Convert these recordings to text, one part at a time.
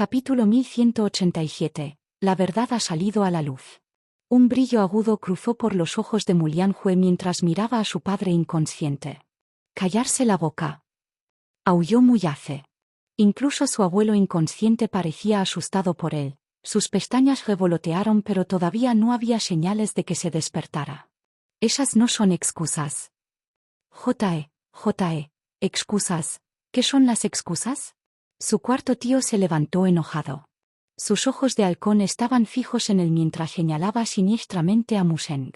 Capítulo 1187. La verdad ha salido a la luz. Un brillo agudo cruzó por los ojos de Mulianjue mientras miraba a su padre inconsciente. Callarse la boca. Aulló Muyace. Incluso su abuelo inconsciente parecía asustado por él. Sus pestañas revolotearon, pero todavía no había señales de que se despertara. Esas no son excusas. Excusas. ¿Qué son las excusas? Su cuarto tío se levantó enojado. Sus ojos de halcón estaban fijos en él mientras señalaba siniestramente a Museng.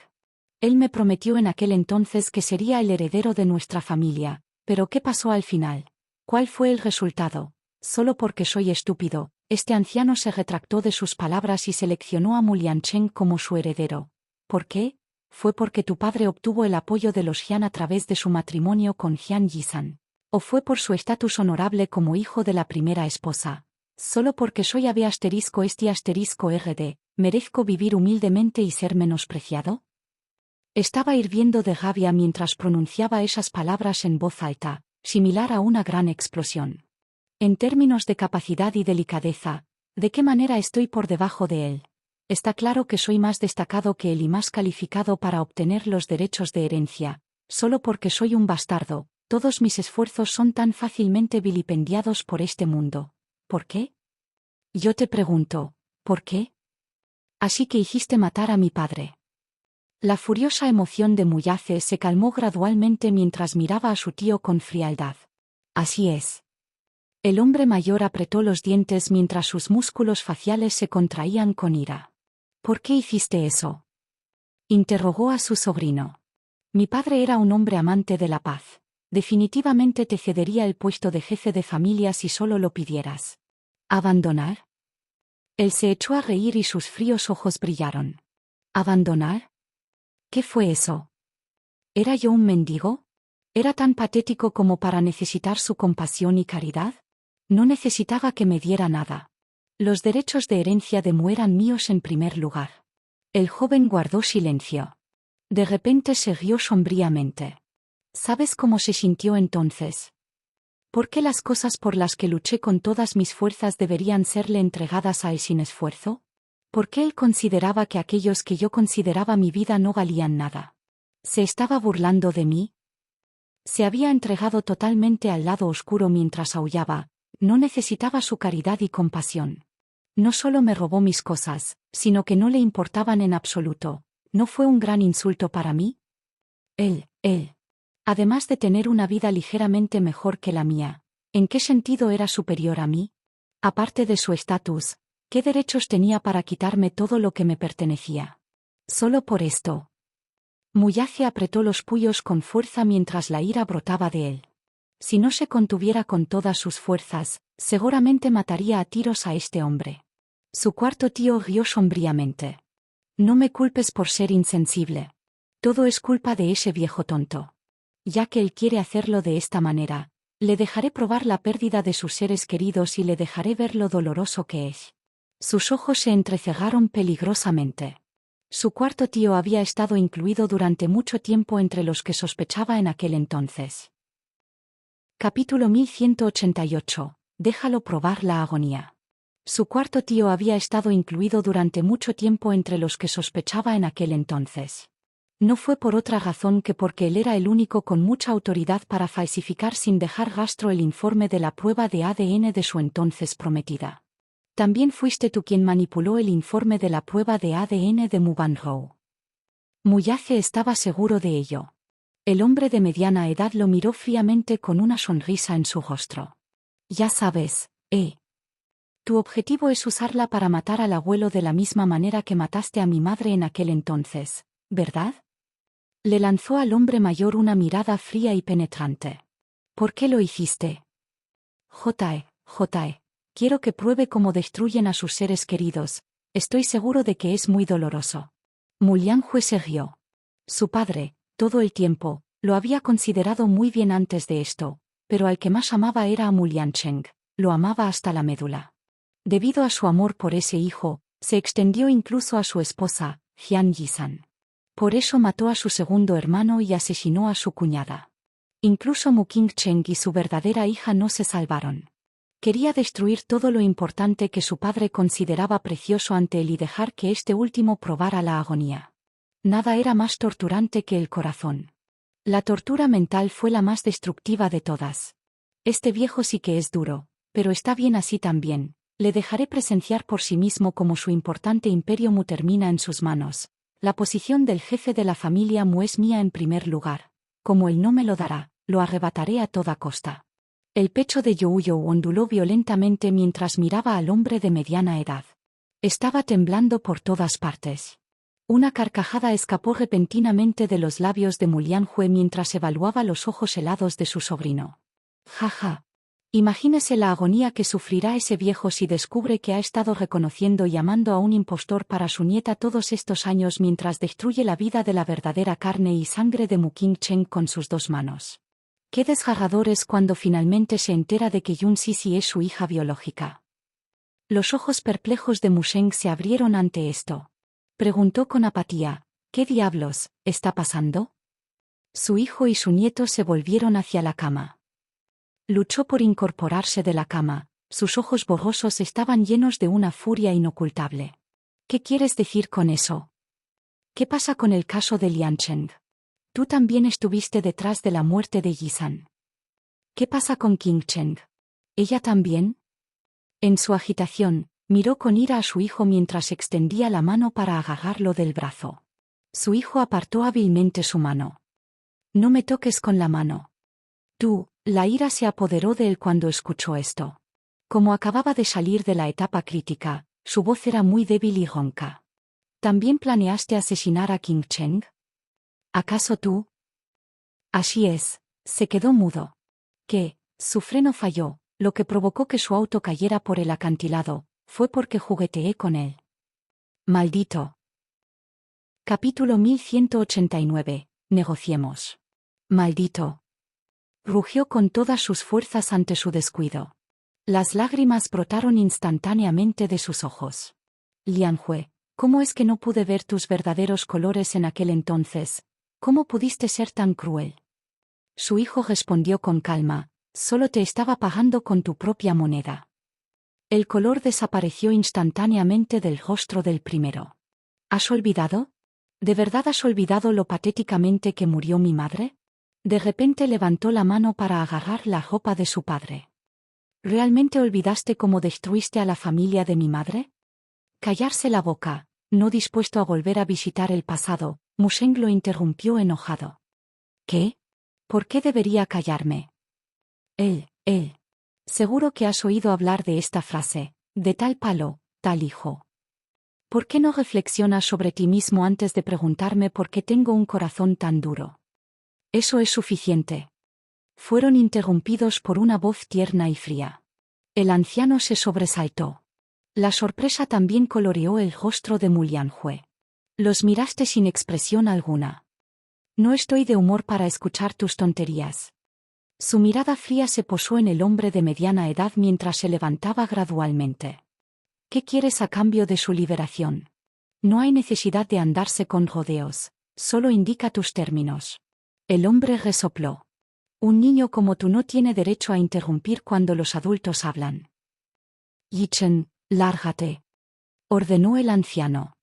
Él me prometió en aquel entonces que sería el heredero de nuestra familia, pero ¿qué pasó al final? ¿Cuál fue el resultado? Solo porque soy estúpido, este anciano se retractó de sus palabras y seleccionó a Muliancheng como su heredero. ¿Por qué? ¿Fue porque tu padre obtuvo el apoyo de los Jian a través de su matrimonio con Jian Yisan? ¿O fue por su estatus honorable como hijo de la primera esposa? Solo porque soy #RD, ¿merezco vivir humildemente y ser menospreciado? Estaba hirviendo de rabia mientras pronunciaba esas palabras en voz alta, similar a una gran explosión. En términos de capacidad y delicadeza, ¿de qué manera estoy por debajo de él? Está claro que soy más destacado que él y más calificado para obtener los derechos de herencia, solo porque soy un bastardo. Todos mis esfuerzos son tan fácilmente vilipendiados por este mundo. ¿Por qué? Yo te pregunto, ¿por qué? Así que hiciste matar a mi padre. La furiosa emoción de Muyace se calmó gradualmente mientras miraba a su tío con frialdad. Así es. El hombre mayor apretó los dientes mientras sus músculos faciales se contraían con ira. ¿Por qué hiciste eso? Interrogó a su sobrino. Mi padre era un hombre amante de la paz. Definitivamente te cedería el puesto de jefe de familia si solo lo pidieras. ¿Abandonar? Él se echó a reír y sus fríos ojos brillaron. ¿Abandonar? ¿Qué fue eso? ¿Era yo un mendigo? ¿Era tan patético como para necesitar su compasión y caridad? No necesitaba que me diera nada. Los derechos de herencia de Mu eran míos en primer lugar. El joven guardó silencio. De repente se rió sombríamente. ¿Sabes cómo se sintió entonces? ¿Por qué las cosas por las que luché con todas mis fuerzas deberían serle entregadas a él sin esfuerzo? ¿Por qué él consideraba que aquellos que yo consideraba mi vida no valían nada? ¿Se estaba burlando de mí? Se había entregado totalmente al lado oscuro mientras aullaba. No necesitaba su caridad y compasión. No solo me robó mis cosas, sino que no le importaban en absoluto. ¿No fue un gran insulto para mí? Él. Además de tener una vida ligeramente mejor que la mía, ¿en qué sentido era superior a mí? Aparte de su estatus, ¿qué derechos tenía para quitarme todo lo que me pertenecía? Solo por esto. Muyace apretó los puños con fuerza mientras la ira brotaba de él. Si no se contuviera con todas sus fuerzas, seguramente mataría a tiros a este hombre. Su cuarto tío rió sombríamente. No me culpes por ser insensible. Todo es culpa de ese viejo tonto. Ya que él quiere hacerlo de esta manera, le dejaré probar la pérdida de sus seres queridos y le dejaré ver lo doloroso que es. Sus ojos se entrecerraron peligrosamente. Su cuarto tío había estado incluido durante mucho tiempo entre los que sospechaba en aquel entonces. Capítulo 1188. Déjalo probar la agonía. Su cuarto tío había estado incluido durante mucho tiempo entre los que sospechaba en aquel entonces. No fue por otra razón que porque él era el único con mucha autoridad para falsificar sin dejar rastro el informe de la prueba de ADN de su entonces prometida. También fuiste tú quien manipuló el informe de la prueba de ADN de Mu Banrou. Muyace estaba seguro de ello. El hombre de mediana edad lo miró fríamente con una sonrisa en su rostro. Ya sabes, tu objetivo es usarla para matar al abuelo de la misma manera que mataste a mi madre en aquel entonces, ¿verdad? Le lanzó al hombre mayor una mirada fría y penetrante. ¿Por qué lo hiciste? Quiero que pruebe cómo destruyen a sus seres queridos. Estoy seguro de que es muy doloroso. Mulianjue se rió. Su padre, todo el tiempo, lo había considerado muy bien antes de esto, pero al que más amaba era a Muliancheng. Lo amaba hasta la médula. Debido a su amor por ese hijo, se extendió incluso a su esposa, Jian Yisan. Por eso mató a su segundo hermano y asesinó a su cuñada. Incluso Mu Qingcheng y su verdadera hija no se salvaron. Quería destruir todo lo importante que su padre consideraba precioso ante él y dejar que este último probara la agonía. Nada era más torturante que el corazón. La tortura mental fue la más destructiva de todas. Este viejo sí que es duro, pero está bien así también. Le dejaré presenciar por sí mismo cómo su importante imperio Mu termina en sus manos. La posición del jefe de la familia Mu es mía en primer lugar. Como él no me lo dará, lo arrebataré a toda costa. El pecho de Youyo onduló violentamente mientras miraba al hombre de mediana edad. Estaba temblando por todas partes. Una carcajada escapó repentinamente de los labios de Mu Lianjue mientras evaluaba los ojos helados de su sobrino. Jaja. Imagínese la agonía que sufrirá ese viejo si descubre que ha estado reconociendo y amando a un impostor para su nieta todos estos años mientras destruye la vida de la verdadera carne y sangre de Mu Qingchen con sus 2 manos. Qué desgarrador es cuando finalmente se entera de que Yun Sisi es su hija biológica. Los ojos perplejos de Mu Sheng se abrieron ante esto. Preguntó con apatía, ¿qué diablos está pasando? Su hijo y su nieto se volvieron hacia la cama. Luchó por incorporarse de la cama, sus ojos borrosos estaban llenos de una furia inocultable. ¿Qué quieres decir con eso? ¿Qué pasa con el caso de Liancheng? Tú también estuviste detrás de la muerte de Yisan. ¿Qué pasa con Qingcheng? ¿Ella también? En su agitación, miró con ira a su hijo mientras extendía la mano para agarrarlo del brazo. Su hijo apartó hábilmente su mano. No me toques con la mano. Tú, la ira se apoderó de él cuando escuchó esto. Como acababa de salir de la etapa crítica, su voz era muy débil y ronca. ¿También planeaste asesinar a Qingcheng? ¿Acaso tú? Así es, se quedó mudo. Que, su freno falló, lo que provocó que su auto cayera por el acantilado, fue porque jugueteé con él. Maldito. Capítulo 1189, negociemos. Maldito. Rugió con todas sus fuerzas ante su descuido. Las lágrimas brotaron instantáneamente de sus ojos. Lianjue, ¿cómo es que no pude ver tus verdaderos colores en aquel entonces? ¿Cómo pudiste ser tan cruel? Su hijo respondió con calma, solo te estaba pagando con tu propia moneda. El color desapareció instantáneamente del rostro del primero. ¿Has olvidado? ¿De verdad has olvidado lo patéticamente que murió mi madre? De repente levantó la mano para agarrar la ropa de su padre. ¿Realmente olvidaste cómo destruiste a la familia de mi madre? Callarse la boca, no dispuesto a volver a visitar el pasado, Mu Sheng lo interrumpió enojado. ¿Qué? ¿Por qué debería callarme? Él. Seguro que has oído hablar de esta frase, de tal palo, tal hijo. ¿Por qué no reflexionas sobre ti mismo antes de preguntarme por qué tengo un corazón tan duro? Eso es suficiente. Fueron interrumpidos por una voz tierna y fría. El anciano se sobresaltó. La sorpresa también coloreó el rostro de Mu Lianjue. Los miraste sin expresión alguna. No estoy de humor para escuchar tus tonterías. Su mirada fría se posó en el hombre de mediana edad mientras se levantaba gradualmente. ¿Qué quieres a cambio de su liberación? No hay necesidad de andarse con rodeos, solo indica tus términos. El hombre resopló. Un niño como tú no tiene derecho a interrumpir cuando los adultos hablan. Yichen, lárgate. Ordenó el anciano.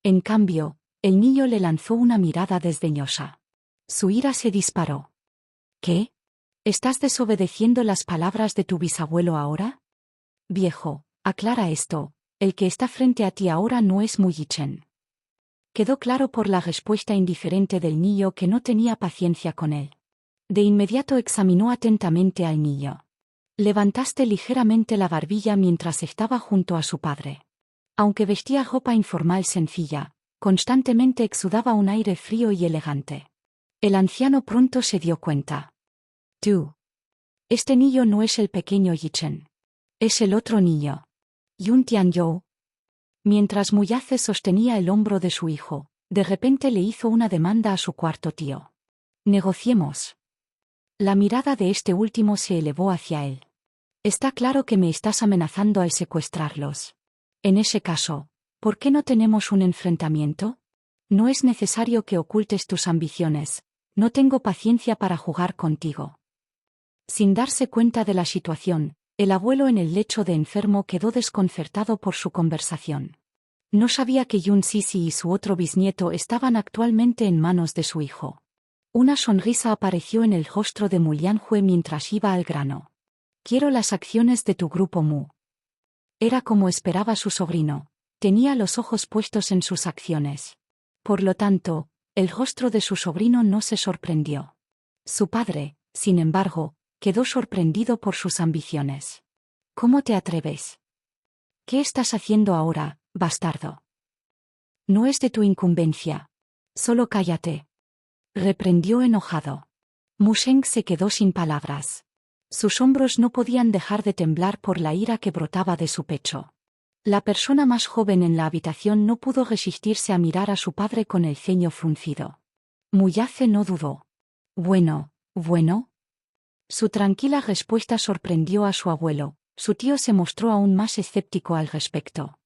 En cambio, el niño le lanzó una mirada desdeñosa. Su ira se disparó. ¿Qué? ¿Estás desobedeciendo las palabras de tu bisabuelo ahora? Viejo, aclara esto, el que está frente a ti ahora no es Mu Yichen. Quedó claro por la respuesta indiferente del niño que no tenía paciencia con él. De inmediato examinó atentamente al niño. Levantaste ligeramente la barbilla mientras estaba junto a su padre. Aunque vestía ropa informal sencilla, constantemente exudaba un aire frío y elegante. El anciano pronto se dio cuenta. Tú. Este niño no es el pequeño Yichen. Es el otro niño. Yun Tianyou. Mientras Mu Yace sostenía el hombro de su hijo, de repente le hizo una demanda a su cuarto tío. Negociemos. La mirada de este último se elevó hacia él. Está claro que me estás amenazando al secuestrarlos. En ese caso, ¿por qué no tenemos un enfrentamiento? No es necesario que ocultes tus ambiciones, no tengo paciencia para jugar contigo. Sin darse cuenta de la situación, El abuelo en el lecho de enfermo quedó desconcertado por su conversación. No sabía que Yun Sisi y su otro bisnieto estaban actualmente en manos de su hijo. Una sonrisa apareció en el rostro de Mu Lianhue mientras iba al grano. Quiero las acciones de tu grupo Mu. Era como esperaba su sobrino. Tenía los ojos puestos en sus acciones. Por lo tanto, el rostro de su sobrino no se sorprendió. Su padre, sin embargo, quedó sorprendido por sus ambiciones. ¿Cómo te atreves? ¿Qué estás haciendo ahora, bastardo? No es de tu incumbencia. Solo cállate. Reprendió enojado. Mu Sheng se quedó sin palabras. Sus hombros no podían dejar de temblar por la ira que brotaba de su pecho. La persona más joven en la habitación no pudo resistirse a mirar a su padre con el ceño fruncido. Mu Yace no dudó. Bueno. Su tranquila respuesta sorprendió a su abuelo. Su tío se mostró aún más escéptico al respecto.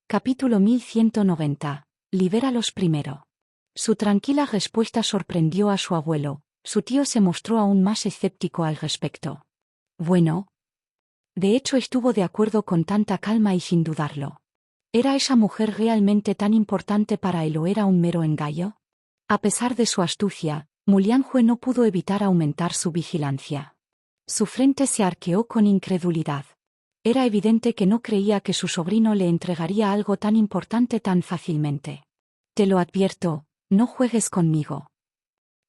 Capítulo 1190. Libéralos primero. Su tranquila respuesta sorprendió a su abuelo. Su tío se mostró aún más escéptico al respecto. Bueno. De hecho estuvo de acuerdo con tanta calma y sin dudarlo. ¿Era esa mujer realmente tan importante para él o era un mero engaño? A pesar de su astucia, Mu Lianhue no pudo evitar aumentar su vigilancia. Su frente se arqueó con incredulidad. Era evidente que no creía que su sobrino le entregaría algo tan importante tan fácilmente. Te lo advierto, no juegues conmigo.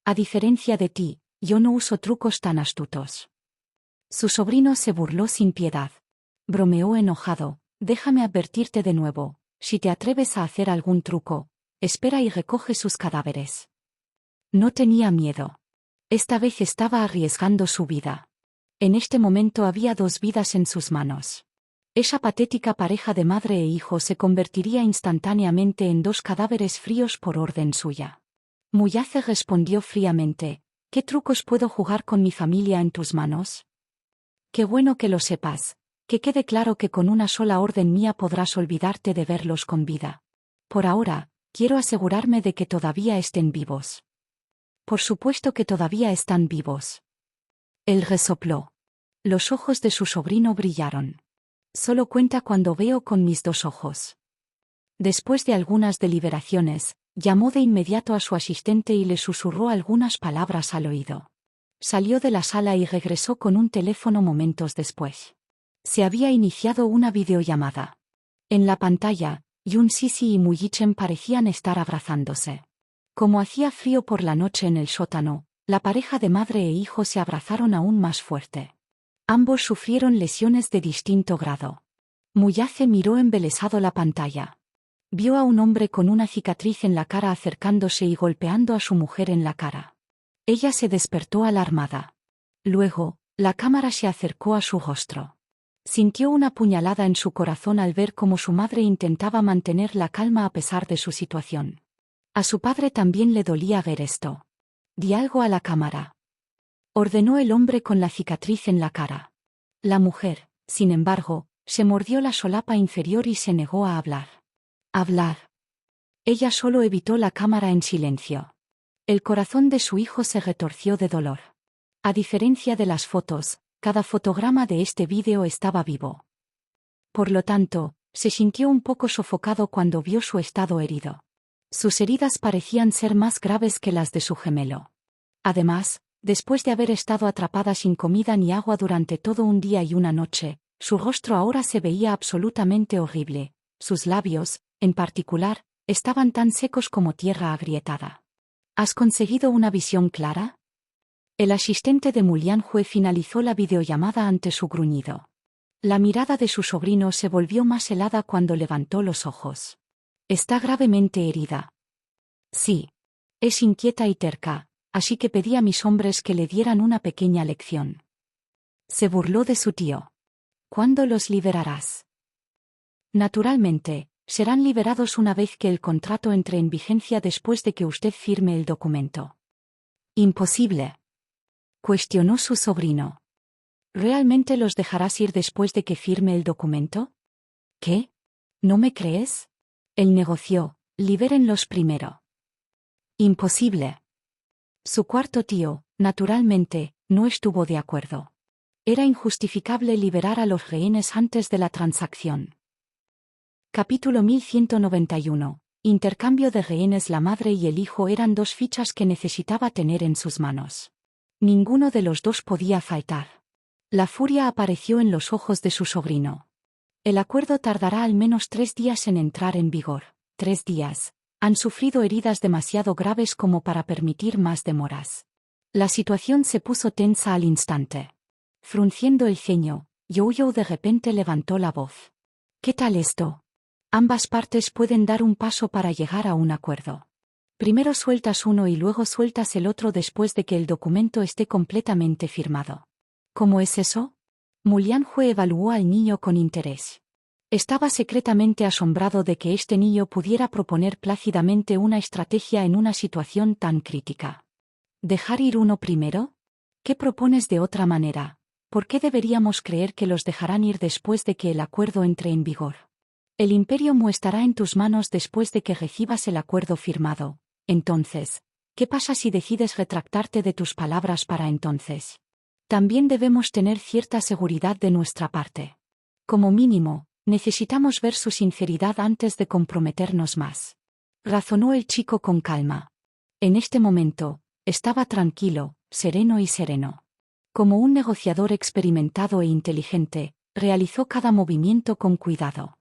A diferencia de ti, yo no uso trucos tan astutos. Su sobrino se burló sin piedad. Bromeó enojado. Déjame advertirte de nuevo, si te atreves a hacer algún truco, espera y recoge sus cadáveres. No tenía miedo. Esta vez estaba arriesgando su vida. En este momento había dos vidas en sus manos. Esa patética pareja de madre e hijo se convertiría instantáneamente en dos cadáveres fríos por orden suya. Mu Yace respondió fríamente, ¿qué trucos puedo jugar con mi familia en tus manos? Qué bueno que lo sepas, que quede claro que con una sola orden mía podrás olvidarte de verlos con vida. Por ahora, quiero asegurarme de que todavía estén vivos. Por supuesto que todavía están vivos. Él resopló. Los ojos de su sobrino brillaron. Solo cuenta cuando veo con mis dos ojos. Después de algunas deliberaciones, llamó de inmediato a su asistente y le susurró algunas palabras al oído. Salió de la sala y regresó con un teléfono momentos después. Se había iniciado una videollamada. En la pantalla, Yun Sisi y Mu Yichen parecían estar abrazándose. Como hacía frío por la noche en el sótano, la pareja de madre e hijo se abrazaron aún más fuerte. Ambos sufrieron lesiones de distinto grado. Mu Yace miró embelesado la pantalla. Vio a un hombre con una cicatriz en la cara acercándose y golpeando a su mujer en la cara. Ella se despertó alarmada. Luego, la cámara se acercó a su rostro. Sintió una puñalada en su corazón al ver cómo su madre intentaba mantener la calma a pesar de su situación. A su padre también le dolía ver esto. Di algo a la cámara. Ordenó el hombre con la cicatriz en la cara. La mujer, sin embargo, se mordió la solapa inferior y se negó a hablar. Hablar. Ella solo evitó la cámara en silencio. El corazón de su hijo se retorció de dolor. A diferencia de las fotos, cada fotograma de este vídeo estaba vivo. Por lo tanto, se sintió un poco sofocado cuando vio su estado herido. Sus heridas parecían ser más graves que las de su gemelo. Además, después de haber estado atrapada sin comida ni agua durante todo un día y una noche, su rostro ahora se veía absolutamente horrible. Sus labios, en particular, estaban tan secos como tierra agrietada. ¿Has conseguido una visión clara? El asistente de Mu Lianhue finalizó la videollamada ante su gruñido. La mirada de su sobrino se volvió más helada cuando levantó los ojos. Está gravemente herida. Sí. Es inquieta y terca, así que pedí a mis hombres que le dieran una pequeña lección. Se burló de su tío. ¿Cuándo los liberarás? Naturalmente, serán liberados una vez que el contrato entre en vigencia después de que usted firme el documento. Imposible. Cuestionó su sobrino. ¿Realmente los dejarás ir después de que firme el documento? ¿Qué? ¿No me crees? Él negoció, libérenlos primero. Imposible. Su cuarto tío, naturalmente, no estuvo de acuerdo. Era injustificable liberar a los rehenes antes de la transacción. Capítulo 1191. Intercambio de rehenes. La madre y el hijo eran dos fichas que necesitaba tener en sus manos. Ninguno de los dos podía faltar. La furia apareció en los ojos de su sobrino. El acuerdo tardará al menos 3 días en entrar en vigor. 3 días. Han sufrido heridas demasiado graves como para permitir más demoras. La situación se puso tensa al instante. Frunciendo el ceño, Youyou de repente levantó la voz. ¿Qué tal esto? Ambas partes pueden dar un paso para llegar a un acuerdo. Primero sueltas uno y luego sueltas el otro después de que el documento esté completamente firmado. ¿Cómo es eso? Mu Lianjue evaluó al niño con interés. Estaba secretamente asombrado de que este niño pudiera proponer plácidamente una estrategia en una situación tan crítica. ¿Dejar ir uno primero? ¿Qué propones de otra manera? ¿Por qué deberíamos creer que los dejarán ir después de que el acuerdo entre en vigor? El Imperio Mu estará en tus manos después de que recibas el acuerdo firmado. Entonces, ¿qué pasa si decides retractarte de tus palabras para entonces? También debemos tener cierta seguridad de nuestra parte. Como mínimo, necesitamos ver su sinceridad antes de comprometernos más. Razonó el chico con calma. En este momento, estaba tranquilo, sereno y sereno. Como un negociador experimentado e inteligente, realizó cada movimiento con cuidado.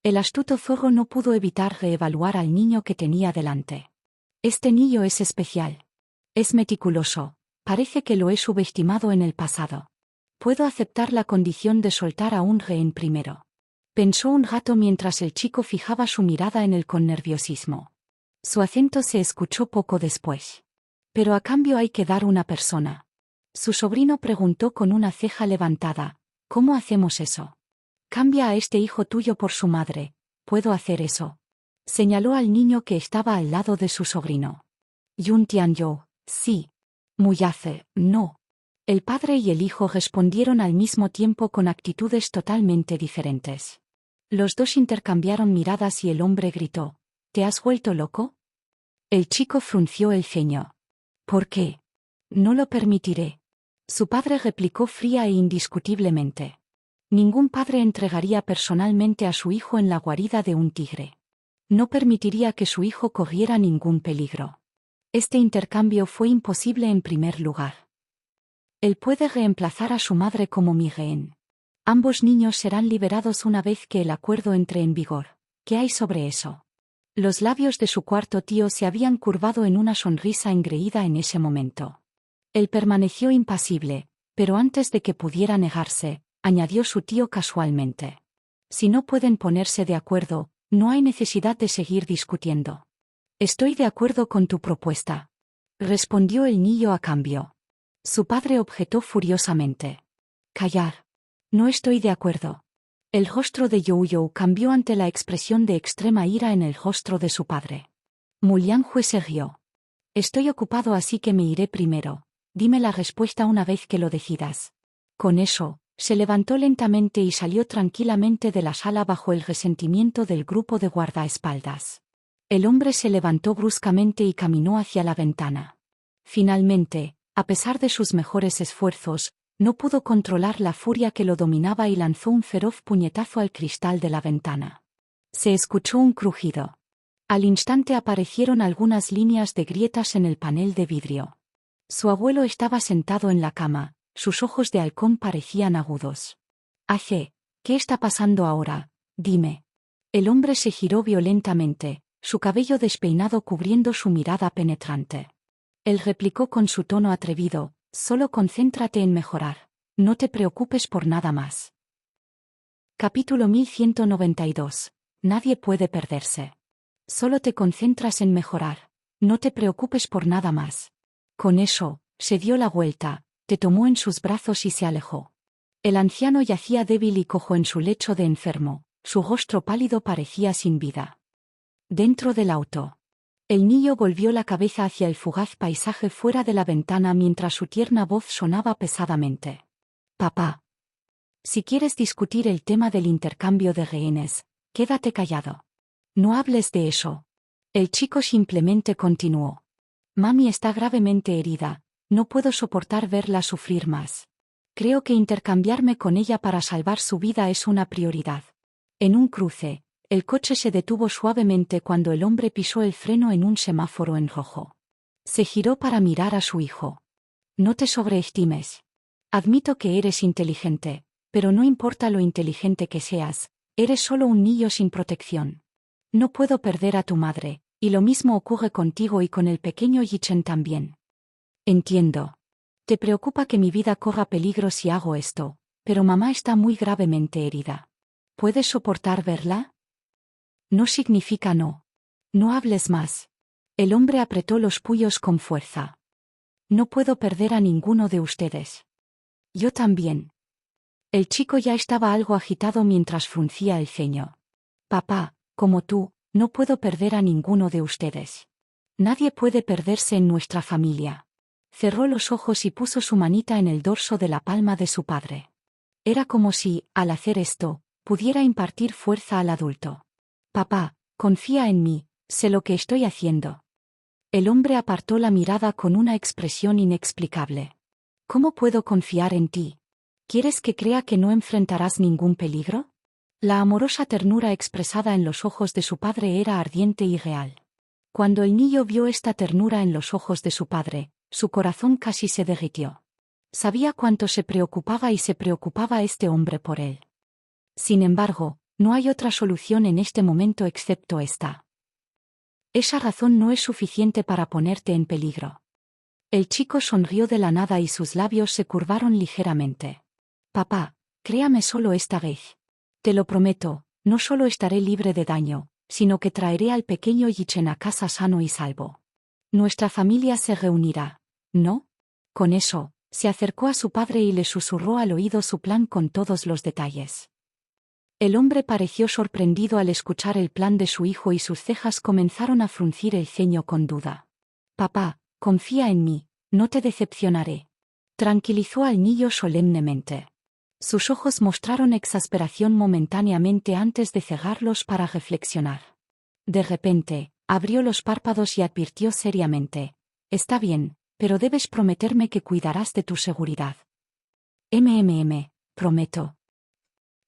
El astuto zorro no pudo evitar reevaluar al niño que tenía delante. Este niño es especial. Es meticuloso. Parece que lo he subestimado en el pasado. Puedo aceptar la condición de soltar a un rehén primero. Pensó un rato mientras el chico fijaba su mirada en él con nerviosismo. Su acento se escuchó poco después. Pero a cambio hay que dar una persona. Su sobrino preguntó con una ceja levantada. ¿Cómo hacemos eso? Cambia a este hijo tuyo por su madre. ¿Puedo hacer eso? Señaló al niño que estaba al lado de su sobrino. Yun Tianyou, sí. Muyace, no. El padre y el hijo respondieron al mismo tiempo con actitudes totalmente diferentes. Los dos intercambiaron miradas y el hombre gritó. ¿Te has vuelto loco? El chico frunció el ceño. ¿Por qué? No lo permitiré. Su padre replicó fría e indiscutiblemente. Ningún padre entregaría personalmente a su hijo en la guarida de un tigre. No permitiría que su hijo corriera ningún peligro. Este intercambio fue imposible en primer lugar. Él puede reemplazar a su madre como mi rehén. Ambos niños serán liberados una vez que el acuerdo entre en vigor. ¿Qué hay sobre eso? Los labios de su cuarto tío se habían curvado en una sonrisa engreída en ese momento. Él permaneció impasible, pero antes de que pudiera negarse, añadió su tío casualmente. Si no pueden ponerse de acuerdo, no hay necesidad de seguir discutiendo. Estoy de acuerdo con tu propuesta. Respondió el niño a cambio. Su padre objetó furiosamente. Callar. No estoy de acuerdo. El rostro de Youyou cambió ante la expresión de extrema ira en el rostro de su padre. Mu Lianjue se rió. Estoy ocupado así que me iré primero. Dime la respuesta una vez que lo decidas. Con eso, se levantó lentamente y salió tranquilamente de la sala bajo el resentimiento del grupo de guardaespaldas. El hombre se levantó bruscamente y caminó hacia la ventana. Finalmente, a pesar de sus mejores esfuerzos, no pudo controlar la furia que lo dominaba y lanzó un feroz puñetazo al cristal de la ventana. Se escuchó un crujido. Al instante aparecieron algunas líneas de grietas en el panel de vidrio. Su abuelo estaba sentado en la cama, sus ojos de halcón parecían agudos. «Aje, ¿qué está pasando ahora? Dime». El hombre se giró violentamente, su cabello despeinado cubriendo su mirada penetrante. Él replicó con su tono atrevido, «Solo concéntrate en mejorar. No te preocupes por nada más». Capítulo 1192. Nadie puede perderse. Solo te concentras en mejorar. No te preocupes por nada más. Con eso, se dio la vuelta, te tomó en sus brazos y se alejó. El anciano yacía débil y cojo en su lecho de enfermo, su rostro pálido parecía sin vida. Dentro del auto. El niño volvió la cabeza hacia el fugaz paisaje fuera de la ventana mientras su tierna voz sonaba pesadamente. «Papá. Si quieres discutir el tema del intercambio de rehenes, quédate callado. No hables de eso». El chico simplemente continuó. «Mami está gravemente herida, no puedo soportar verla sufrir más. Creo que intercambiarme con ella para salvar su vida es una prioridad. En un cruce, el coche se detuvo suavemente cuando el hombre pisó el freno en un semáforo en rojo. Se giró para mirar a su hijo. No te sobreestimes. Admito que eres inteligente, pero no importa lo inteligente que seas, eres solo un niño sin protección. No puedo perder a tu madre, y lo mismo ocurre contigo y con el pequeño Yichen también. Entiendo. Te preocupa que mi vida corra peligro si hago esto, pero mamá está muy gravemente herida. ¿Puedes soportar verla? No significa no. No hables más. El hombre apretó los puños con fuerza. No puedo perder a ninguno de ustedes. Yo también. El chico ya estaba algo agitado mientras fruncía el ceño. Papá, como tú, no puedo perder a ninguno de ustedes. Nadie puede perderse en nuestra familia. Cerró los ojos y puso su manita en el dorso de la palma de su padre. Era como si, al hacer esto, pudiera impartir fuerza al adulto. Papá, confía en mí, sé lo que estoy haciendo. El hombre apartó la mirada con una expresión inexplicable. ¿Cómo puedo confiar en ti? ¿Quieres que crea que no enfrentarás ningún peligro? La amorosa ternura expresada en los ojos de su padre era ardiente y real. Cuando el niño vio esta ternura en los ojos de su padre, su corazón casi se derritió. Sabía cuánto se preocupaba y se preocupaba este hombre por él. Sin embargo, no hay otra solución en este momento excepto esta. Esa razón no es suficiente para ponerte en peligro. El chico sonrió de la nada y sus labios se curvaron ligeramente. Papá, créame solo esta vez. Te lo prometo, no solo estaré libre de daño, sino que traeré al pequeño Yichen a casa sano y salvo. Nuestra familia se reunirá, ¿no? Con eso, se acercó a su padre y le susurró al oído su plan con todos los detalles. El hombre pareció sorprendido al escuchar el plan de su hijo y sus cejas comenzaron a fruncir el ceño con duda. Papá, confía en mí, no te decepcionaré. Tranquilizó al niño solemnemente. Sus ojos mostraron exasperación momentáneamente antes de cerrarlos para reflexionar. De repente, abrió los párpados y advirtió seriamente. Está bien, pero debes prometerme que cuidarás de tu seguridad. Prometo.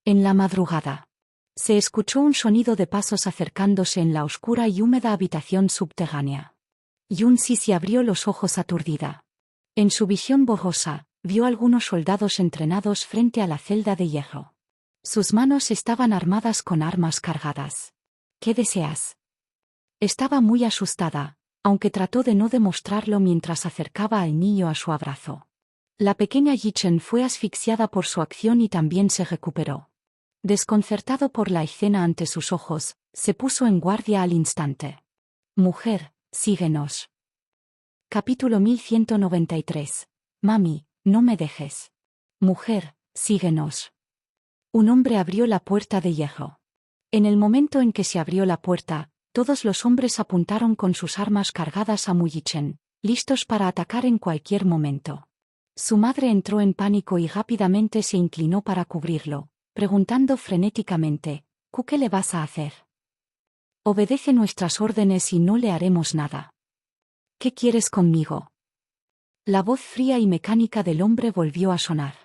En la madrugada. Se escuchó un sonido de pasos acercándose en la oscura y húmeda habitación subterránea. Yun-si se abrió los ojos aturdida. En su visión borrosa, vio algunos soldados entrenados frente a la celda de hierro. Sus manos estaban armadas con armas cargadas. ¿Qué deseas? Estaba muy asustada, aunque trató de no demostrarlo mientras acercaba al niño a su abrazo. La pequeña Yichen fue asfixiada por su acción y también se recuperó. Desconcertado por la escena ante sus ojos, se puso en guardia al instante. Mujer, síguenos. Capítulo 1193. Mami, no me dejes. Mujer, síguenos. Un hombre abrió la puerta de hierro. En el momento en que se abrió la puerta, todos los hombres apuntaron con sus armas cargadas a Mu Yichen, listos para atacar en cualquier momento. Su madre entró en pánico y rápidamente se inclinó para cubrirlo, preguntando frenéticamente, ¿qué le vas a hacer? Obedece nuestras órdenes y no le haremos nada. ¿Qué quieres conmigo? La voz fría y mecánica del hombre volvió a sonar.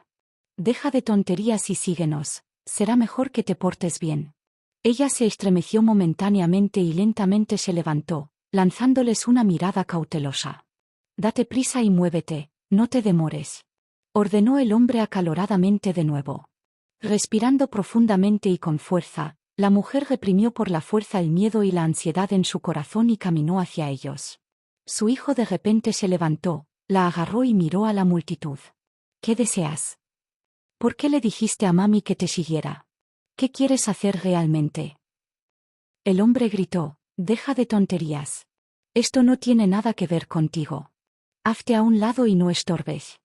Deja de tonterías y síguenos, será mejor que te portes bien. Ella se estremeció momentáneamente y lentamente se levantó, lanzándoles una mirada cautelosa. Date prisa y muévete, no te demores. Ordenó el hombre acaloradamente de nuevo. Respirando profundamente y con fuerza, la mujer reprimió por la fuerza el miedo y la ansiedad en su corazón y caminó hacia ellos. Su hijo de repente se levantó, la agarró y miró a la multitud. ¿Qué deseas? ¿Por qué le dijiste a mami que te siguiera? ¿Qué quieres hacer realmente? El hombre gritó, deja de tonterías. Esto no tiene nada que ver contigo. Hazte a un lado y no estorbes.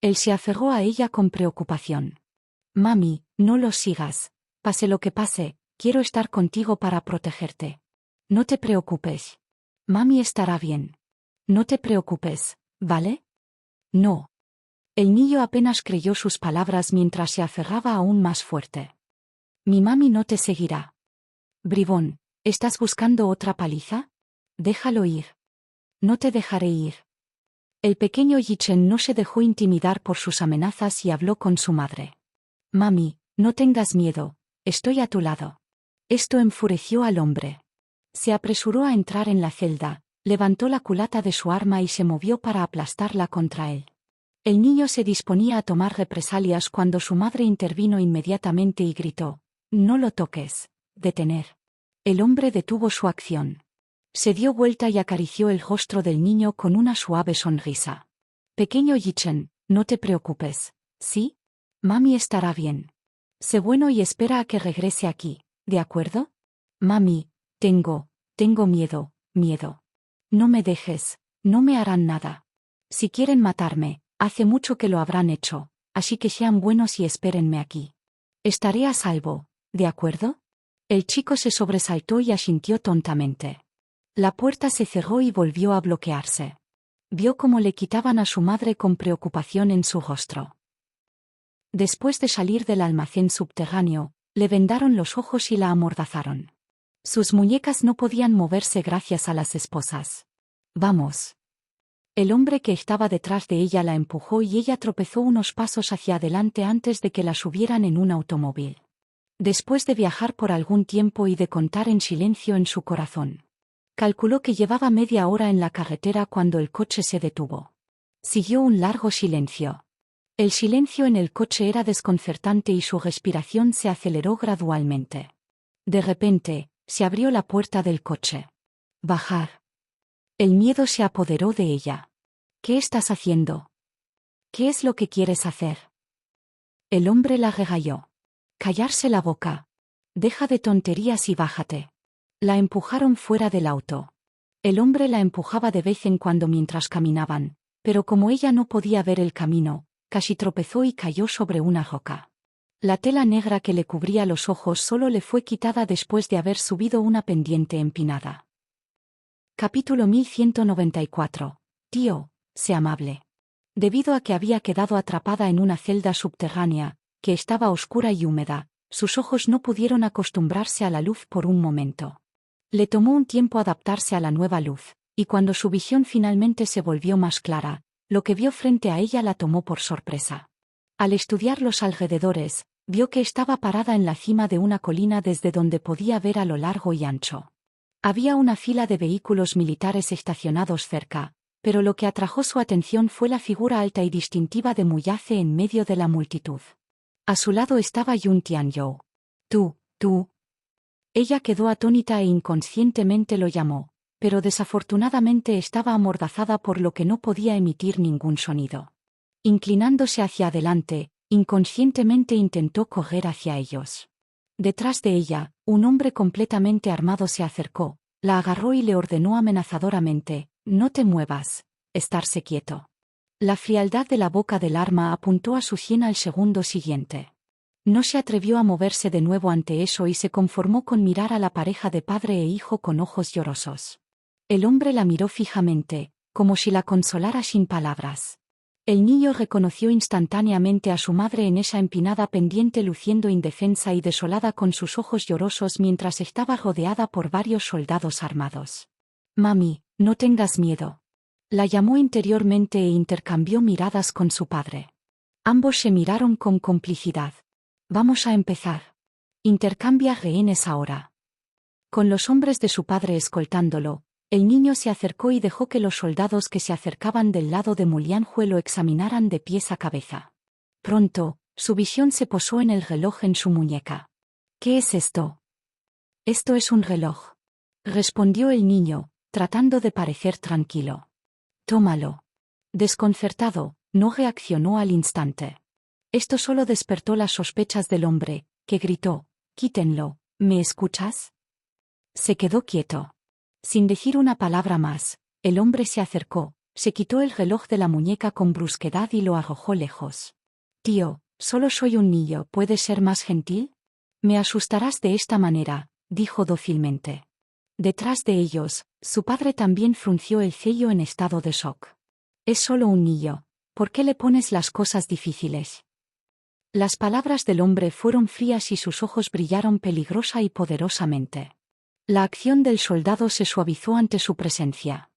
Él se aferró a ella con preocupación. Mami, no los sigas. Pase lo que pase, quiero estar contigo para protegerte. No te preocupes. Mami estará bien. No te preocupes, ¿vale? No. El niño apenas creyó sus palabras mientras se aferraba aún más fuerte. Mi mami no te seguirá. Bribón, ¿estás buscando otra paliza? Déjalo ir. No te dejaré ir. El pequeño Yichen no se dejó intimidar por sus amenazas y habló con su madre. «Mami, no tengas miedo, estoy a tu lado». Esto enfureció al hombre. Se apresuró a entrar en la celda, levantó la culata de su arma y se movió para aplastarla contra él. El niño se disponía a tomar represalias cuando su madre intervino inmediatamente y gritó: «No lo toques, detener». El hombre detuvo su acción. Se dio vuelta y acarició el rostro del niño con una suave sonrisa. «Pequeño Yichen, no te preocupes, ¿sí? Mami estará bien. Sé bueno y espera a que regrese aquí, ¿de acuerdo? Mami, tengo miedo, miedo. No me dejes, no me harán nada. Si quieren matarme, hace mucho que lo habrán hecho, así que sean buenos y espérenme aquí. Estaré a salvo, ¿de acuerdo?» El chico se sobresaltó y asintió tontamente. La puerta se cerró y volvió a bloquearse. Vio cómo le quitaban a su madre con preocupación en su rostro. Después de salir del almacén subterráneo, le vendaron los ojos y la amordazaron. Sus muñecas no podían moverse gracias a las esposas. «Vamos». El hombre que estaba detrás de ella la empujó y ella tropezó unos pasos hacia adelante antes de que la subieran en un automóvil. Después de viajar por algún tiempo y de contar en silencio en su corazón, calculó que llevaba media hora en la carretera cuando el coche se detuvo. Siguió un largo silencio. El silencio en el coche era desconcertante y su respiración se aceleró gradualmente. De repente, se abrió la puerta del coche. «Bajar». El miedo se apoderó de ella. «¿Qué estás haciendo? ¿Qué es lo que quieres hacer?» El hombre la regañó. «Callarse la boca. Deja de tonterías y bájate». La empujaron fuera del auto. El hombre la empujaba de vez en cuando mientras caminaban, pero como ella no podía ver el camino, casi tropezó y cayó sobre una roca. La tela negra que le cubría los ojos solo le fue quitada después de haber subido una pendiente empinada. Capítulo 1194. Tío, sé amable. Debido a que había quedado atrapada en una celda subterránea, que estaba oscura y húmeda, sus ojos no pudieron acostumbrarse a la luz por un momento. Le tomó un tiempo adaptarse a la nueva luz, y cuando su visión finalmente se volvió más clara, lo que vio frente a ella la tomó por sorpresa. Al estudiar los alrededores, vio que estaba parada en la cima de una colina desde donde podía ver a lo largo y ancho. Había una fila de vehículos militares estacionados cerca, pero lo que atrajo su atención fue la figura alta y distintiva de Muyace en medio de la multitud. A su lado estaba Yun Tianyou. Tú. Ella quedó atónita e inconscientemente lo llamó, pero desafortunadamente estaba amordazada por lo que no podía emitir ningún sonido. Inclinándose hacia adelante, inconscientemente intentó correr hacia ellos. Detrás de ella, un hombre completamente armado se acercó, la agarró y le ordenó amenazadoramente: «No te muevas, estarse quieto». La frialdad de la boca del arma apuntó a su sien al segundo siguiente. No se atrevió a moverse de nuevo ante eso y se conformó con mirar a la pareja de padre e hijo con ojos llorosos. El hombre la miró fijamente, como si la consolara sin palabras. El niño reconoció instantáneamente a su madre en esa empinada pendiente luciendo indefensa y desolada con sus ojos llorosos mientras estaba rodeada por varios soldados armados. «Mami, no tengas miedo». La llamó interiormente e intercambió miradas con su padre. Ambos se miraron con complicidad. «Vamos a empezar. Intercambia rehenes ahora». Con los hombres de su padre escoltándolo, el niño se acercó y dejó que los soldados que se acercaban del lado de Mulianjue lo examinaran de pies a cabeza. Pronto, su visión se posó en el reloj en su muñeca. «¿Qué es esto?» «Esto es un reloj», respondió el niño, tratando de parecer tranquilo. «Tómalo». Desconcertado, no reaccionó al instante. Esto solo despertó las sospechas del hombre, que gritó: «Quítenlo, ¿me escuchas?». Se quedó quieto. Sin decir una palabra más, el hombre se acercó, se quitó el reloj de la muñeca con brusquedad y lo arrojó lejos. «Tío, solo soy un niño, ¿puedes ser más gentil? Me asustarás de esta manera», dijo dócilmente. Detrás de ellos, su padre también frunció el ceño en estado de shock. «Es solo un niño, ¿por qué le pones las cosas difíciles?». Las palabras del hombre fueron frías y sus ojos brillaron peligrosa y poderosamente. La acción del soldado se suavizó ante su presencia.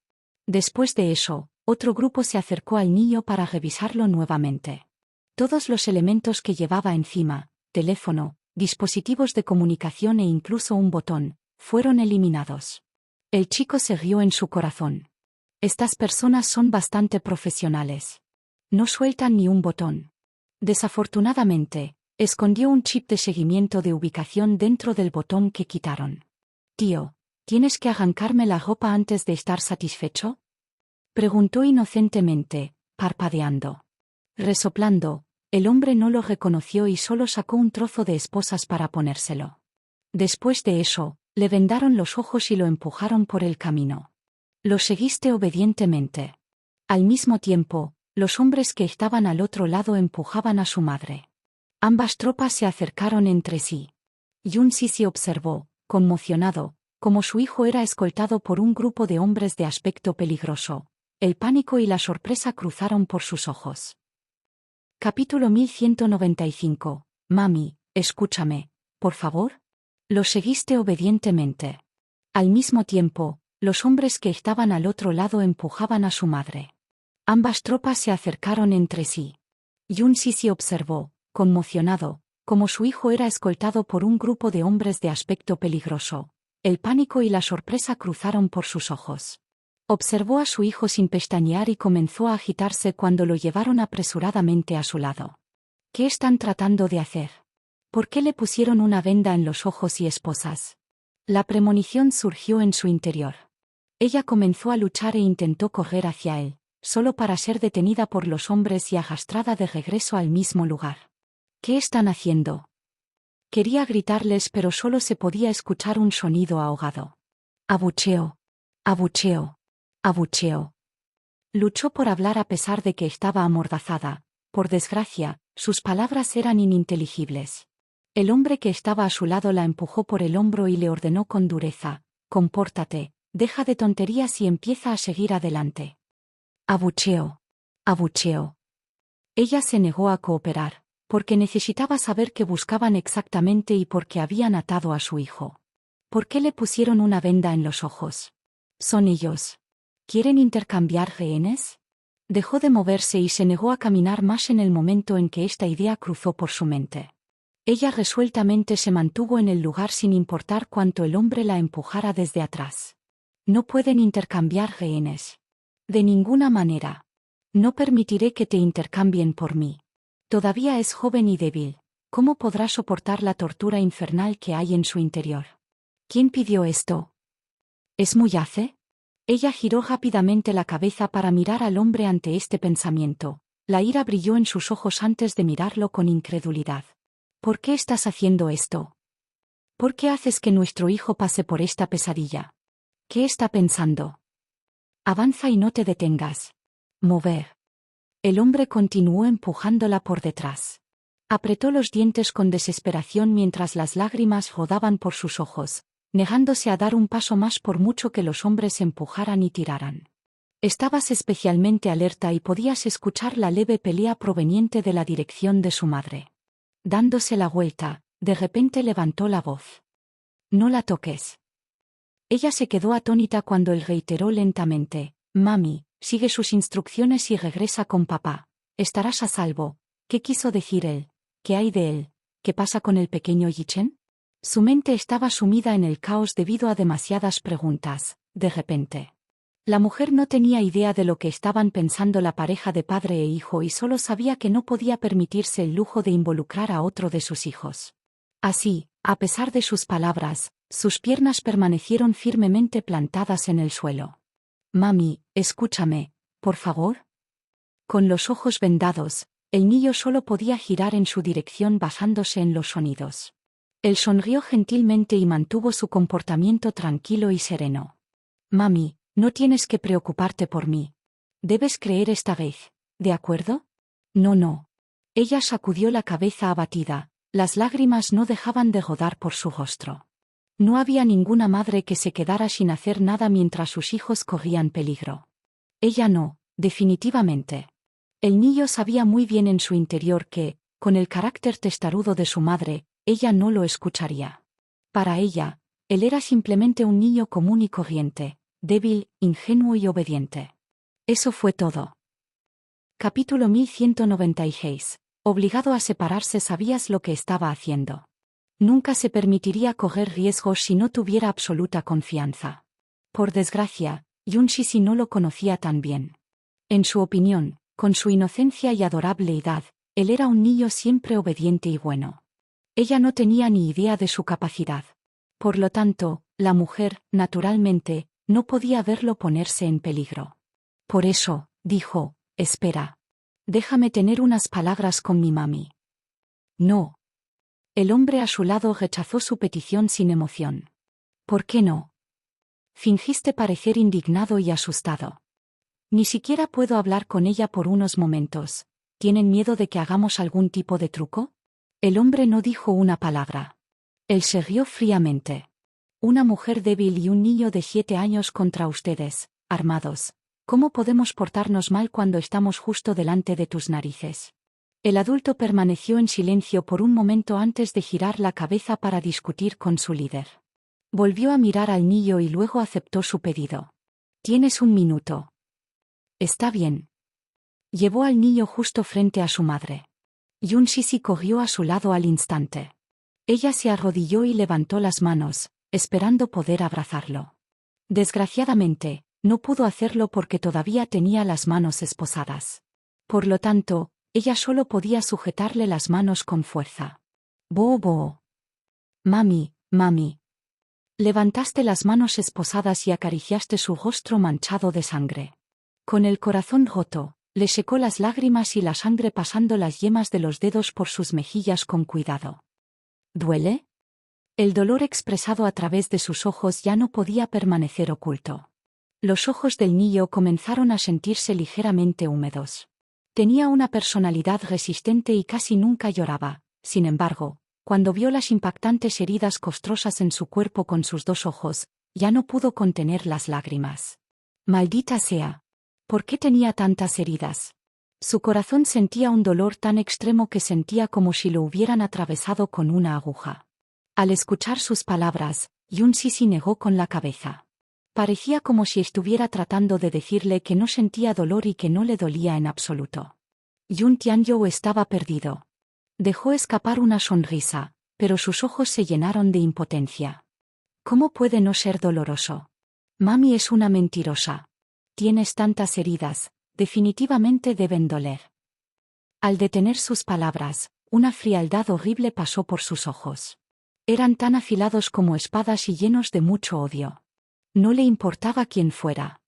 Después de eso, otro grupo se acercó al niño para revisarlo nuevamente. Todos los elementos que llevaba encima, teléfono, dispositivos de comunicación e incluso un botón, fueron eliminados. El chico se rió en su corazón. Estas personas son bastante profesionales. No sueltan ni un botón. Desafortunadamente, escondió un chip de seguimiento de ubicación dentro del botón que quitaron. Tío, ¿tienes que arrancarme la ropa antes de estar satisfecho? Preguntó inocentemente, parpadeando. Resoplando, el hombre no lo reconoció y solo sacó un trozo de esposas para ponérselo. Después de eso, le vendaron los ojos y lo empujaron por el camino. Lo seguiste obedientemente. Al mismo tiempo, los hombres que estaban al otro lado empujaban a su madre. Ambas tropas se acercaron entre sí. Yun Sisi observó, conmocionado, como su hijo era escoltado por un grupo de hombres de aspecto peligroso. El pánico y la sorpresa cruzaron por sus ojos. Capítulo 1195. Mami, escúchame, por favor. Lo seguiste obedientemente. Al mismo tiempo, los hombres que estaban al otro lado empujaban a su madre. Ambas tropas se acercaron entre sí. Yun Sisi observó, conmocionado, como su hijo era escoltado por un grupo de hombres de aspecto peligroso. El pánico y la sorpresa cruzaron por sus ojos. Observó a su hijo sin pestañear y comenzó a agitarse cuando lo llevaron apresuradamente a su lado. ¿Qué están tratando de hacer? ¿Por qué le pusieron una venda en los ojos y esposas? La premonición surgió en su interior. Ella comenzó a luchar e intentó correr hacia él, solo para ser detenida por los hombres y arrastrada de regreso al mismo lugar. ¿Qué están haciendo? Quería gritarles pero solo se podía escuchar un sonido ahogado. Abucheo. Abucheo. Abucheo. Luchó por hablar a pesar de que estaba amordazada. Por desgracia, sus palabras eran ininteligibles. El hombre que estaba a su lado la empujó por el hombro y le ordenó con dureza: compórtate, deja de tonterías y empieza a seguir adelante. Abucheo. Abucheo. Ella se negó a cooperar, porque necesitaba saber qué buscaban exactamente y por qué habían atado a su hijo. ¿Por qué le pusieron una venda en los ojos? Son ellos. ¿Quieren intercambiar rehenes? Dejó de moverse y se negó a caminar más en el momento en que esta idea cruzó por su mente. Ella resueltamente se mantuvo en el lugar sin importar cuánto el hombre la empujara desde atrás. No pueden intercambiar rehenes. De ninguna manera. No permitiré que te intercambien por mí. Todavía es joven y débil. ¿Cómo podrá soportar la tortura infernal que hay en su interior? ¿Quién pidió esto? ¿Es Muyace? Ella giró rápidamente la cabeza para mirar al hombre ante este pensamiento. La ira brilló en sus ojos antes de mirarlo con incredulidad. ¿Por qué estás haciendo esto? ¿Por qué haces que nuestro hijo pase por esta pesadilla? ¿Qué está pensando? Avanza y no te detengas. Mover. El hombre continuó empujándola por detrás. Apretó los dientes con desesperación mientras las lágrimas rodaban por sus ojos, negándose a dar un paso más por mucho que los hombres empujaran y tiraran. Estabas especialmente alerta y podías escuchar la leve pelea proveniente de la dirección de su madre. Dándose la vuelta, de repente levantó la voz. No la toques. Ella se quedó atónita cuando él reiteró lentamente: Mami, sigue sus instrucciones y regresa con papá. Estarás a salvo. ¿Qué quiso decir él? ¿Qué hay de él? ¿Qué pasa con el pequeño Yichen? Su mente estaba sumida en el caos debido a demasiadas preguntas. De repente, la mujer no tenía idea de lo que estaban pensando la pareja de padre e hijo y solo sabía que no podía permitirse el lujo de involucrar a otro de sus hijos. Así, a pesar de sus palabras, sus piernas permanecieron firmemente plantadas en el suelo. Mami, escúchame, por favor. Con los ojos vendados, el niño solo podía girar en su dirección basándose en los sonidos. Él sonrió gentilmente y mantuvo su comportamiento tranquilo y sereno. Mami, no tienes que preocuparte por mí. Debes creer esta vez, ¿de acuerdo? No. Ella sacudió la cabeza abatida, las lágrimas no dejaban de rodar por su rostro. No había ninguna madre que se quedara sin hacer nada mientras sus hijos corrían peligro. Ella no, definitivamente. El niño sabía muy bien en su interior que, con el carácter testarudo de su madre, ella no lo escucharía. Para ella, él era simplemente un niño común y corriente, débil, ingenuo y obediente. Eso fue todo. Capítulo 1196. Obligado a separarse, sabías lo que estaba haciendo. Nunca se permitiría correr riesgos si no tuviera absoluta confianza. Por desgracia, Yunshisi no lo conocía tan bien. En su opinión, con su inocencia y adorable edad, él era un niño siempre obediente y bueno. Ella no tenía ni idea de su capacidad. Por lo tanto, la mujer, naturalmente, no podía verlo ponerse en peligro. Por eso, dijo, espera. Déjame tener unas palabras con mi mami. No. El hombre a su lado rechazó su petición sin emoción. ¿Por qué no? Fingiste parecer indignado y asustado. Ni siquiera puedo hablar con ella por unos momentos. ¿Tienen miedo de que hagamos algún tipo de truco? El hombre no dijo una palabra. Él se rió fríamente. Una mujer débil y un niño de 7 años contra ustedes, armados. ¿Cómo podemos portarnos mal cuando estamos justo delante de tus narices? El adulto permaneció en silencio por un momento antes de girar la cabeza para discutir con su líder. Volvió a mirar al niño y luego aceptó su pedido. Tienes un minuto. Está bien. Llevó al niño justo frente a su madre. Yunshisi corrió a su lado al instante. Ella se arrodilló y levantó las manos, esperando poder abrazarlo. Desgraciadamente, no pudo hacerlo porque todavía tenía las manos esposadas. Por lo tanto, ella solo podía sujetarle las manos con fuerza. Boo boo. Mami, mami. Levantaste las manos esposadas y acariciaste su rostro manchado de sangre. Con el corazón roto, le secó las lágrimas y la sangre pasando las yemas de los dedos por sus mejillas con cuidado. ¿Duele? El dolor expresado a través de sus ojos ya no podía permanecer oculto. Los ojos del niño comenzaron a sentirse ligeramente húmedos. Tenía una personalidad resistente y casi nunca lloraba. Sin embargo, cuando vio las impactantes heridas costrosas en su cuerpo con sus 2 ojos, ya no pudo contener las lágrimas. Maldita sea. ¿Por qué tenía tantas heridas? Su corazón sentía un dolor tan extremo que sentía como si lo hubieran atravesado con una aguja. Al escuchar sus palabras, Yunshisi negó con la cabeza. Parecía como si estuviera tratando de decirle que no sentía dolor y que no le dolía en absoluto. Yun Tianyu estaba perdido. Dejó escapar una sonrisa, pero sus ojos se llenaron de impotencia. ¿Cómo puede no ser doloroso? Mami es una mentirosa. Tienes tantas heridas, definitivamente deben doler. Al detener sus palabras, una frialdad horrible pasó por sus ojos. Eran tan afilados como espadas y llenos de mucho odio. No le importaba quién fuera.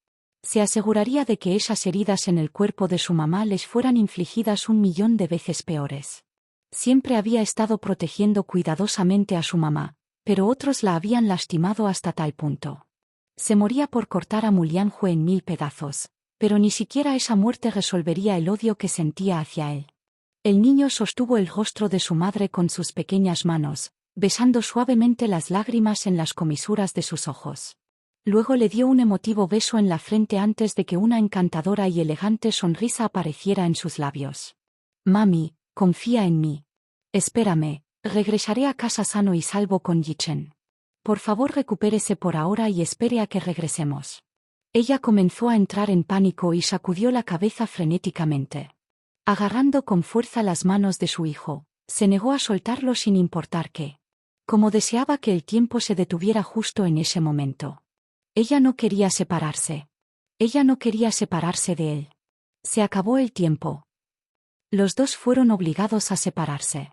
Se aseguraría de que esas heridas en el cuerpo de su mamá les fueran infligidas 1.000.000 de veces peores. Siempre había estado protegiendo cuidadosamente a su mamá, pero otros la habían lastimado hasta tal punto. Se moría por cortar a Mulianjue en 1000 pedazos, pero ni siquiera esa muerte resolvería el odio que sentía hacia él. El niño sostuvo el rostro de su madre con sus pequeñas manos, besando suavemente las lágrimas en las comisuras de sus ojos. Luego le dio un emotivo beso en la frente antes de que una encantadora y elegante sonrisa apareciera en sus labios. Mami, confía en mí. Espérame, regresaré a casa sano y salvo con Yichen. Por favor, recupérese por ahora y espere a que regresemos. Ella comenzó a entrar en pánico y sacudió la cabeza frenéticamente. Agarrando con fuerza las manos de su hijo, se negó a soltarlo sin importar qué. Como deseaba que el tiempo se detuviera justo en ese momento. Ella no quería separarse. Ella no quería separarse de él. Se acabó el tiempo. Los dos fueron obligados a separarse.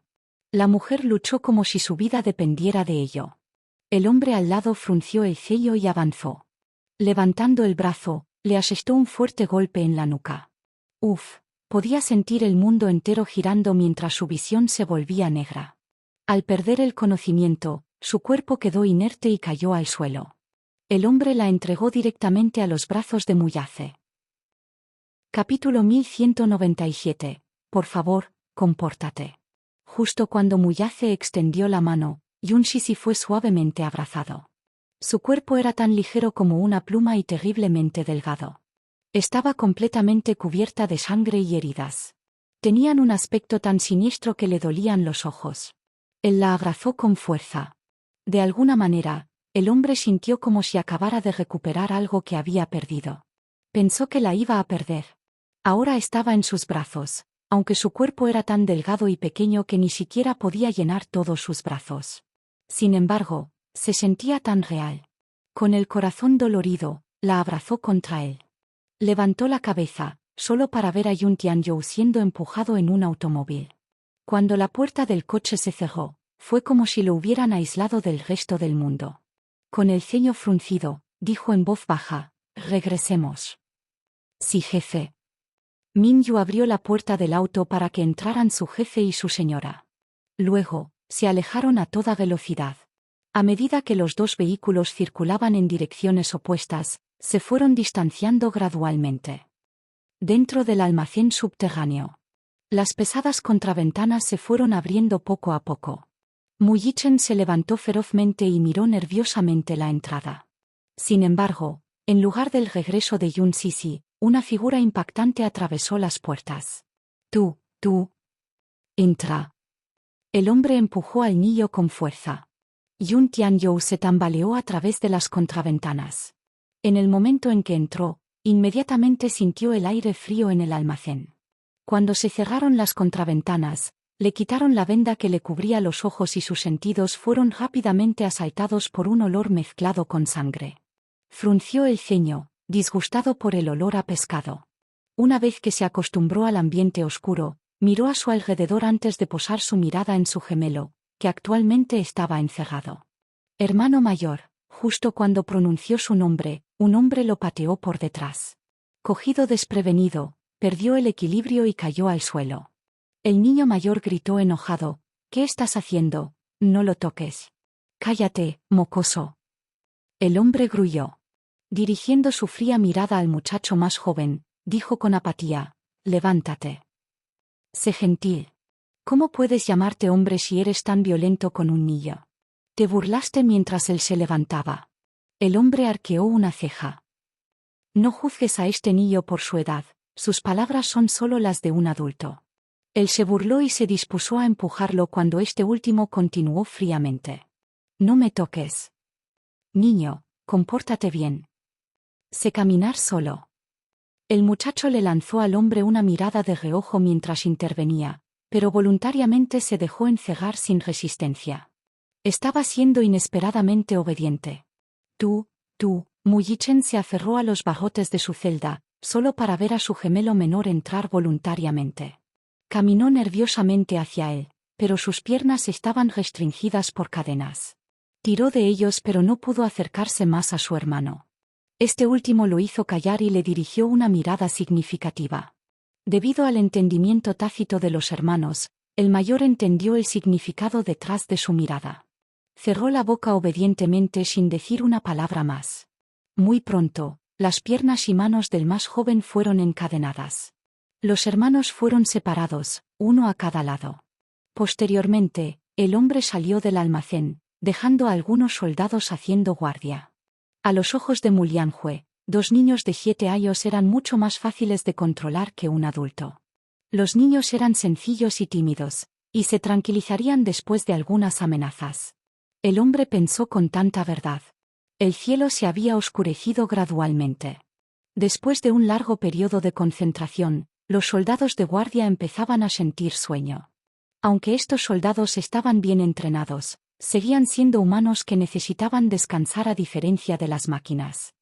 La mujer luchó como si su vida dependiera de ello. El hombre al lado frunció el ceño y avanzó. Levantando el brazo, le asestó un fuerte golpe en la nuca. Uf, podía sentir el mundo entero girando mientras su visión se volvía negra. Al perder el conocimiento, su cuerpo quedó inerte y cayó al suelo. El hombre la entregó directamente a los brazos de Muyace. Capítulo 1197. Por favor, compórtate. Justo cuando Muyace extendió la mano, Yunshisi fue suavemente abrazado. Su cuerpo era tan ligero como una pluma y terriblemente delgado. Estaba completamente cubierta de sangre y heridas. Tenían un aspecto tan siniestro que le dolían los ojos. Él la abrazó con fuerza. De alguna manera, el hombre sintió como si acabara de recuperar algo que había perdido. Pensó que la iba a perder. Ahora estaba en sus brazos, aunque su cuerpo era tan delgado y pequeño que ni siquiera podía llenar todos sus brazos. Sin embargo, se sentía tan real. Con el corazón dolorido, la abrazó contra él. Levantó la cabeza, solo para ver a Yun Tianyou siendo empujado en un automóvil. Cuando la puerta del coche se cerró, fue como si lo hubieran aislado del resto del mundo. Con el ceño fruncido, dijo en voz baja, «Regresemos». «Sí, jefe». Min-yu abrió la puerta del auto para que entraran su jefe y su señora. Luego, se alejaron a toda velocidad. A medida que los dos vehículos circulaban en direcciones opuestas, se fueron distanciando gradualmente. Dentro del almacén subterráneo. Las pesadas contraventanas se fueron abriendo poco a poco. Mu Yichen se levantó ferozmente y miró nerviosamente la entrada. Sin embargo, en lugar del regreso de Yun Sisi, una figura impactante atravesó las puertas. Tú, entra. El hombre empujó al niño con fuerza. Yun Tianyou se tambaleó a través de las contraventanas. En el momento en que entró, inmediatamente sintió el aire frío en el almacén. Cuando se cerraron las contraventanas, le quitaron la venda que le cubría los ojos y sus sentidos fueron rápidamente asaltados por un olor mezclado con sangre. Frunció el ceño, disgustado por el olor a pescado. Una vez que se acostumbró al ambiente oscuro, miró a su alrededor antes de posar su mirada en su gemelo, que actualmente estaba encerrado. Hermano mayor, justo cuando pronunció su nombre, un hombre lo pateó por detrás. Cogido desprevenido, perdió el equilibrio y cayó al suelo. El niño mayor gritó enojado, «¿Qué estás haciendo? No lo toques». «Cállate, mocoso». El hombre gruñó. Dirigiendo su fría mirada al muchacho más joven, dijo con apatía, «Levántate. Sé gentil. ¿Cómo puedes llamarte hombre si eres tan violento con un niño?» Te burlaste mientras él se levantaba. El hombre arqueó una ceja. No juzgues a este niño por su edad, sus palabras son solo las de un adulto. Él se burló y se dispuso a empujarlo cuando este último continuó fríamente. No me toques. Niño, compórtate bien. Sé caminar solo. El muchacho le lanzó al hombre una mirada de reojo mientras intervenía, pero voluntariamente se dejó encegar sin resistencia. Estaba siendo inesperadamente obediente. Mu Yichen se aferró a los barrotes de su celda, solo para ver a su gemelo menor entrar voluntariamente. Caminó nerviosamente hacia él, pero sus piernas estaban restringidas por cadenas. Tiró de ellos pero no pudo acercarse más a su hermano. Este último lo hizo callar y le dirigió una mirada significativa. Debido al entendimiento tácito de los hermanos, el mayor entendió el significado detrás de su mirada. Cerró la boca obedientemente sin decir una palabra más. Muy pronto, las piernas y manos del más joven fueron encadenadas. Los hermanos fueron separados, uno a cada lado. Posteriormente, el hombre salió del almacén, dejando a algunos soldados haciendo guardia. A los ojos de Mu Lianjue, 2 niños de 7 años eran mucho más fáciles de controlar que un adulto. Los niños eran sencillos y tímidos, y se tranquilizarían después de algunas amenazas. El hombre pensó con tanta verdad. El cielo se había oscurecido gradualmente. Después de un largo periodo de concentración, los soldados de guardia empezaban a sentir sueño. Aunque estos soldados estaban bien entrenados, seguían siendo humanos que necesitaban descansar a diferencia de las máquinas.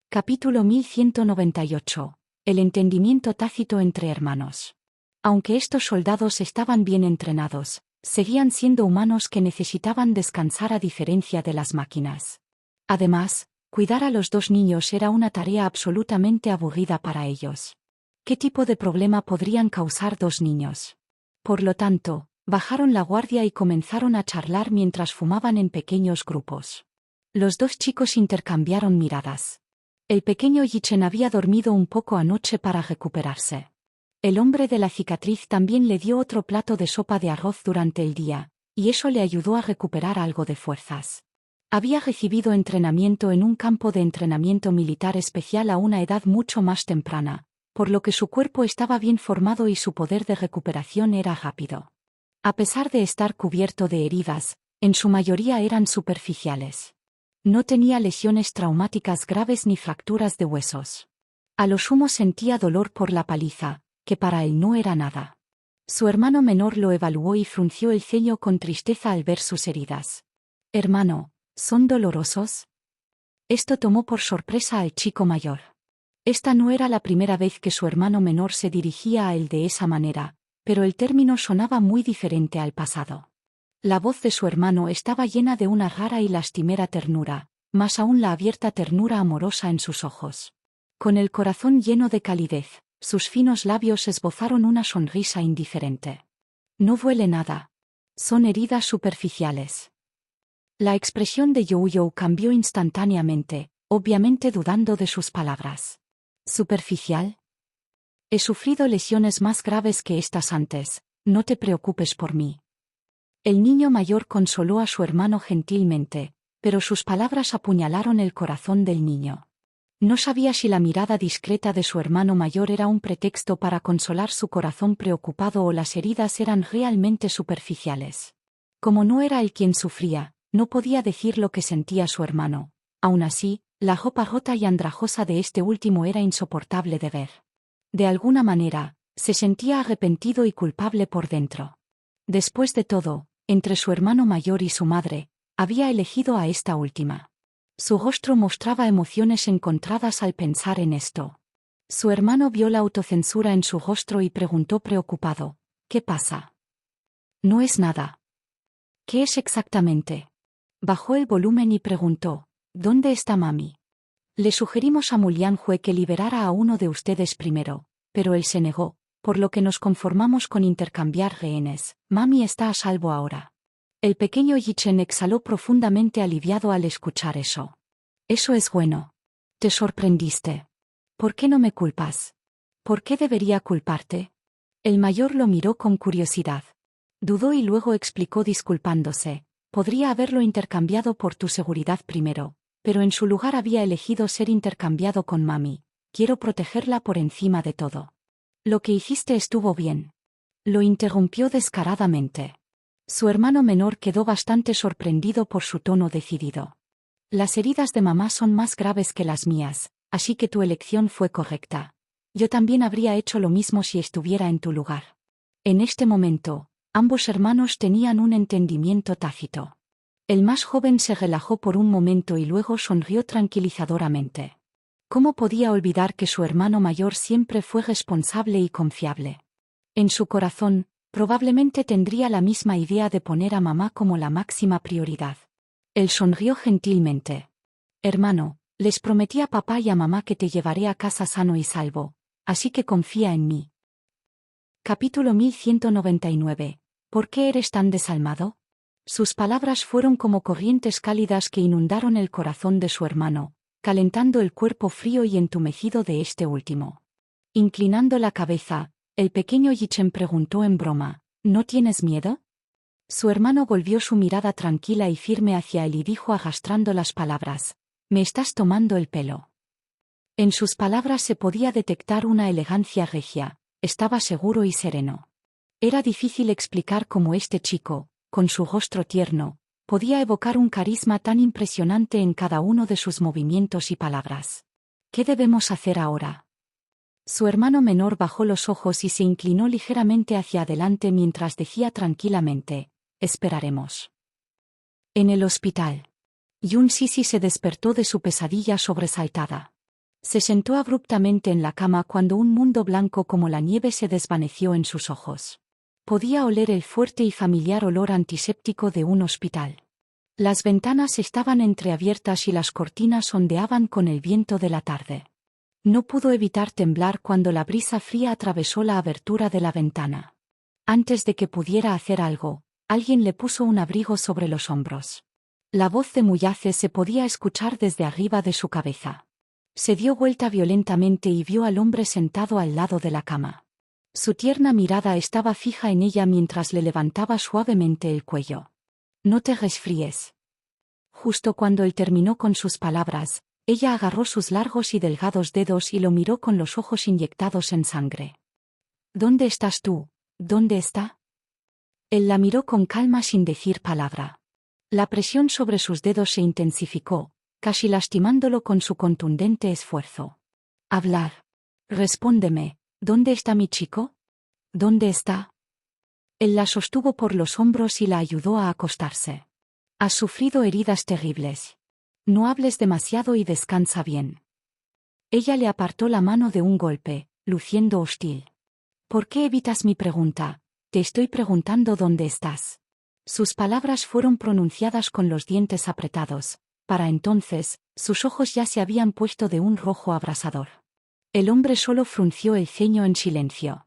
Capítulo 1198. El entendimiento tácito entre hermanos. Aunque estos soldados estaban bien entrenados, seguían siendo humanos que necesitaban descansar a diferencia de las máquinas. Además, cuidar a los 2 niños era una tarea absolutamente aburrida para ellos. ¿Qué tipo de problema podrían causar 2 niños? Por lo tanto, bajaron la guardia y comenzaron a charlar mientras fumaban en pequeños grupos. Los 2 chicos intercambiaron miradas. El pequeño Yichen había dormido un poco anoche para recuperarse. El hombre de la cicatriz también le dio otro plato de sopa de arroz durante el día, y eso le ayudó a recuperar algo de fuerzas. Había recibido entrenamiento en un campo de entrenamiento militar especial a una edad mucho más temprana, por lo que su cuerpo estaba bien formado y su poder de recuperación era rápido. A pesar de estar cubierto de heridas, en su mayoría eran superficiales. No tenía lesiones traumáticas graves ni fracturas de huesos. A lo sumo sentía dolor por la paliza, que para él no era nada. Su hermano menor lo evaluó y frunció el ceño con tristeza al ver sus heridas. «Hermano, ¿son dolorosos?» Esto tomó por sorpresa al chico mayor. Esta no era la primera vez que su hermano menor se dirigía a él de esa manera, pero el término sonaba muy diferente al pasado. La voz de su hermano estaba llena de una rara y lastimera ternura, más aún la abierta ternura amorosa en sus ojos. Con el corazón lleno de calidez, sus finos labios esbozaron una sonrisa indiferente. «No duele nada. Son heridas superficiales». La expresión de Youyou cambió instantáneamente, obviamente dudando de sus palabras. «¿Superficial? He sufrido lesiones más graves que estas antes, no te preocupes por mí». El niño mayor consoló a su hermano gentilmente, pero sus palabras apuñalaron el corazón del niño. No sabía si la mirada discreta de su hermano mayor era un pretexto para consolar su corazón preocupado o las heridas eran realmente superficiales. Como no era él quien sufría, no podía decir lo que sentía su hermano. Aún así, la ropa rota y andrajosa de este último era insoportable de ver. De alguna manera, se sentía arrepentido y culpable por dentro. Después de todo, entre su hermano mayor y su madre, había elegido a esta última. Su rostro mostraba emociones encontradas al pensar en esto. Su hermano vio la autocensura en su rostro y preguntó preocupado: «¿Qué pasa?» «No es nada». «¿Qué es exactamente?» Bajó el volumen y preguntó: «¿Dónde está mami?» «Le sugerimos a Mulianjue que liberara a uno de ustedes primero, pero él se negó, por lo que nos conformamos con intercambiar rehenes. Mami está a salvo ahora». El pequeño Yichen exhaló profundamente aliviado al escuchar eso. «Eso es bueno. Te sorprendiste. ¿Por qué no me culpas? ¿Por qué debería culparte?» El mayor lo miró con curiosidad. Dudó y luego explicó disculpándose: «Podría haberlo intercambiado por tu seguridad primero, pero en su lugar había elegido ser intercambiado con mami. Quiero protegerla por encima de todo». «Lo que hiciste estuvo bien». Lo interrumpió descaradamente. Su hermano menor quedó bastante sorprendido por su tono decidido. «Las heridas de mamá son más graves que las mías, así que tu elección fue correcta. Yo también habría hecho lo mismo si estuviera en tu lugar». En este momento, ambos hermanos tenían un entendimiento tácito. El más joven se relajó por un momento y luego sonrió tranquilizadoramente. ¿Cómo podía olvidar que su hermano mayor siempre fue responsable y confiable? En su corazón, probablemente tendría la misma idea de poner a mamá como la máxima prioridad. Él sonrió gentilmente. «Hermano, les prometí a papá y a mamá que te llevaré a casa sano y salvo, así que confía en mí». Capítulo 1199. ¿Por qué eres tan desalmado? Sus palabras fueron como corrientes cálidas que inundaron el corazón de su hermano, calentando el cuerpo frío y entumecido de este último. Inclinando la cabeza, el pequeño Yichen preguntó en broma: «¿No tienes miedo?» Su hermano volvió su mirada tranquila y firme hacia él y dijo arrastrando las palabras: «Me estás tomando el pelo». En sus palabras se podía detectar una elegancia regia, estaba seguro y sereno. Era difícil explicar cómo este chico, con su rostro tierno, podía evocar un carisma tan impresionante en cada uno de sus movimientos y palabras. «¿Qué debemos hacer ahora?» Su hermano menor bajó los ojos y se inclinó ligeramente hacia adelante mientras decía tranquilamente: «Esperaremos». En el hospital. Yun Sisi se despertó de su pesadilla sobresaltada. Se sentó abruptamente en la cama cuando un mundo blanco como la nieve se desvaneció en sus ojos. Podía oler el fuerte y familiar olor antiséptico de un hospital. Las ventanas estaban entreabiertas y las cortinas ondeaban con el viento de la tarde. No pudo evitar temblar cuando la brisa fría atravesó la abertura de la ventana. Antes de que pudiera hacer algo, alguien le puso un abrigo sobre los hombros. La voz de Muyace se podía escuchar desde arriba de su cabeza. Se dio vuelta violentamente y vio al hombre sentado al lado de la cama. Su tierna mirada estaba fija en ella mientras le levantaba suavemente el cuello. «No te resfríes». Justo cuando él terminó con sus palabras, ella agarró sus largos y delgados dedos y lo miró con los ojos inyectados en sangre. «¿Dónde estás tú? ¿Dónde está?» Él la miró con calma sin decir palabra. La presión sobre sus dedos se intensificó, casi lastimándolo con su contundente esfuerzo. «Hablar». Respóndeme, ¿dónde está mi chico? ¿Dónde está? Él la sostuvo por los hombros y la ayudó a acostarse. Has sufrido heridas terribles. No hables demasiado y descansa bien. Ella le apartó la mano de un golpe, luciendo hostil. ¿Por qué evitas mi pregunta? Te estoy preguntando dónde estás. Sus palabras fueron pronunciadas con los dientes apretados. Para entonces, sus ojos ya se habían puesto de un rojo abrasador. El hombre solo frunció el ceño en silencio.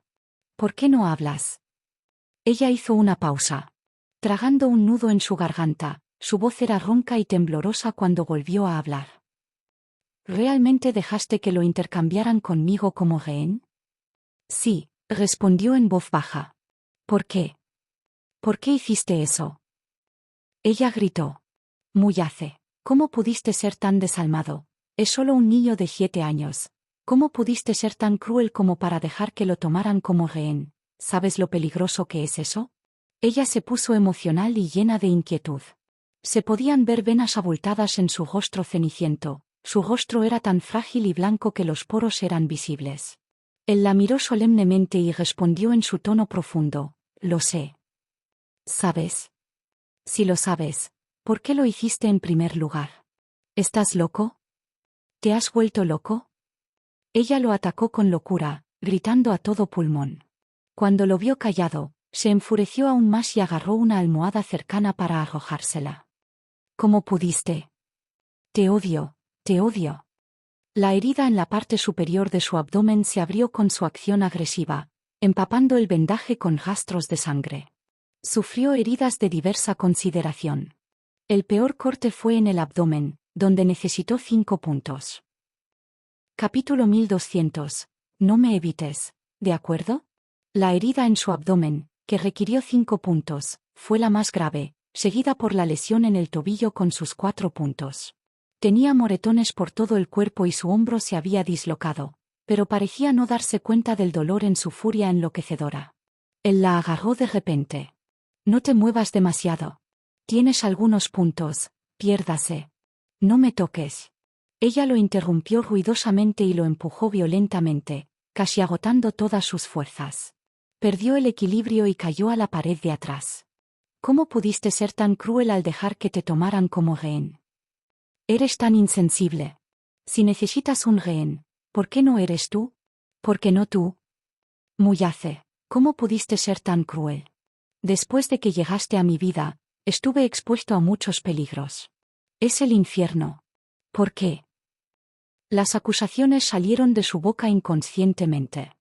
¿Por qué no hablas? Ella hizo una pausa. Tragando un nudo en su garganta, su voz era ronca y temblorosa cuando volvió a hablar. ¿Realmente dejaste que lo intercambiaran conmigo como rehén? Sí, respondió en voz baja. ¿Por qué? ¿Por qué hiciste eso? Ella gritó. Muyace, ¿cómo pudiste ser tan desalmado? Es solo un niño de 7 años. ¿Cómo pudiste ser tan cruel como para dejar que lo tomaran como rehén? ¿Sabes lo peligroso que es eso? Ella se puso emocional y llena de inquietud. Se podían ver venas abultadas en su rostro ceniciento. Su rostro era tan frágil y blanco que los poros eran visibles. Él la miró solemnemente y respondió en su tono profundo. Lo sé. ¿Sabes? Si lo sabes, ¿por qué lo hiciste en primer lugar? ¿Estás loco? ¿Te has vuelto loco? Ella lo atacó con locura, gritando a todo pulmón. Cuando lo vio callado, se enfureció aún más y agarró una almohada cercana para arrojársela. ¿Cómo pudiste? Te odio, te odio. La herida en la parte superior de su abdomen se abrió con su acción agresiva, empapando el vendaje con rastros de sangre. Sufrió heridas de diversa consideración. El peor corte fue en el abdomen, donde necesitó 5 puntos. Capítulo 1200. No me evites, ¿de acuerdo? La herida en su abdomen, que requirió 5 puntos, fue la más grave, seguida por la lesión en el tobillo con sus 4 puntos. Tenía moretones por todo el cuerpo y su hombro se había dislocado, pero parecía no darse cuenta del dolor en su furia enloquecedora. Él la agarró de repente. No te muevas demasiado. Tienes algunos puntos, piérdase. No me toques. Ella lo interrumpió ruidosamente y lo empujó violentamente, casi agotando todas sus fuerzas. Perdió el equilibrio y cayó a la pared de atrás. ¿Cómo pudiste ser tan cruel al dejar que te tomaran como rehén? Eres tan insensible. Si necesitas un rehén, ¿por qué no eres tú? ¿Por qué no tú? Muyace, ¿cómo pudiste ser tan cruel? Después de que llegaste a mi vida, estuve expuesto a muchos peligros. Es el infierno. ¿Por qué? Las acusaciones salieron de su boca inconscientemente.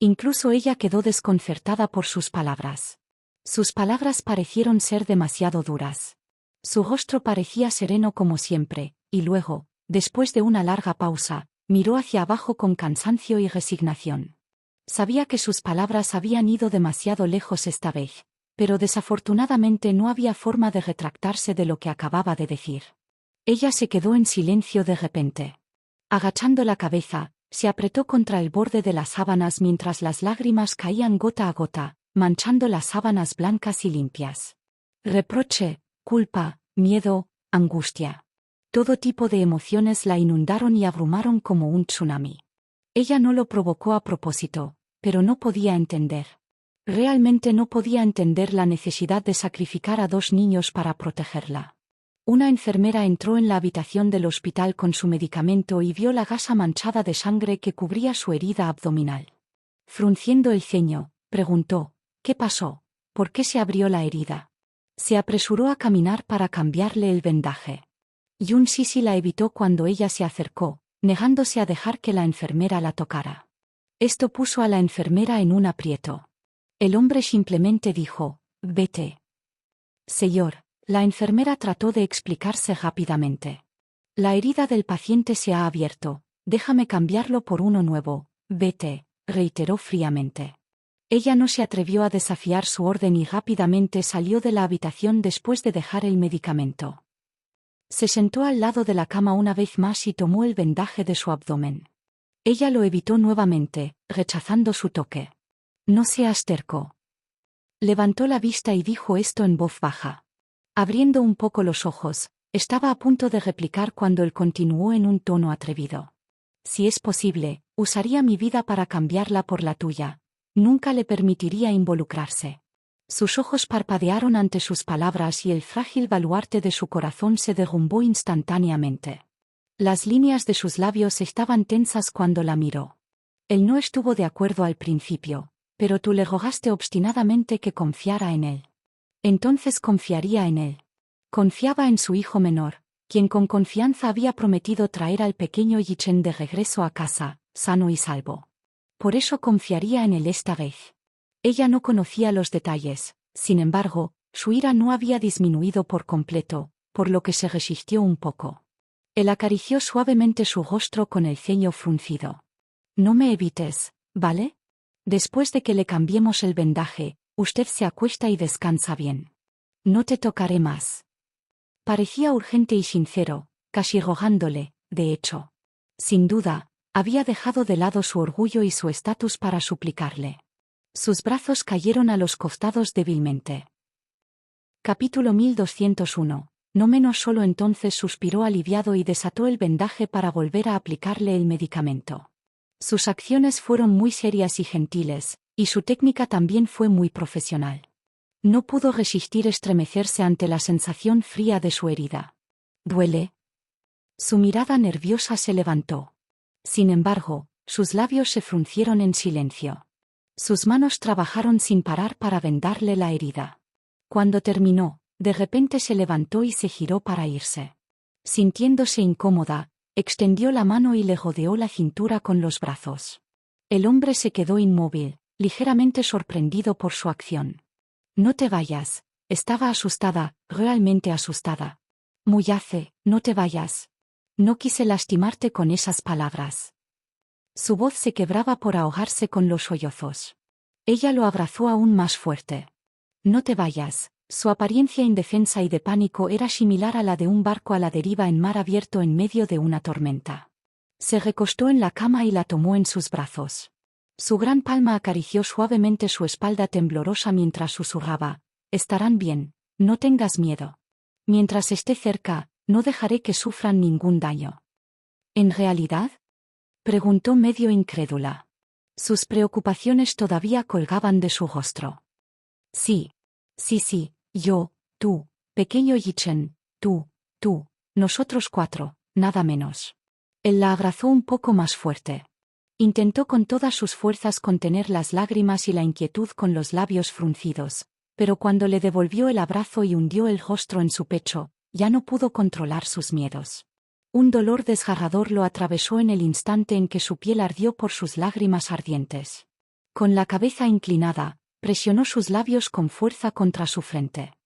Incluso ella quedó desconcertada por sus palabras. Sus palabras parecieron ser demasiado duras. Su rostro parecía sereno como siempre, y luego, después de una larga pausa, miró hacia abajo con cansancio y resignación. Sabía que sus palabras habían ido demasiado lejos esta vez, pero desafortunadamente no había forma de retractarse de lo que acababa de decir. Ella se quedó en silencio de repente. Agachando la cabeza, se apretó contra el borde de las sábanas mientras las lágrimas caían gota a gota, manchando las sábanas blancas y limpias. Reproche, culpa, miedo, angustia. Todo tipo de emociones la inundaron y abrumaron como un tsunami. Ella no lo provocó a propósito, pero no podía entender. Realmente no podía entender la necesidad de sacrificar a 2 niños para protegerla. Una enfermera entró en la habitación del hospital con su medicamento y vio la gasa manchada de sangre que cubría su herida abdominal. Frunciendo el ceño, preguntó, ¿qué pasó? ¿Por qué se abrió la herida? Se apresuró a caminar para cambiarle el vendaje. Yun Sisi la evitó cuando ella se acercó, negándose a dejar que la enfermera la tocara. Esto puso a la enfermera en un aprieto. El hombre simplemente dijo, vete. Señor. La enfermera trató de explicarse rápidamente. La herida del paciente se ha abierto, déjame cambiarlo por uno nuevo, vete, reiteró fríamente. Ella no se atrevió a desafiar su orden y rápidamente salió de la habitación después de dejar el medicamento. Se sentó al lado de la cama una vez más y tomó el vendaje de su abdomen. Ella lo evitó nuevamente, rechazando su toque. No seas terco. Levantó la vista y dijo esto en voz baja. Abriendo un poco los ojos, estaba a punto de replicar cuando él continuó en un tono atrevido. Si es posible, Usaría mi vida para cambiarla por la tuya. Nunca le permitiría involucrarse. Sus ojos parpadearon ante sus palabras y el frágil baluarte de su corazón se derrumbó instantáneamente. Las líneas de sus labios estaban tensas cuando la miró. Él no estuvo de acuerdo al principio, pero tú le rogaste obstinadamente que confiara en él. Entonces confiaría en él. Confiaba en su hijo menor, quien con confianza había prometido traer al pequeño Yichen de regreso a casa, sano y salvo. Por eso confiaría en él esta vez. Ella no conocía los detalles, sin embargo, su ira no había disminuido por completo, por lo que se resistió un poco. Él acarició suavemente su rostro con el ceño fruncido. No me evites, ¿vale? Después de que le cambiemos el vendaje, usted se acuesta y descansa bien. No te tocaré más. Parecía urgente y sincero, casi rogándole, de hecho. Sin duda, había dejado de lado su orgullo y su estatus para suplicarle. Sus brazos cayeron a los costados débilmente. Capítulo 1201. No menos solo entonces suspiró aliviado y desató el vendaje para volver a aplicarle el medicamento. Sus acciones fueron muy serias y gentiles, y su técnica también fue muy profesional. No pudo resistir estremecerse ante la sensación fría de su herida. ¿Duele? Su mirada nerviosa se levantó. Sin embargo, sus labios se fruncieron en silencio. Sus manos trabajaron sin parar para vendarle la herida. Cuando terminó, de repente se levantó y se giró para irse. Sintiéndose incómoda, extendió la mano y le rodeó la cintura con los brazos. El hombre se quedó inmóvil, ligeramente sorprendido por su acción. No te vayas, estaba asustada, realmente asustada. Muyace, no te vayas. No quise lastimarte con esas palabras. Su voz se quebraba por ahogarse con los sollozos. Ella lo abrazó aún más fuerte. No te vayas. Su apariencia indefensa y de pánico era similar a la de un barco a la deriva en mar abierto en medio de una tormenta. Se recostó en la cama y la tomó en sus brazos. Su gran palma acarició suavemente su espalda temblorosa mientras susurraba: «Estarán bien, no tengas miedo. Mientras esté cerca, no dejaré que sufran ningún daño». ¿En realidad?, preguntó medio incrédula. Sus preocupaciones todavía colgaban de su rostro. Sí. Sí, yo, tú, pequeño Yichen, tú, nosotros cuatro, nada menos. Él la abrazó un poco más fuerte. Intentó con todas sus fuerzas contener las lágrimas y la inquietud con los labios fruncidos, pero cuando le devolvió el abrazo y hundió el rostro en su pecho, ya no pudo controlar sus miedos. Un dolor desgarrador lo atravesó en el instante en que su piel ardió por sus lágrimas ardientes. Con la cabeza inclinada, presionó sus labios con fuerza contra su frente.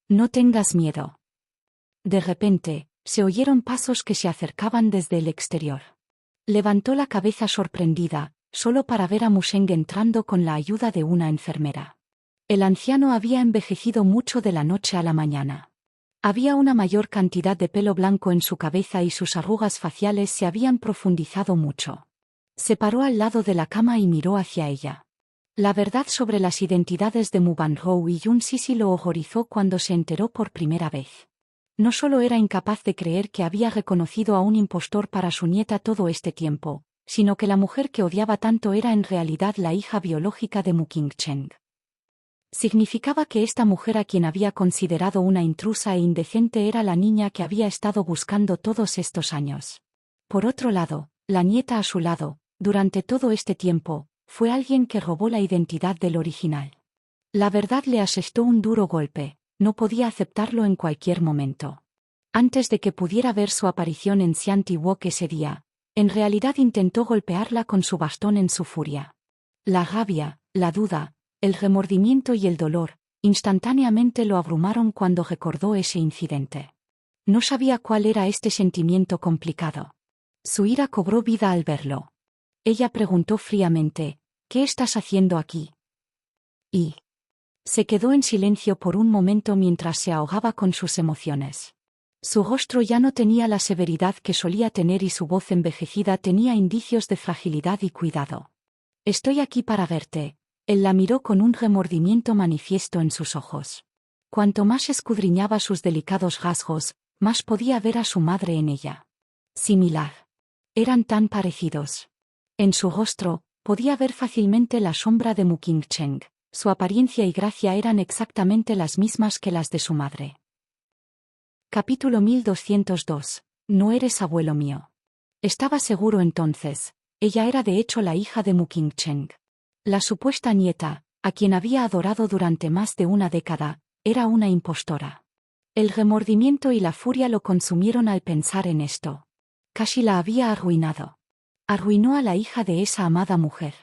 No tengas miedo. De repente, se oyeron pasos que se acercaban desde el exterior. Levantó la cabeza sorprendida, solo para ver a Museng entrando con la ayuda de una enfermera. El anciano había envejecido mucho de la noche a la mañana. Había una mayor cantidad de pelo blanco en su cabeza y sus arrugas faciales se habían profundizado mucho. Se paró al lado de la cama y miró hacia ella. La verdad sobre las identidades de Mu Banrou y Yun Sisi lo horrorizó cuando se enteró por primera vez. No solo era incapaz de creer que había reconocido a un impostor para su nieta todo este tiempo, sino que la mujer que odiaba tanto era en realidad la hija biológica de Mu Qingcheng. Significaba que esta mujer a quien había considerado una intrusa e indecente era la niña que había estado buscando todos estos años. Por otro lado, la nieta a su lado, durante todo este tiempo, fue alguien que robó la identidad del original. La verdad le asestó un duro golpe, no podía aceptarlo en cualquier momento. Antes de que pudiera ver su aparición en Xianti Wok ese día, en realidad intentó golpearla con su bastón en su furia. La rabia, la duda, el remordimiento y el dolor, instantáneamente lo abrumaron cuando recordó ese incidente. No sabía cuál era este sentimiento complicado. Su ira cobró vida al verlo. Ella preguntó fríamente: «¿Qué estás haciendo aquí?». Y se quedó en silencio por un momento mientras se ahogaba con sus emociones. Su rostro ya no tenía la severidad que solía tener y su voz envejecida tenía indicios de fragilidad y cuidado. «Estoy aquí para verte». Él la miró con un remordimiento manifiesto en sus ojos. Cuanto más escudriñaba sus delicados rasgos, más podía ver a su madre en ella. Similar. Eran tan parecidos. En su rostro, podía ver fácilmente la sombra de Mu Qingcheng. Su apariencia y gracia eran exactamente las mismas que las de su madre. Capítulo 1202. No eres abuelo mío. Estaba seguro entonces. Ella era de hecho la hija de Mu Qingcheng. La supuesta nieta, a quien había adorado durante más de una década, era una impostora. El remordimiento y la furia lo consumieron al pensar en esto. Casi la había arruinado. Arruinó a la hija de esa amada mujer.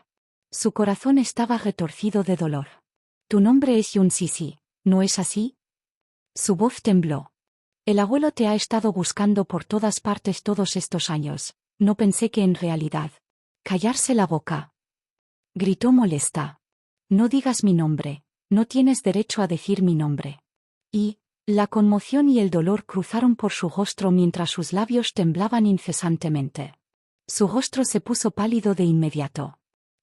Su corazón estaba retorcido de dolor. Tu nombre es Yun Sisi, ¿no es así? Su voz tembló. El abuelo te ha estado buscando por todas partes todos estos años. No pensé que en realidad. Callarse la boca. Gritó molesta. No digas mi nombre, no tienes derecho a decir mi nombre. Y, la conmoción y el dolor cruzaron por su rostro mientras sus labios temblaban incesantemente. Su rostro se puso pálido de inmediato.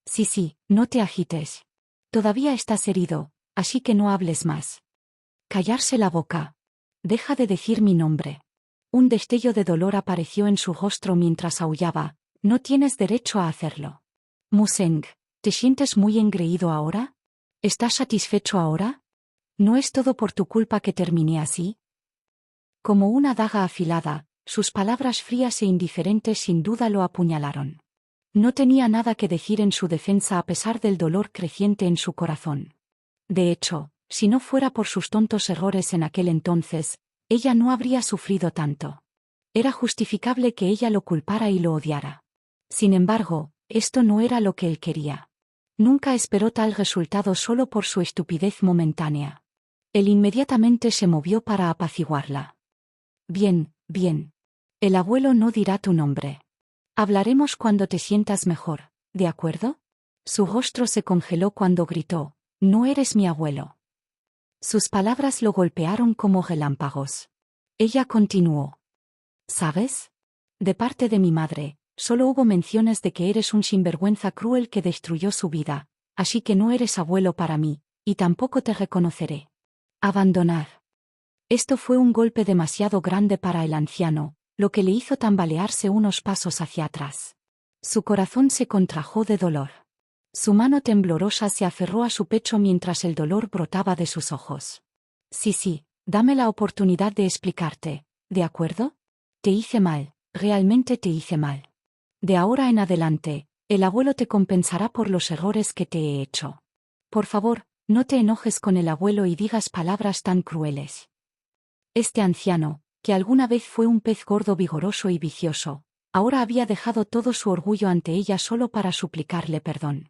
Sí, no te agites. Todavía estás herido, así que no hables más. Callarse la boca. Deja de decir mi nombre. Un destello de dolor apareció en su rostro mientras aullaba. No tienes derecho a hacerlo. Museng, ¿te sientes muy engreído ahora? ¿Estás satisfecho ahora? ¿No es todo por tu culpa que terminé así? Como una daga afilada, sus palabras frías e indiferentes sin duda lo apuñalaron. No tenía nada que decir en su defensa a pesar del dolor creciente en su corazón. De hecho, si no fuera por sus tontos errores en aquel entonces, ella no habría sufrido tanto. Era justificable que ella lo culpara y lo odiara. Sin embargo, esto no era lo que él quería. Nunca esperó tal resultado solo por su estupidez momentánea. Él inmediatamente se movió para apaciguarla. Bien. El abuelo no dirá tu nombre. Hablaremos cuando te sientas mejor, ¿de acuerdo? Su rostro se congeló cuando gritó, no eres mi abuelo. Sus palabras lo golpearon como relámpagos. Ella continuó. ¿Sabes? De parte de mi madre, solo hubo menciones de que eres un sinvergüenza cruel que destruyó su vida, así que no eres abuelo para mí, y tampoco te reconoceré. Abandonar. Esto fue un golpe demasiado grande para el anciano, lo que le hizo tambalearse unos pasos hacia atrás. Su corazón se contrajo de dolor. Su mano temblorosa se aferró a su pecho mientras el dolor brotaba de sus ojos. Sí, dame la oportunidad de explicarte, ¿de acuerdo? Te hice mal, realmente te hice mal. De ahora en adelante, el abuelo te compensará por los errores que te he hecho. Por favor, no te enojes con el abuelo y digas palabras tan crueles. Este anciano, que alguna vez fue un pez gordo vigoroso y vicioso, ahora había dejado todo su orgullo ante ella solo para suplicarle perdón.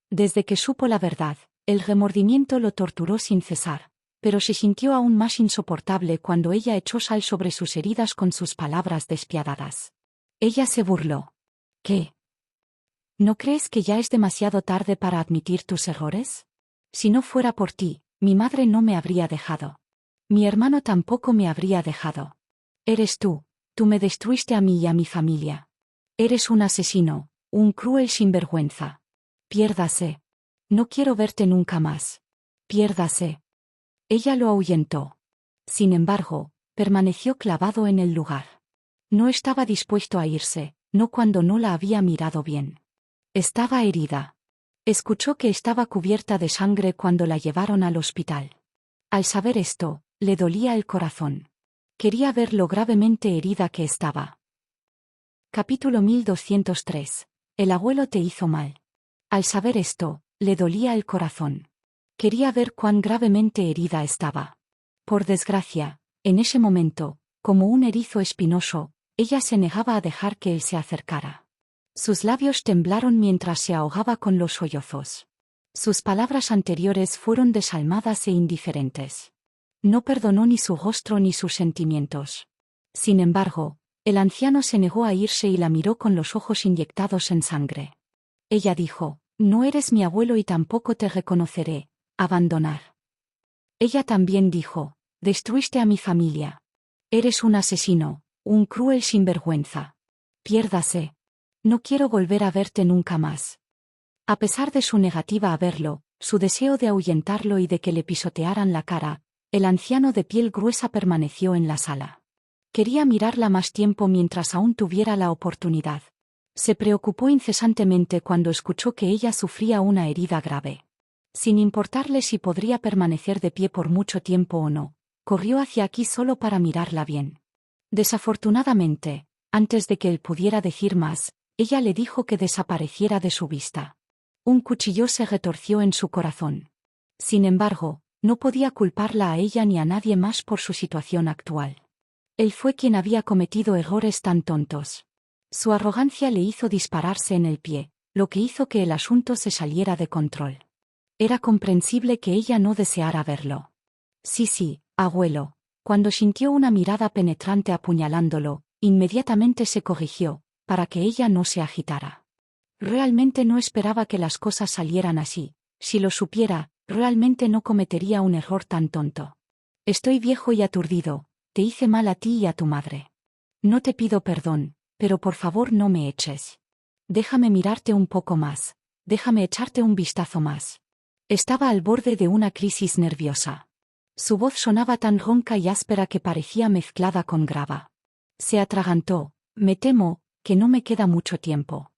Desde que supo la verdad, el remordimiento lo torturó sin cesar, pero se sintió aún más insoportable cuando ella echó sal sobre sus heridas con sus palabras despiadadas. Ella se burló. ¿Qué? ¿No crees que ya es demasiado tarde para admitir tus errores? Si no fuera por ti, mi madre no me habría dejado. Mi hermano tampoco me habría dejado. Eres tú me destruiste a mí y a mi familia. Eres un asesino, un cruel sinvergüenza. Piérdase. No quiero verte nunca más. Piérdase. Ella lo ahuyentó. Sin embargo, permaneció clavado en el lugar. No estaba dispuesto a irse, no cuando no la había mirado bien. Estaba herida. Escuchó que estaba cubierta de sangre cuando la llevaron al hospital. Al saber esto, le dolía el corazón. Quería ver lo gravemente herida que estaba. Capítulo 1203. El abuelo te hizo mal. Al saber esto, le dolía el corazón. Quería ver cuán gravemente herida estaba. Por desgracia, en ese momento, como un erizo espinoso, ella se negaba a dejar que él se acercara. Sus labios temblaron mientras se ahogaba con los sollozos. Sus palabras anteriores fueron desalmadas e indiferentes. No perdonó ni su rostro ni sus sentimientos. Sin embargo, el anciano se negó a irse y la miró con los ojos inyectados en sangre. Ella dijo, no eres mi abuelo y tampoco te reconoceré. Abandonar. Ella también dijo, destruiste a mi familia. Eres un asesino, un cruel sinvergüenza. Piérdase. No quiero volver a verte nunca más. A pesar de su negativa a verlo, su deseo de ahuyentarlo y de que le pisotearan la cara, el anciano de piel gruesa permaneció en la sala. Quería mirarla más tiempo mientras aún tuviera la oportunidad. Se preocupó incesantemente cuando escuchó que ella sufría una herida grave. Sin importarle si podría permanecer de pie por mucho tiempo o no, corrió hacia aquí solo para mirarla bien. Desafortunadamente, antes de que él pudiera decir más, ella le dijo que desapareciera de su vista. Un cuchillo se retorció en su corazón. Sin embargo, no podía culparla a ella ni a nadie más por su situación actual. Él fue quien había cometido errores tan tontos. Su arrogancia le hizo dispararse en el pie, lo que hizo que el asunto se saliera de control. Era comprensible que ella no deseara verlo. Sí, abuelo. Cuando sintió una mirada penetrante apuñalándolo, inmediatamente se corrigió, para que ella no se agitara. Realmente no esperaba que las cosas salieran así. Si lo supiera, realmente no cometería un error tan tonto. Estoy viejo y aturdido, te hice mal a ti y a tu madre. No te pido perdón, pero por favor no me eches. Déjame mirarte un poco más, déjame echarte un vistazo más. Estaba al borde de una crisis nerviosa. Su voz sonaba tan ronca y áspera que parecía mezclada con grava. Se atragantó, me temo, que no me queda mucho tiempo.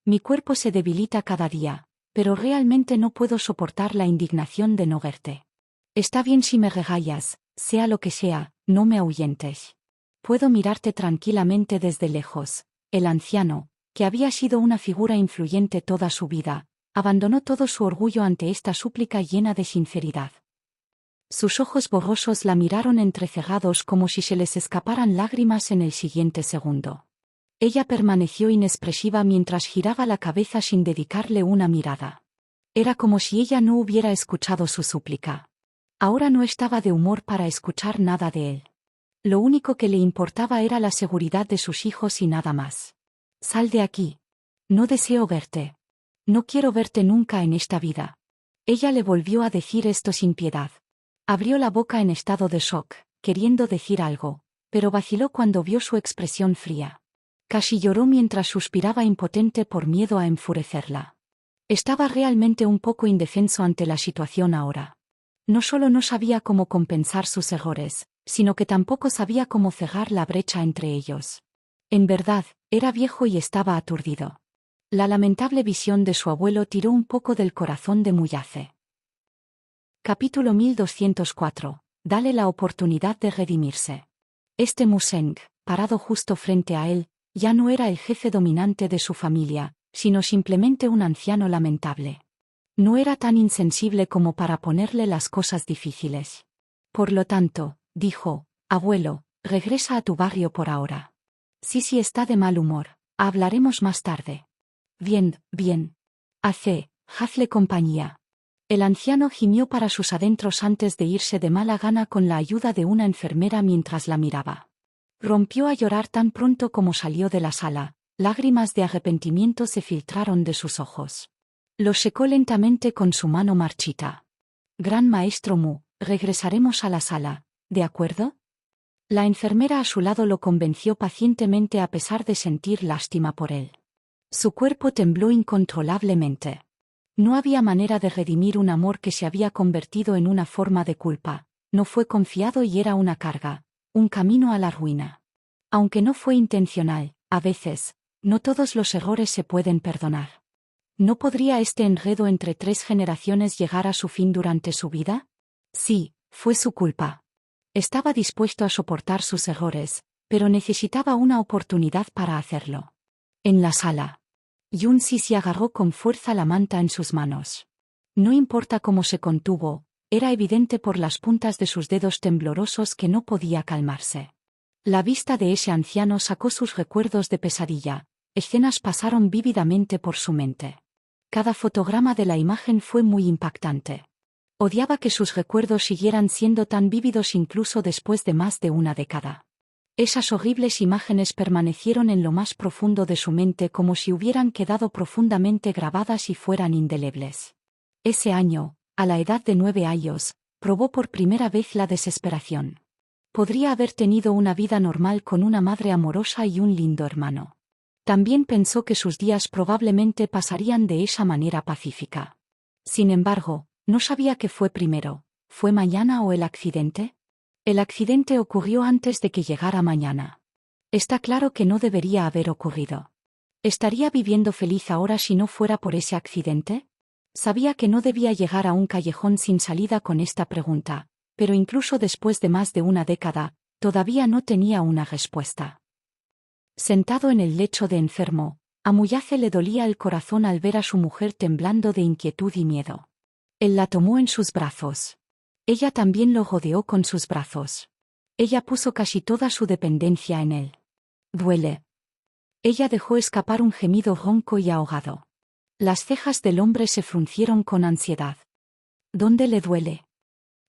Mi cuerpo se debilita cada día, pero realmente no puedo soportar la indignación de no verte. Está bien si me regañas, sea lo que sea, no me ahuyentes. Puedo mirarte tranquilamente desde lejos. El anciano, que había sido una figura influyente toda su vida, abandonó todo su orgullo ante esta súplica llena de sinceridad. Sus ojos borrosos la miraron entrecerrados como si se les escaparan lágrimas en el siguiente segundo. Ella permaneció inexpresiva mientras giraba la cabeza sin dedicarle una mirada. Era como si ella no hubiera escuchado su súplica. Ahora no estaba de humor para escuchar nada de él. Lo único que le importaba era la seguridad de sus hijos y nada más. Sal de aquí. No deseo verte. No quiero verte nunca en esta vida. Ella le volvió a decir esto sin piedad. Abrió la boca en estado de shock, queriendo decir algo, pero vaciló cuando vio su expresión fría. Casi lloró mientras suspiraba impotente por miedo a enfurecerla. Estaba realmente un poco indefenso ante la situación ahora. No solo no sabía cómo compensar sus errores, sino que tampoco sabía cómo cerrar la brecha entre ellos. En verdad, era viejo y estaba aturdido. La lamentable visión de su abuelo tiró un poco del corazón de Muyace. Capítulo 1204. Dale la oportunidad de redimirse. Este Museng, parado justo frente a él, ya no era el jefe dominante de su familia, sino simplemente un anciano lamentable. No era tan insensible como para ponerle las cosas difíciles. Por lo tanto, dijo, abuelo, regresa a tu barrio por ahora. Sí está de mal humor, hablaremos más tarde. Bien. Hazle compañía. El anciano gimió para sus adentros antes de irse de mala gana con la ayuda de una enfermera mientras la miraba. Rompió a llorar tan pronto como salió de la sala, lágrimas de arrepentimiento se filtraron de sus ojos. Los secó lentamente con su mano marchita. Gran maestro Mu, regresaremos a la sala, ¿de acuerdo? La enfermera a su lado lo convenció pacientemente a pesar de sentir lástima por él. Su cuerpo tembló incontrolablemente. No había manera de redimir un amor que se había convertido en una forma de culpa, no fue confiado y era una carga, un camino a la ruina. Aunque no fue intencional, a veces, no todos los errores se pueden perdonar. ¿No podría este enredo entre 3 generaciones llegar a su fin durante su vida? Sí, fue su culpa. Estaba dispuesto a soportar sus errores, pero necesitaba una oportunidad para hacerlo. En la sala. Yun-Si se agarró con fuerza la manta en sus manos. No importa cómo se contuvo, era evidente por las puntas de sus dedos temblorosos que no podía calmarse. La vista de ese anciano sacó sus recuerdos de pesadilla, escenas pasaron vívidamente por su mente. Cada fotograma de la imagen fue muy impactante. Odiaba que sus recuerdos siguieran siendo tan vívidos incluso después de más de una década. Esas horribles imágenes permanecieron en lo más profundo de su mente como si hubieran quedado profundamente grabadas y fueran indelebles. Ese año, a la edad de 9 años, probó por primera vez la desesperación. Podría haber tenido una vida normal con una madre amorosa y un lindo hermano. También pensó que sus días probablemente pasarían de esa manera pacífica. Sin embargo, no sabía qué fue primero, ¿fue mañana o el accidente? El accidente ocurrió antes de que llegara mañana. Está claro que no debería haber ocurrido. ¿Estaría viviendo feliz ahora si no fuera por ese accidente? Sabía que no debía llegar a un callejón sin salida con esta pregunta, pero incluso después de más de una década, todavía no tenía una respuesta. Sentado en el lecho de enfermo, a Muyace le dolía el corazón al ver a su mujer temblando de inquietud y miedo. Él la tomó en sus brazos. Ella también lo rodeó con sus brazos. Ella puso casi toda su dependencia en él. Duele. Ella dejó escapar un gemido ronco y ahogado. Las cejas del hombre se fruncieron con ansiedad. ¿Dónde le duele?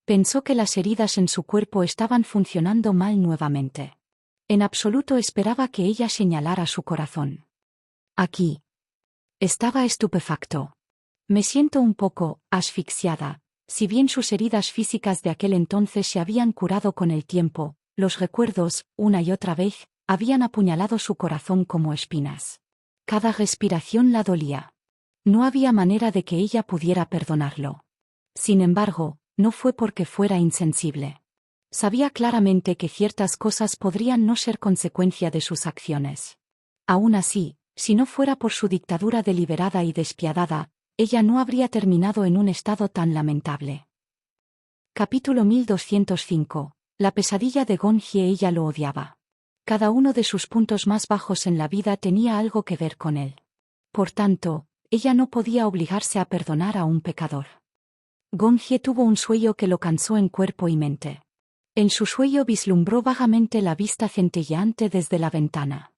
Pensó que las heridas en su cuerpo estaban funcionando mal nuevamente. En absoluto esperaba que ella señalara su corazón. Aquí. Estaba estupefacto. Me siento un poco asfixiada. Si bien sus heridas físicas de aquel entonces se habían curado con el tiempo, los recuerdos, una y otra vez, habían apuñalado su corazón como espinas. Cada respiración la dolía. No había manera de que ella pudiera perdonarlo. Sin embargo, no fue porque fuera insensible. Sabía claramente que ciertas cosas podrían no ser consecuencia de sus acciones. Aún así, si no fuera por su dictadura deliberada y despiadada, ella no habría terminado en un estado tan lamentable. Capítulo 1205. La pesadilla de Gonjie. Ella lo odiaba. Cada uno de sus puntos más bajos en la vida tenía algo que ver con él. Por tanto, ella no podía obligarse a perdonar a un pecador. Gonjie tuvo un sueño que lo cansó en cuerpo y mente. En su sueño vislumbró vagamente la vista centelleante desde la ventana.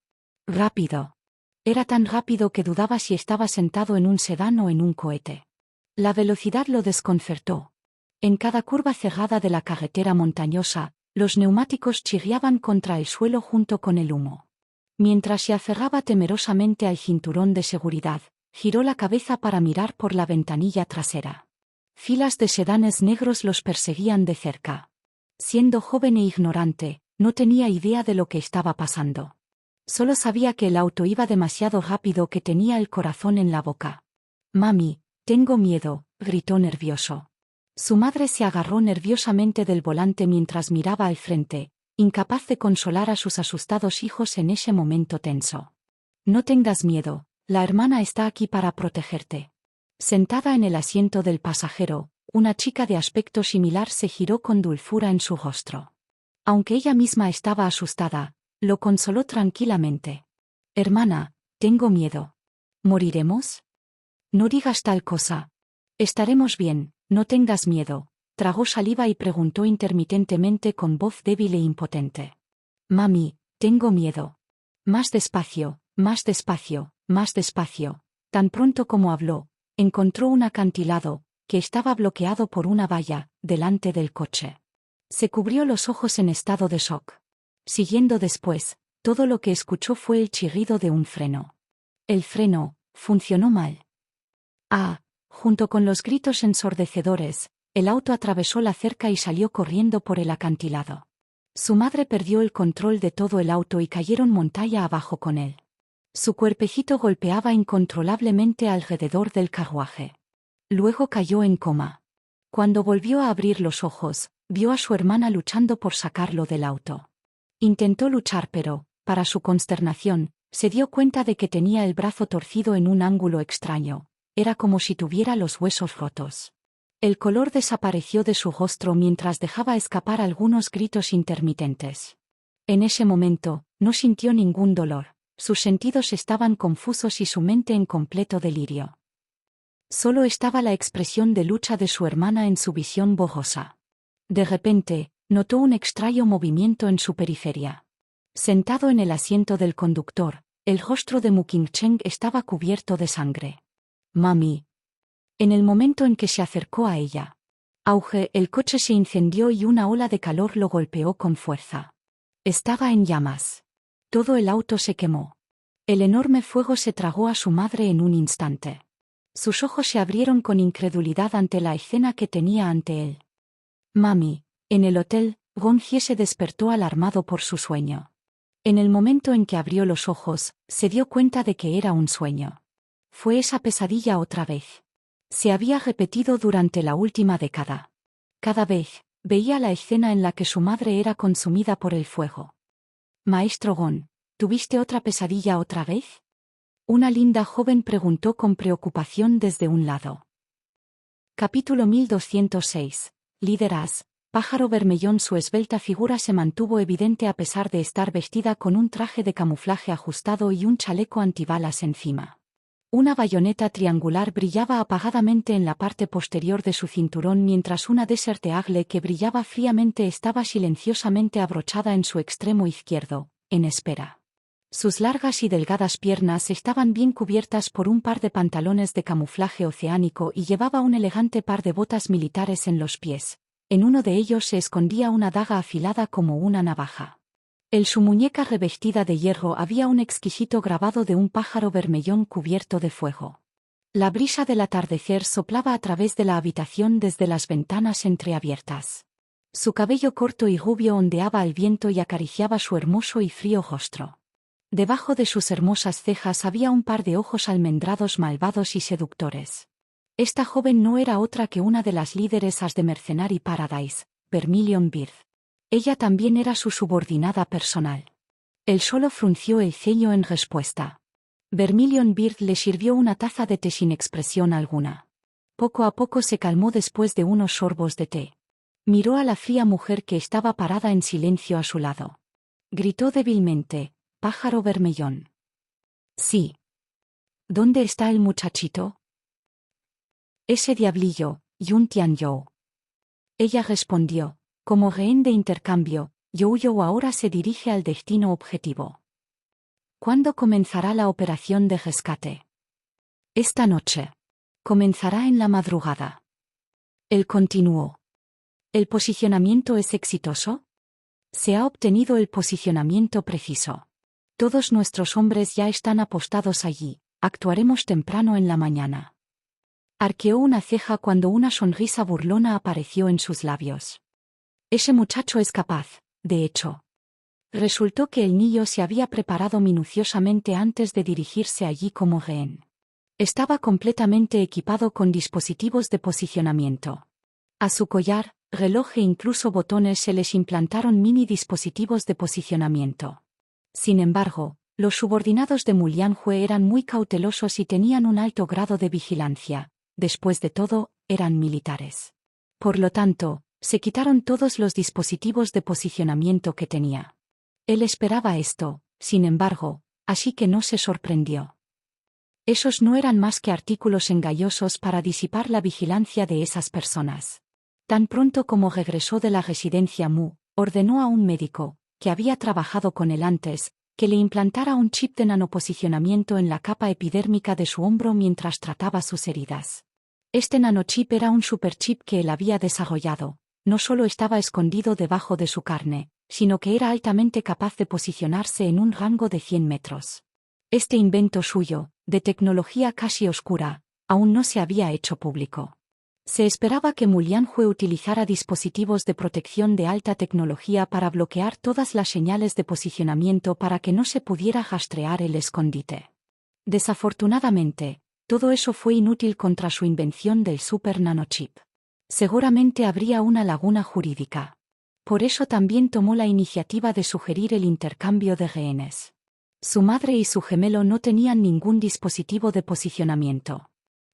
Rápido. Era tan rápido que dudaba si estaba sentado en un sedán o en un cohete. La velocidad lo desconcertó. En cada curva cerrada de la carretera montañosa, los neumáticos chirriaban contra el suelo junto con el humo. Mientras se aferraba temerosamente al cinturón de seguridad, giró la cabeza para mirar por la ventanilla trasera. Filas de sedanes negros los perseguían de cerca. Siendo joven e ignorante, no tenía idea de lo que estaba pasando. Solo sabía que el auto iba demasiado rápido, que tenía el corazón en la boca. «Mami, tengo miedo», gritó nervioso. Su madre se agarró nerviosamente del volante mientras miraba al frente, incapaz de consolar a sus asustados hijos en ese momento tenso. «No tengas miedo, la hermana está aquí para protegerte». Sentada en el asiento del pasajero, una chica de aspecto similar se giró con dulzura en su rostro. Aunque ella misma estaba asustada, lo consoló tranquilamente. «Hermana, tengo miedo. ¿Moriremos? No digas tal cosa. Estaremos bien, no tengas miedo». Tragó saliva y preguntó intermitentemente con voz débil e impotente. «Mami, tengo miedo». Más despacio, más despacio, más despacio. Tan pronto como habló, encontró un acantilado, que estaba bloqueado por una valla, delante del coche. Se cubrió los ojos en estado de shock. Siguiendo después, todo lo que escuchó fue el chirrido de un freno. El freno funcionó mal. Junto con los gritos ensordecedores, el auto atravesó la cerca y salió corriendo por el acantilado. Su madre perdió el control de todo el auto y cayeron montaña abajo con él. Su cuerpecito golpeaba incontrolablemente alrededor del carruaje. Luego cayó en coma. Cuando volvió a abrir los ojos, vio a su hermana luchando por sacarlo del auto. Intentó luchar, pero, para su consternación, se dio cuenta de que tenía el brazo torcido en un ángulo extraño. Era como si tuviera los huesos rotos. El color desapareció de su rostro mientras dejaba escapar algunos gritos intermitentes. En ese momento, no sintió ningún dolor. Sus sentidos estaban confusos y su mente en completo delirio. Solo estaba la expresión de lucha de su hermana en su visión borrosa. De repente, notó un extraño movimiento en su periferia. Sentado en el asiento del conductor, el rostro de Mu Qingcheng estaba cubierto de sangre. «Mami». En el momento en que se acercó a ella, el coche se incendió y una ola de calor lo golpeó con fuerza. Estaba en llamas. Todo el auto se quemó. El enorme fuego se tragó a su madre en un instante. Sus ojos se abrieron con incredulidad ante la escena que tenía ante él. «Mami». En el hotel, Gonjie se despertó alarmado por su sueño. En el momento en que abrió los ojos, se dio cuenta de que era un sueño. Fue esa pesadilla otra vez. Se había repetido durante la última década. Cada vez, veía la escena en la que su madre era consumida por el fuego. «Maestro Gon, ¿tuviste otra pesadilla otra vez?». Una linda joven preguntó con preocupación desde un lado. Capítulo 1206. Líderas. Pájaro Bermellón. Su esbelta figura se mantuvo evidente a pesar de estar vestida con un traje de camuflaje ajustado y un chaleco antibalas encima. Una bayoneta triangular brillaba apagadamente en la parte posterior de su cinturón mientras una Desert Eagle que brillaba fríamente estaba silenciosamente abrochada en su extremo izquierdo, en espera. Sus largas y delgadas piernas estaban bien cubiertas por un par de pantalones de camuflaje oceánico y llevaba un elegante par de botas militares en los pies. En uno de ellos se escondía una daga afilada como una navaja. En su muñeca revestida de hierro había un exquisito grabado de un pájaro bermellón cubierto de fuego. La brisa del atardecer soplaba a través de la habitación desde las ventanas entreabiertas. Su cabello corto y rubio ondeaba al viento y acariciaba su hermoso y frío rostro. Debajo de sus hermosas cejas había un par de ojos almendrados malvados y seductores. Esta joven no era otra que una de las lideresas de Mercenary Paradise, Vermilion Beard. Ella también era su subordinada personal. Él solo frunció el ceño en respuesta. Vermilion Beard le sirvió una taza de té sin expresión alguna. Poco a poco se calmó después de unos sorbos de té. Miró a la fría mujer que estaba parada en silencio a su lado. Gritó débilmente: «Pájaro Bermellón». «Sí». «¿Dónde está el muchachito?» «Ese diablillo, Yun Tianyou». Ella respondió: «Como rehén de intercambio, You ahora se dirige al destino objetivo». «¿Cuándo comenzará la operación de rescate?» «Esta noche. Comenzará en la madrugada». Él continuó: «¿El posicionamiento es exitoso?» «Se ha obtenido el posicionamiento preciso. Todos nuestros hombres ya están apostados allí. Actuaremos temprano en la mañana». Arqueó una ceja cuando una sonrisa burlona apareció en sus labios. Ese muchacho es capaz, de hecho. Resultó que el niño se había preparado minuciosamente antes de dirigirse allí como rehén. Estaba completamente equipado con dispositivos de posicionamiento. A su collar, reloj e incluso botones se les implantaron mini dispositivos de posicionamiento. Sin embargo, los subordinados de Mulyanjue eran muy cautelosos y tenían un alto grado de vigilancia. Después de todo, eran militares. Por lo tanto, se quitaron todos los dispositivos de posicionamiento que tenía. Él esperaba esto, sin embargo, así que no se sorprendió. Esos no eran más que artículos engañosos para disipar la vigilancia de esas personas. Tan pronto como regresó de la residencia Mu, ordenó a un médico, que había trabajado con él antes, que le implantara un chip de nanoposicionamiento en la capa epidérmica de su hombro mientras trataba sus heridas. Este nanochip era un superchip que él había desarrollado. No solo estaba escondido debajo de su carne, sino que era altamente capaz de posicionarse en un rango de 100 metros. Este invento suyo, de tecnología casi oscura, aún no se había hecho público. Se esperaba que Mulyanjue utilizara dispositivos de protección de alta tecnología para bloquear todas las señales de posicionamiento para que no se pudiera rastrear el escondite. Desafortunadamente, todo eso fue inútil contra su invención del super nanochip. Seguramente habría una laguna jurídica. Por eso también tomó la iniciativa de sugerir el intercambio de rehenes. Su madre y su gemelo no tenían ningún dispositivo de posicionamiento.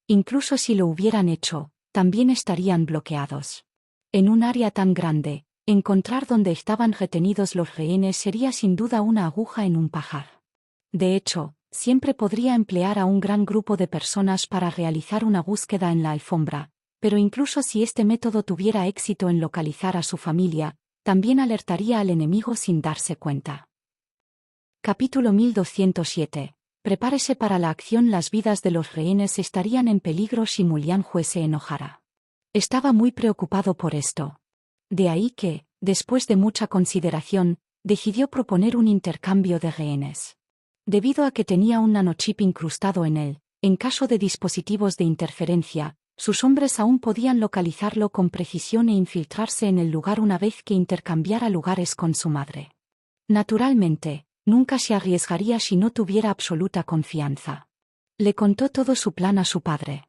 Incluso si lo hubieran hecho, también estarían bloqueados. En un área tan grande, encontrar dónde estaban retenidos los rehenes sería sin duda una aguja en un pajar. De hecho, siempre podría emplear a un gran grupo de personas para realizar una búsqueda en la alfombra, pero incluso si este método tuviera éxito en localizar a su familia, también alertaría al enemigo sin darse cuenta. Capítulo 1207. Prepárese para la acción. Las vidas de los rehenes estarían en peligro si Mulyanjue se enojara. Estaba muy preocupado por esto. De ahí que, después de mucha consideración, decidió proponer un intercambio de rehenes. Debido a que tenía un nanochip incrustado en él, en caso de dispositivos de interferencia, sus hombres aún podían localizarlo con precisión e infiltrarse en el lugar una vez que intercambiara lugares con su madre. Naturalmente, nunca se arriesgaría si no tuviera absoluta confianza. Le contó todo su plan a su padre.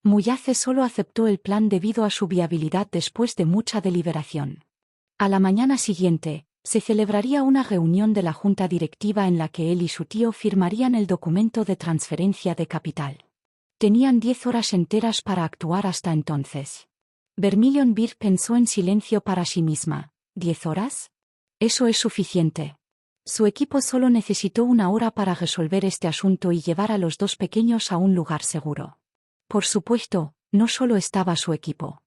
Muyace solo aceptó el plan debido a su viabilidad después de mucha deliberación. A la mañana siguiente, Se celebraría una reunión de la junta directiva en la que él y su tío firmarían el documento de transferencia de capital. Tenían 10 horas enteras para actuar hasta entonces. Vermilion Beer pensó en silencio para sí misma. ¿10 horas? Eso es suficiente. Su equipo solo necesitó 1 hora para resolver este asunto y llevar a los dos pequeños a un lugar seguro. Por supuesto, no solo estaba su equipo.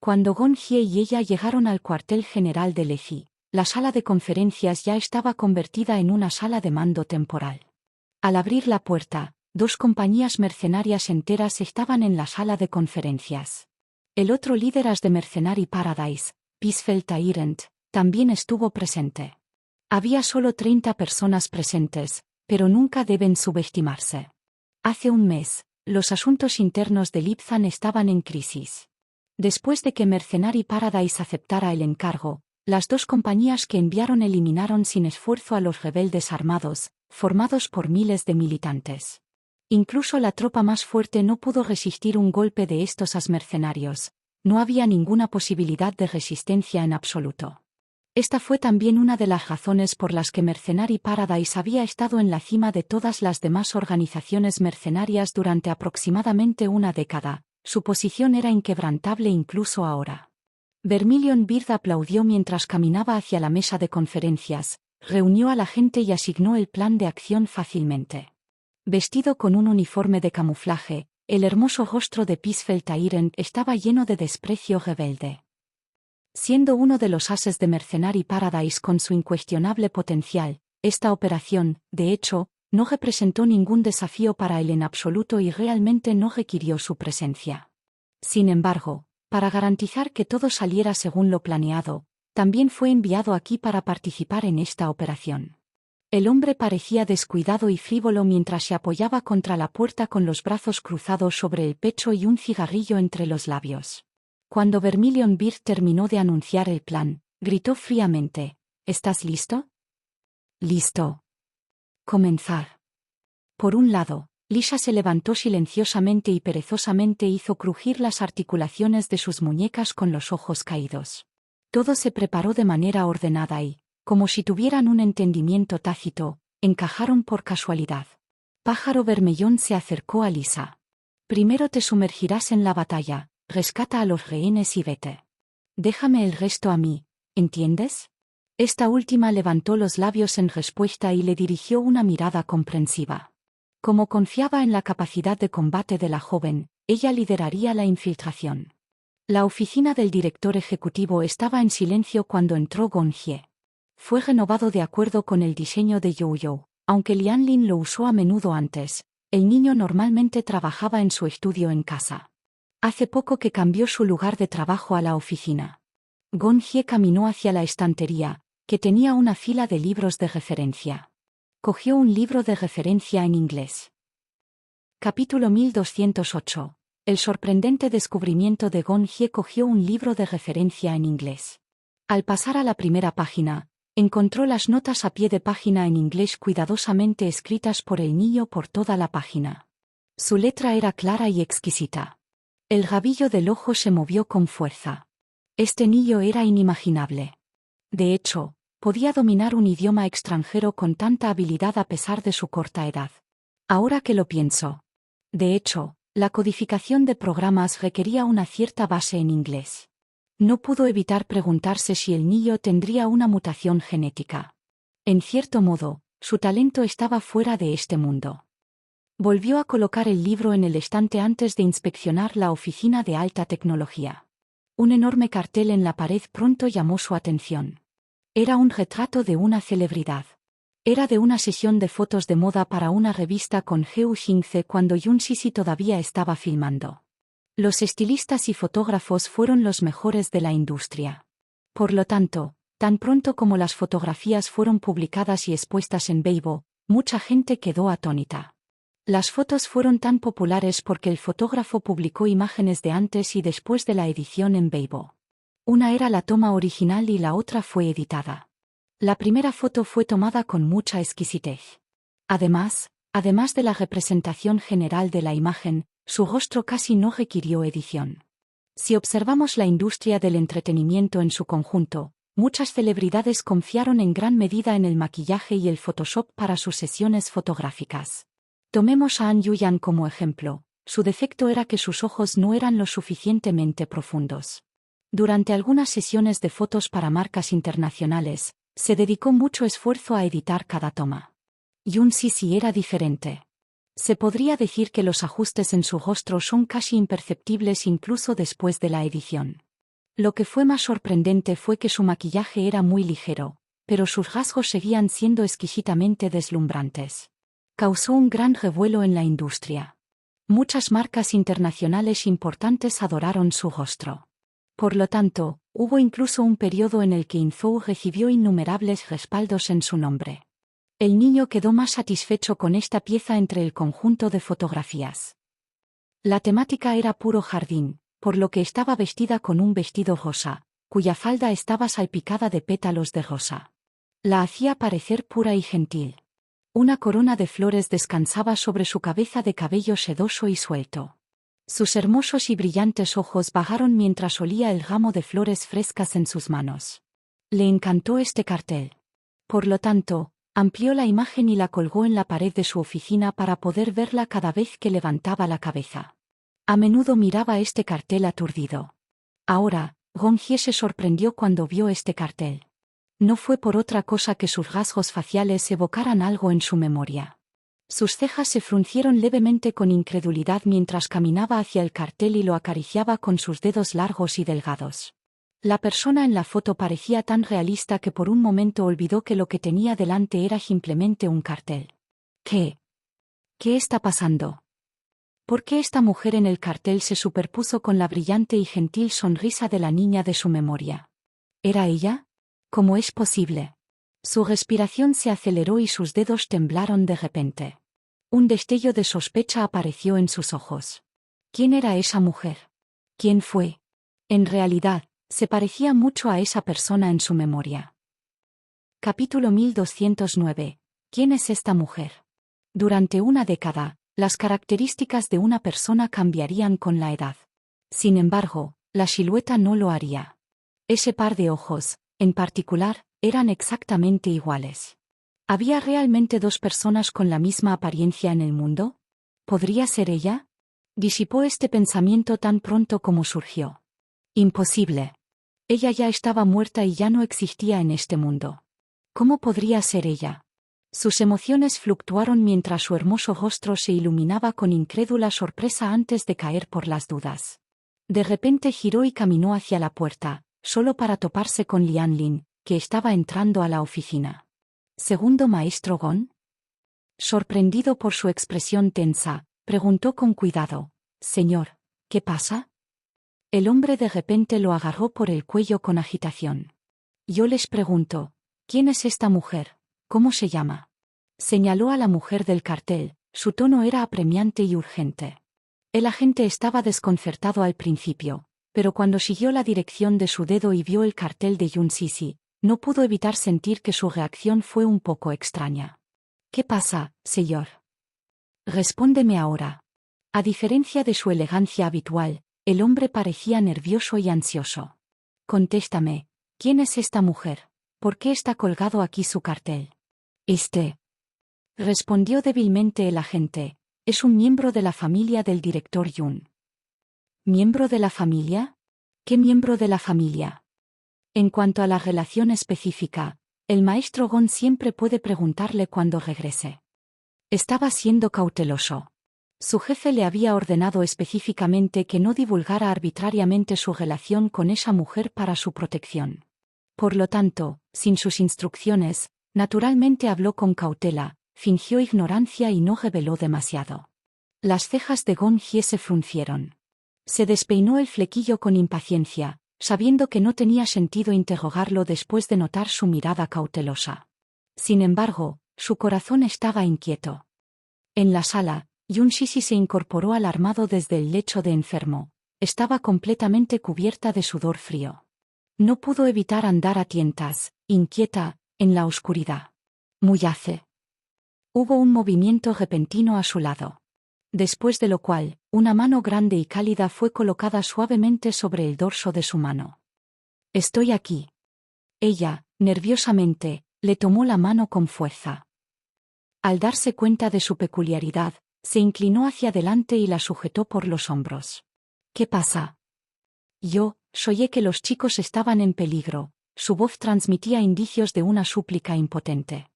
Cuando Gon Hye y ella llegaron al cuartel general de Lefi, la sala de conferencias ya estaba convertida en una sala de mando temporal. Al abrir la puerta, 2 compañías mercenarias enteras estaban en la sala de conferencias. El otro líder de Mercenary Paradise, Peaceful Tyrant, también estuvo presente. Había solo 30 personas presentes, pero nunca deben subestimarse. Hace un mes, los asuntos internos de Lipzan estaban en crisis. Después de que Mercenary Paradise aceptara el encargo, las 2 compañías que enviaron eliminaron sin esfuerzo a los rebeldes armados, formados por miles de militantes. Incluso la tropa más fuerte no pudo resistir un golpe de estos mercenarios. No había ninguna posibilidad de resistencia en absoluto. Esta fue también una de las razones por las que Mercenary Paradise había estado en la cima de todas las demás organizaciones mercenarias durante aproximadamente una década. Su posición era inquebrantable incluso ahora. Vermilion Beard aplaudió mientras caminaba hacia la mesa de conferencias, reunió a la gente y asignó el plan de acción fácilmente. Vestido con un uniforme de camuflaje, el hermoso rostro de Peaceful Tyrant estaba lleno de desprecio rebelde. Siendo uno de los ases de Mercenary Paradise con su incuestionable potencial, esta operación, de hecho, no representó ningún desafío para él en absoluto y realmente no requirió su presencia. Sin embargo, para garantizar que todo saliera según lo planeado, también fue enviado aquí para participar en esta operación. El hombre parecía descuidado y frívolo mientras se apoyaba contra la puerta con los brazos cruzados sobre el pecho y un cigarrillo entre los labios. Cuando Vermilion Beard terminó de anunciar el plan, gritó fríamente: ¿Estás listo? Listo. Comenzar. Por un lado, Lisa se levantó silenciosamente y perezosamente hizo crujir las articulaciones de sus muñecas con los ojos caídos. Todo se preparó de manera ordenada y, como si tuvieran un entendimiento tácito, encajaron por casualidad. Pájaro Vermellón se acercó a Lisa. Primero te sumergirás en la batalla, rescata a los rehenes y vete. Déjame el resto a mí, ¿entiendes? Esta última levantó los labios en respuesta y le dirigió una mirada comprensiva. Como confiaba en la capacidad de combate de la joven, ella lideraría la infiltración. La oficina del director ejecutivo estaba en silencio cuando entró Gon Hye. Fue renovado de acuerdo con el diseño de Yo-Yo, aunque Lianlin lo usó a menudo antes. El niño normalmente trabajaba en su estudio en casa. Hace poco que cambió su lugar de trabajo a la oficina. Gon Hye caminó hacia la estantería, que tenía una fila de libros de referencia. Cogió un libro de referencia en inglés. Capítulo 1208. El sorprendente descubrimiento de Gon Hye cogió un libro de referencia en inglés. Al pasar a la primera página, encontró las notas a pie de página en inglés cuidadosamente escritas por el niño por toda la página. Su letra era clara y exquisita. El rabillo del ojo se movió con fuerza. Este niño era inimaginable. De hecho, podía dominar un idioma extranjero con tanta habilidad a pesar de su corta edad. Ahora que lo pienso. De hecho, la codificación de programas requería una cierta base en inglés. No pudo evitar preguntarse si el niño tendría una mutación genética. En cierto modo, su talento estaba fuera de este mundo. Volvió a colocar el libro en el estante antes de inspeccionar la oficina de alta tecnología. Un enorme cartel en la pared pronto llamó su atención. Era un retrato de una celebridad. Era de una sesión de fotos de moda para una revista con Heu Xingze cuando Yun Sisi todavía estaba filmando. Los estilistas y fotógrafos fueron los mejores de la industria. Por lo tanto, tan pronto como las fotografías fueron publicadas y expuestas en Weibo, mucha gente quedó atónita. Las fotos fueron tan populares porque el fotógrafo publicó imágenes de antes y después de la edición en Weibo. Una era la toma original y la otra fue editada. La primera foto fue tomada con mucha exquisitez. Además de la representación general de la imagen, su rostro casi no requirió edición. Si observamos la industria del entretenimiento en su conjunto, Muchas celebridades confiaron en gran medida en el maquillaje y el Photoshop para sus sesiones fotográficas. Tomemos a An Yuyan como ejemplo. Su defecto era que sus ojos no eran lo suficientemente profundos. Durante algunas sesiones de fotos para marcas internacionales, se dedicó mucho esfuerzo a editar cada toma. Yoon Sisi era diferente. Se podría decir que los ajustes en su rostro son casi imperceptibles incluso después de la edición. Lo que fue más sorprendente fue que su maquillaje era muy ligero, pero sus rasgos seguían siendo exquisitamente deslumbrantes. Causó un gran revuelo en la industria. Muchas marcas internacionales importantes adoraron su rostro. Por lo tanto, hubo incluso un periodo en el que Inzhou recibió innumerables respaldos en su nombre. El niño quedó más satisfecho con esta pieza entre el conjunto de fotografías. La temática era puro jardín, por lo que estaba vestida con un vestido rosa, cuya falda estaba salpicada de pétalos de rosa. La hacía parecer pura y gentil. Una corona de flores descansaba sobre su cabeza de cabello sedoso y suelto. Sus hermosos y brillantes ojos bajaron mientras olía el ramo de flores frescas en sus manos. Le encantó este cartel. Por lo tanto, amplió la imagen y la colgó en la pared de su oficina para poder verla cada vez que levantaba la cabeza. A menudo miraba este cartel aturdido. Ahora, Gong Hye se sorprendió cuando vio este cartel. No fue por otra cosa que sus rasgos faciales evocaran algo en su memoria. Sus cejas se fruncieron levemente con incredulidad mientras caminaba hacia el cartel y lo acariciaba con sus dedos largos y delgados. La persona en la foto parecía tan realista que por un momento olvidó que lo que tenía delante era simplemente un cartel. ¿Qué? ¿Qué está pasando? ¿Por qué esta mujer en el cartel se superpuso con la brillante y gentil sonrisa de la niña de su memoria? ¿Era ella? ¿Cómo es posible? Su respiración se aceleró y sus dedos temblaron de repente. Un destello de sospecha apareció en sus ojos. ¿Quién era esa mujer? ¿Quién fue? En realidad, se parecía mucho a esa persona en su memoria. Capítulo 1209. ¿Quién es esta mujer? Durante una década, las características de una persona cambiarían con la edad. Sin embargo, la silueta no lo haría. Ese par de ojos, en particular, eran exactamente iguales. ¿Había realmente dos personas con la misma apariencia en el mundo? ¿Podría ser ella? Disipó este pensamiento tan pronto como surgió. Imposible. Ella ya estaba muerta y ya no existía en este mundo. ¿Cómo podría ser ella? Sus emociones fluctuaron mientras su hermoso rostro se iluminaba con incrédula sorpresa antes de caer por las dudas. De repente giró y caminó hacia la puerta, solo para toparse con Lian Lin, que estaba entrando a la oficina. ¿Segundo maestro Gon? Sorprendido por su expresión tensa, preguntó con cuidado: «Señor, ¿qué pasa?» El hombre de repente lo agarró por el cuello con agitación. «Yo les pregunto, ¿quién es esta mujer? ¿Cómo se llama?» Señaló a la mujer del cartel, su tono era apremiante y urgente. El agente estaba desconcertado al principio, pero cuando siguió la dirección de su dedo y vio el cartel de Yoon Sisi, no pudo evitar sentir que su reacción fue un poco extraña. «¿Qué pasa, señor? Respóndeme ahora». A diferencia de su elegancia habitual, el hombre parecía nervioso y ansioso. «Contéstame, ¿quién es esta mujer? ¿Por qué está colgado aquí su cartel?» Respondió débilmente el agente, «es un miembro de la familia del director Yoon». ¿Miembro de la familia? ¿Qué miembro de la familia? En cuanto a la relación específica, el maestro Gon siempre puede preguntarle cuando regrese. Estaba siendo cauteloso. Su jefe le había ordenado específicamente que no divulgara arbitrariamente su relación con esa mujer para su protección. Por lo tanto, sin sus instrucciones, naturalmente habló con cautela, fingió ignorancia y no reveló demasiado. Las cejas de Gong Hye se fruncieron. Se despeinó el flequillo con impaciencia, sabiendo que no tenía sentido interrogarlo después de notar su mirada cautelosa. Sin embargo, su corazón estaba inquieto. En la sala, Yoon Sisi se incorporó alarmado desde el lecho de enfermo. Estaba completamente cubierta de sudor frío. No pudo evitar andar a tientas, inquieta, en la oscuridad. «Muyace». Hubo un movimiento repentino a su lado. Después de lo cual, una mano grande y cálida fue colocada suavemente sobre el dorso de su mano. «Estoy aquí». Ella, nerviosamente, le tomó la mano con fuerza. Al darse cuenta de su peculiaridad, se inclinó hacia adelante y la sujetó por los hombros. ¿Qué pasa? Yo, soñé que los chicos estaban en peligro. Su voz transmitía indicios de una súplica impotente.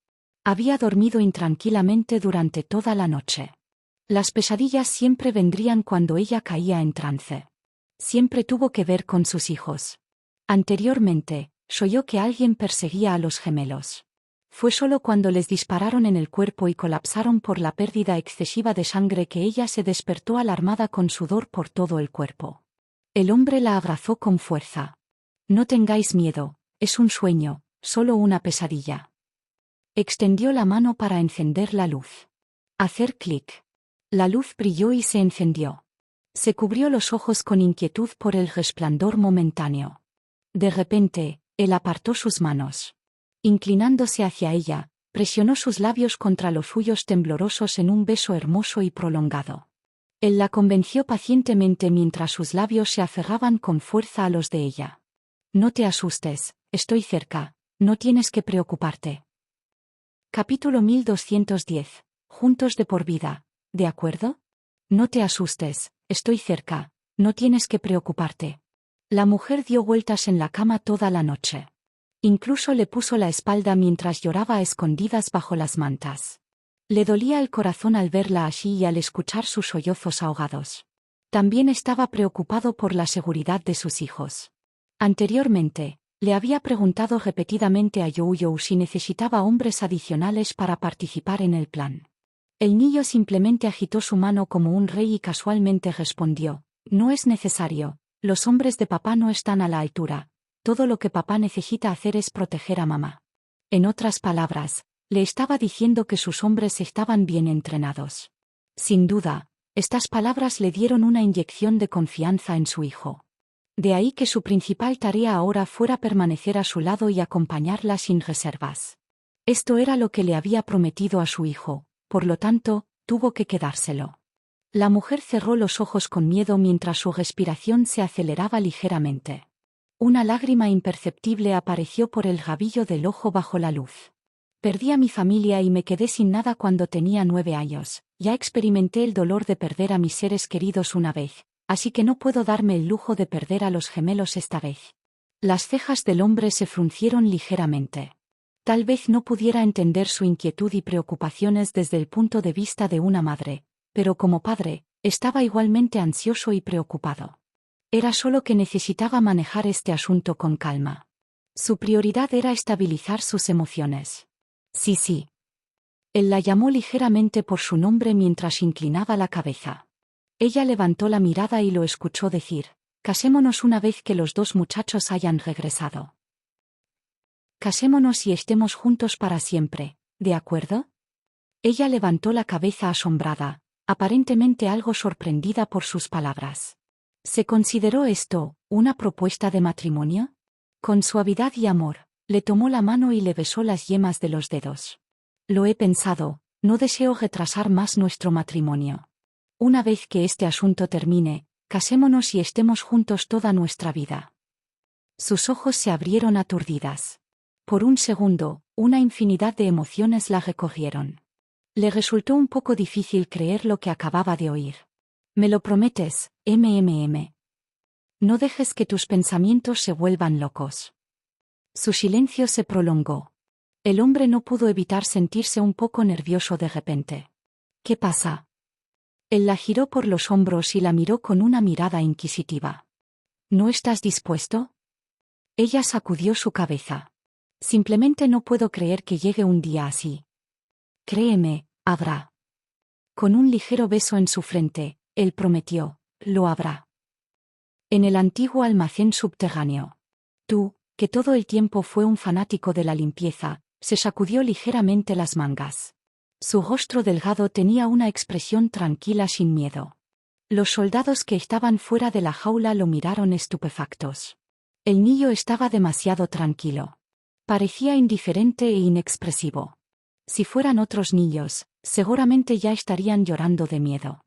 Había dormido intranquilamente durante toda la noche. Las pesadillas siempre vendrían cuando ella caía en trance. Siempre tuvo que ver con sus hijos. Anteriormente, soñó que alguien perseguía a los gemelos. Fue solo cuando les dispararon en el cuerpo y colapsaron por la pérdida excesiva de sangre que ella se despertó alarmada con sudor por todo el cuerpo. El hombre la abrazó con fuerza. No tengáis miedo, es un sueño, solo una pesadilla. Extendió la mano para encender la luz. Hacer clic. La luz brilló y se encendió. Se cubrió los ojos con inquietud por el resplandor momentáneo. De repente, él apartó sus manos. Inclinándose hacia ella, presionó sus labios contra los suyos temblorosos en un beso hermoso y prolongado. Él la convenció pacientemente mientras sus labios se aferraban con fuerza a los de ella. No te asustes, estoy cerca, no tienes que preocuparte. Capítulo 1210. Juntos de por vida, ¿de acuerdo? No te asustes, estoy cerca, no tienes que preocuparte. La mujer dio vueltas en la cama toda la noche. Incluso le puso la espalda mientras lloraba a escondidas bajo las mantas. Le dolía el corazón al verla así y al escuchar sus sollozos ahogados. También estaba preocupado por la seguridad de sus hijos. Anteriormente, le había preguntado repetidamente a You si necesitaba hombres adicionales para participar en el plan. El niño simplemente agitó su mano como un rey y casualmente respondió: no es necesario, los hombres de papá no están a la altura. Todo lo que papá necesita hacer es proteger a mamá. En otras palabras, le estaba diciendo que sus hombres estaban bien entrenados. Sin duda, estas palabras le dieron una inyección de confianza en su hijo. De ahí que su principal tarea ahora fuera permanecer a su lado y acompañarla sin reservas. Esto era lo que le había prometido a su hijo, por lo tanto, tuvo que quedárselo. La mujer cerró los ojos con miedo mientras su respiración se aceleraba ligeramente. Una lágrima imperceptible apareció por el rabillo del ojo bajo la luz. Perdí a mi familia y me quedé sin nada cuando tenía 9 años. Ya experimenté el dolor de perder a mis seres queridos una vez, así que no puedo darme el lujo de perder a los gemelos esta vez. Las cejas del hombre se fruncieron ligeramente. Tal vez no pudiera entender su inquietud y preocupaciones desde el punto de vista de una madre, pero como padre, estaba igualmente ansioso y preocupado. Era solo que necesitaba manejar este asunto con calma. Su prioridad era estabilizar sus emociones. Sí. Él la llamó ligeramente por su nombre mientras inclinaba la cabeza. Ella levantó la mirada y lo escuchó decir: casémonos una vez que los dos muchachos hayan regresado. Casémonos y estemos juntos para siempre, ¿de acuerdo? Ella levantó la cabeza asombrada, aparentemente algo sorprendida por sus palabras. ¿Se consideró esto una propuesta de matrimonio? Con suavidad y amor, le tomó la mano y le besó las yemas de los dedos. Lo he pensado, no deseo retrasar más nuestro matrimonio. Una vez que este asunto termine, casémonos y estemos juntos toda nuestra vida. Sus ojos se abrieron aturdidas. Por un segundo, una infinidad de emociones la recogieron. Le resultó un poco difícil creer lo que acababa de oír. ¿Me lo prometes, MMM? No dejes que tus pensamientos se vuelvan locos. Su silencio se prolongó. El hombre no pudo evitar sentirse un poco nervioso de repente. ¿Qué pasa? Él la giró por los hombros y la miró con una mirada inquisitiva. ¿No estás dispuesto? Ella sacudió su cabeza. Simplemente no puedo creer que llegue un día así. Créeme, habrá. Con un ligero beso en su frente, él prometió: lo habrá. En el antiguo almacén subterráneo. Tú, que todo el tiempo fue un fanático de la limpieza, se sacudió ligeramente las mangas. Su rostro delgado tenía una expresión tranquila sin miedo. Los soldados que estaban fuera de la jaula lo miraron estupefactos. El niño estaba demasiado tranquilo. Parecía indiferente e inexpresivo. Si fueran otros niños, seguramente ya estarían llorando de miedo.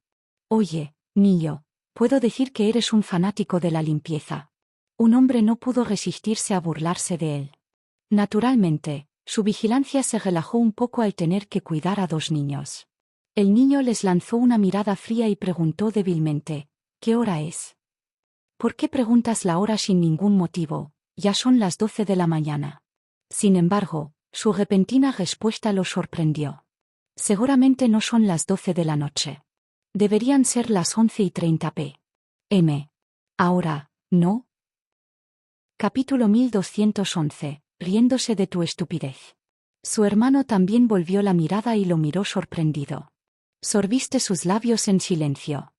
Oye, niño, puedo decir que eres un fanático de la limpieza. Un hombre no pudo resistirse a burlarse de él. Naturalmente, su vigilancia se relajó un poco al tener que cuidar a dos niños. El niño les lanzó una mirada fría y preguntó débilmente, ¿qué hora es? ¿Por qué preguntas la hora sin ningún motivo? Ya son las 12 de la mañana. Sin embargo, su repentina respuesta lo sorprendió. Seguramente no son las 12 de la noche. Deberían ser las 11:30 p.m. Ahora, ¿no? Capítulo 1211. Riéndose de tu estupidez. Su hermano también volvió la mirada y lo miró sorprendido. Sorbiste sus labios en silencio.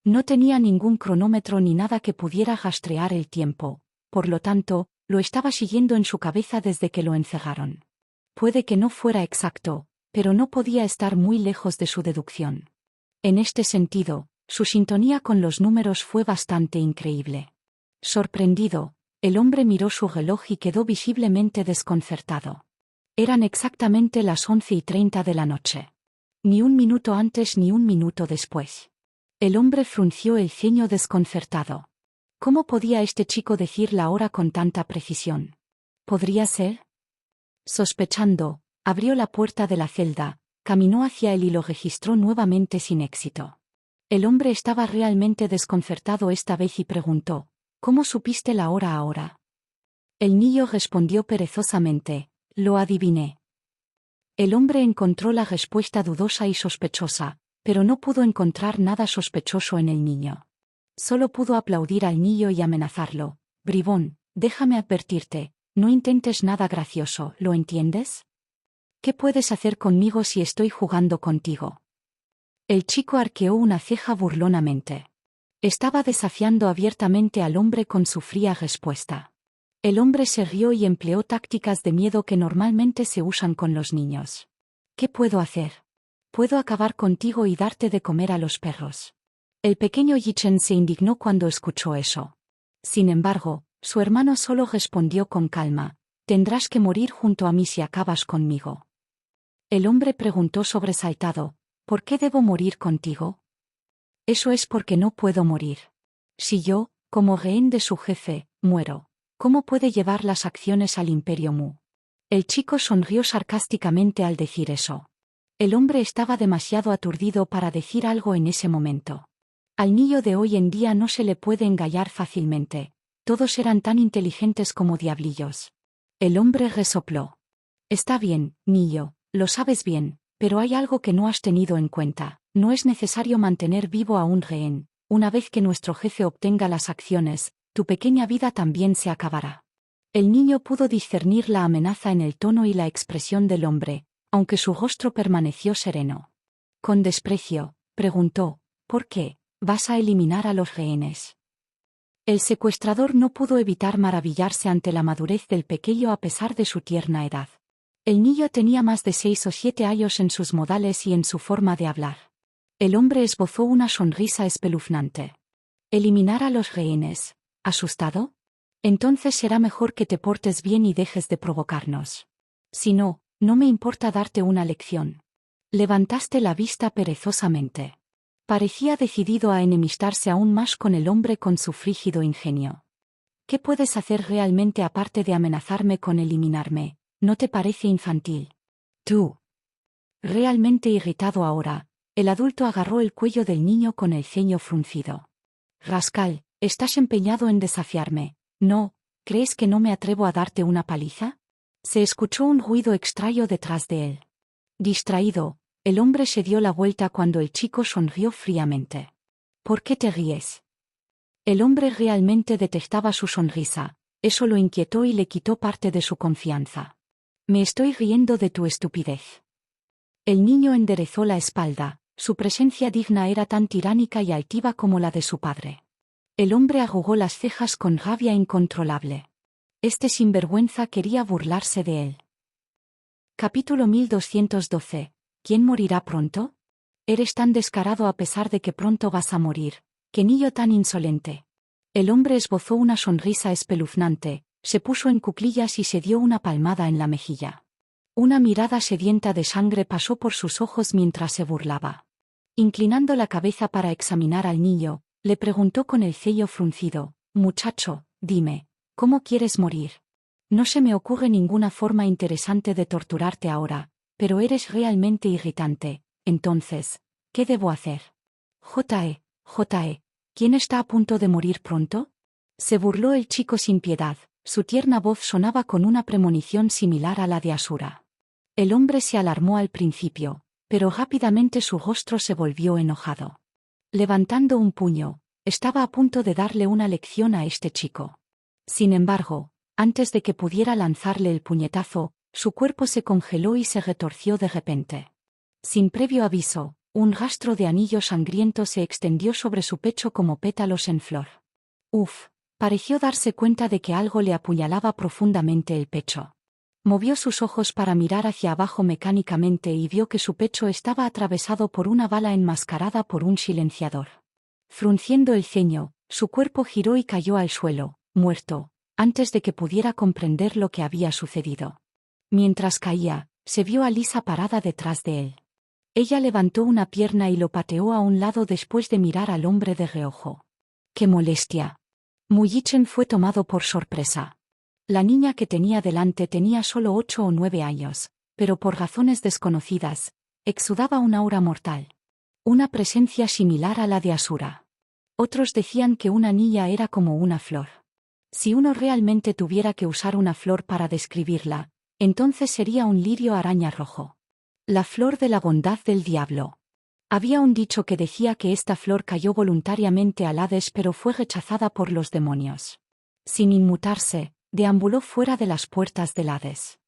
No tenía ningún cronómetro ni nada que pudiera rastrear el tiempo, por lo tanto, lo estaba siguiendo en su cabeza desde que lo encerraron. Puede que no fuera exacto, pero no podía estar muy lejos de su deducción. En este sentido, su sintonía con los números fue bastante increíble. Sorprendido, el hombre miró su reloj y quedó visiblemente desconcertado. Eran exactamente las 11:30 de la noche. Ni un minuto antes ni un minuto después. El hombre frunció el ceño desconcertado. ¿Cómo podía este chico decir la hora con tanta precisión? ¿Podría ser? Sospechando, abrió la puerta de la celda, caminó hacia él y lo registró nuevamente sin éxito. El hombre estaba realmente desconcertado esta vez y preguntó, ¿cómo supiste la hora ahora? El niño respondió perezosamente, lo adiviné. El hombre encontró la respuesta dudosa y sospechosa, pero no pudo encontrar nada sospechoso en el niño. Solo pudo aplaudir al niño y amenazarlo. Bribón, déjame advertirte, no intentes nada gracioso, ¿lo entiendes? ¿Qué puedes hacer conmigo si estoy jugando contigo? El chico arqueó una ceja burlonamente. Estaba desafiando abiertamente al hombre con su fría respuesta. El hombre se rió y empleó tácticas de miedo que normalmente se usan con los niños. ¿Qué puedo hacer? Puedo acabar contigo y darte de comer a los perros. El pequeño Yichen se indignó cuando escuchó eso. Sin embargo, su hermano solo respondió con calma, tendrás que morir junto a mí si acabas conmigo. El hombre preguntó sobresaltado, ¿por qué debo morir contigo? Eso es porque no puedo morir. Si yo, como rehén de su jefe, muero, ¿cómo puede llevar las acciones al Imperio Mu? El chico sonrió sarcásticamente al decir eso. El hombre estaba demasiado aturdido para decir algo en ese momento. Al niño de hoy en día no se le puede engañar fácilmente. Todos eran tan inteligentes como diablillos. El hombre resopló. Está bien, niño, lo sabes bien, pero hay algo que no has tenido en cuenta. No es necesario mantener vivo a un rehén. Una vez que nuestro jefe obtenga las acciones, tu pequeña vida también se acabará. El niño pudo discernir la amenaza en el tono y la expresión del hombre, aunque su rostro permaneció sereno. Con desprecio, preguntó, ¿por qué? ¿Vas a eliminar a los rehenes? El secuestrador no pudo evitar maravillarse ante la madurez del pequeño a pesar de su tierna edad. El niño tenía más de 6 o 7 años en sus modales y en su forma de hablar. El hombre esbozó una sonrisa espeluznante. ¿Eliminar a los rehenes? ¿Asustado? Entonces será mejor que te portes bien y dejes de provocarnos. Si no, no me importa darte una lección. Levantaste la vista perezosamente. Parecía decidido a enemistarse aún más con el hombre con su frígido ingenio. ¿Qué puedes hacer realmente aparte de amenazarme con eliminarme? ¿No te parece infantil? Tú. Realmente irritado ahora, el adulto agarró el cuello del niño con el ceño fruncido. Rascal, ¿estás empeñado en desafiarme? No, ¿crees que no me atrevo a darte una paliza? Se escuchó un ruido extraño detrás de él. Distraído, el hombre se dio la vuelta cuando el chico sonrió fríamente. ¿Por qué te ríes? El hombre realmente detestaba su sonrisa, eso lo inquietó y le quitó parte de su confianza. Me estoy riendo de tu estupidez. El niño enderezó la espalda, su presencia digna era tan tiránica y altiva como la de su padre. El hombre arrugó las cejas con rabia incontrolable. Este sinvergüenza quería burlarse de él. Capítulo 1212. ¿Quién morirá pronto? Eres tan descarado a pesar de que pronto vas a morir. ¡Qué niño tan insolente! El hombre esbozó una sonrisa espeluznante, se puso en cuclillas y se dio una palmada en la mejilla. Una mirada sedienta de sangre pasó por sus ojos mientras se burlaba. Inclinando la cabeza para examinar al niño, le preguntó con el ceño fruncido, «Muchacho, dime, ¿cómo quieres morir?» No se me ocurre ninguna forma interesante de torturarte ahora, pero eres realmente irritante. Entonces, ¿qué debo hacer? J.E., ¿quién está a punto de morir pronto? Se burló el chico sin piedad, su tierna voz sonaba con una premonición similar a la de Asura. El hombre se alarmó al principio, pero rápidamente su rostro se volvió enojado. Levantando un puño, estaba a punto de darle una lección a este chico. Sin embargo, antes de que pudiera lanzarle el puñetazo, su cuerpo se congeló y se retorció de repente. Sin previo aviso, un rastro de anillo sangriento se extendió sobre su pecho como pétalos en flor. Pareció darse cuenta de que algo le apuñalaba profundamente el pecho. Movió sus ojos para mirar hacia abajo mecánicamente y vio que su pecho estaba atravesado por una bala enmascarada por un silenciador. Frunciendo el ceño, su cuerpo giró y cayó al suelo, muerto, antes de que pudiera comprender lo que había sucedido. Mientras caía, se vio a Lisa parada detrás de él. Ella levantó una pierna y lo pateó a un lado después de mirar al hombre de reojo. ¡Qué molestia! Mu Yichen fue tomado por sorpresa. La niña que tenía delante tenía solo 8 o 9 años, pero por razones desconocidas, exudaba un aura mortal. Una presencia similar a la de Asura. Otros decían que una niña era como una flor. Si uno realmente tuviera que usar una flor para describirla, entonces sería un lirio araña rojo. La flor de la bondad del diablo. Había un dicho que decía que esta flor cayó voluntariamente al Hades pero fue rechazada por los demonios. Sin inmutarse, deambuló fuera de las puertas del Hades.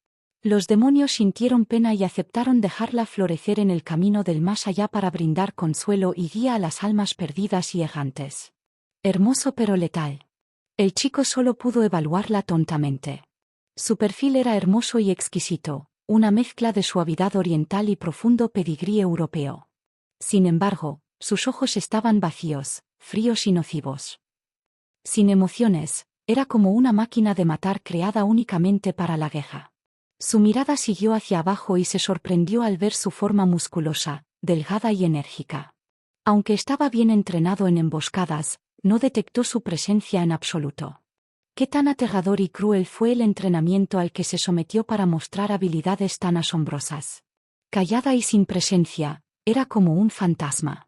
Los demonios sintieron pena y aceptaron dejarla florecer en el camino del más allá para brindar consuelo y guía a las almas perdidas y errantes. Hermoso pero letal. El chico solo pudo evaluarla tontamente. Su perfil era hermoso y exquisito, una mezcla de suavidad oriental y profundo pedigrí europeo. Sin embargo, sus ojos estaban vacíos, fríos y nocivos. Sin emociones, era como una máquina de matar creada únicamente para la guerra. Su mirada siguió hacia abajo y se sorprendió al ver su forma musculosa, delgada y enérgica. Aunque estaba bien entrenado en emboscadas, no detectó su presencia en absoluto. Qué tan aterrador y cruel fue el entrenamiento al que se sometió para mostrar habilidades tan asombrosas. Callada y sin presencia, era como un fantasma.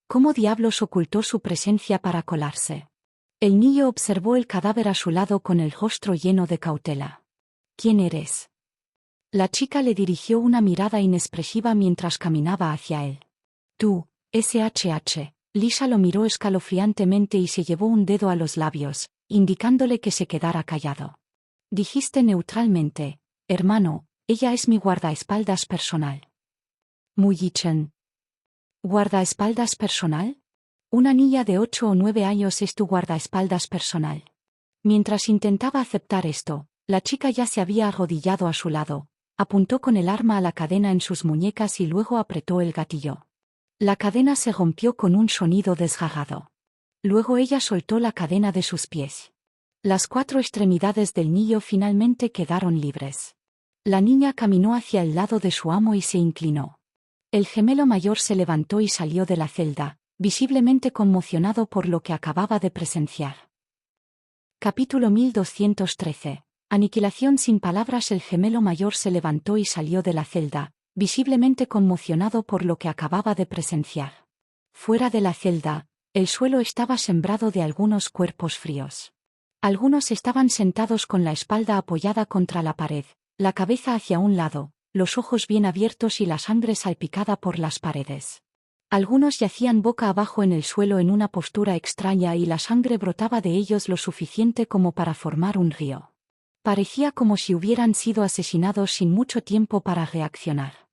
¿Cómo diablos ocultó su presencia para colarse? El niño observó el cadáver a su lado con el rostro lleno de cautela. ¿Quién eres? La chica le dirigió una mirada inexpresiva mientras caminaba hacia él. Tú, SHH. Lisa lo miró escalofriantemente y se llevó un dedo a los labios, indicándole que se quedara callado. Dijiste neutralmente, hermano, ella es mi guardaespaldas personal. Mu Yichen. ¿Guardaespaldas personal? Una niña de 8 o 9 años es tu guardaespaldas personal. Mientras intentaba aceptar esto, la chica ya se había arrodillado a su lado, apuntó con el arma a la cadena en sus muñecas y luego apretó el gatillo. La cadena se rompió con un sonido desgarrado. Luego ella soltó la cadena de sus pies. Las 4 extremidades del niño finalmente quedaron libres. La niña caminó hacia el lado de su amo y se inclinó. El gemelo mayor se levantó y salió de la celda, visiblemente conmocionado por lo que acababa de presenciar. Capítulo 1213. Aniquilación sin palabras. El gemelo mayor se levantó y salió de la celda, visiblemente conmocionado por lo que acababa de presenciar. Fuera de la celda, el suelo estaba sembrado de algunos cuerpos fríos. Algunos estaban sentados con la espalda apoyada contra la pared, la cabeza hacia un lado, los ojos bien abiertos y la sangre salpicada por las paredes. Algunos yacían boca abajo en el suelo en una postura extraña y la sangre brotaba de ellos lo suficiente como para formar un río. Parecía como si hubieran sido asesinados sin mucho tiempo para reaccionar.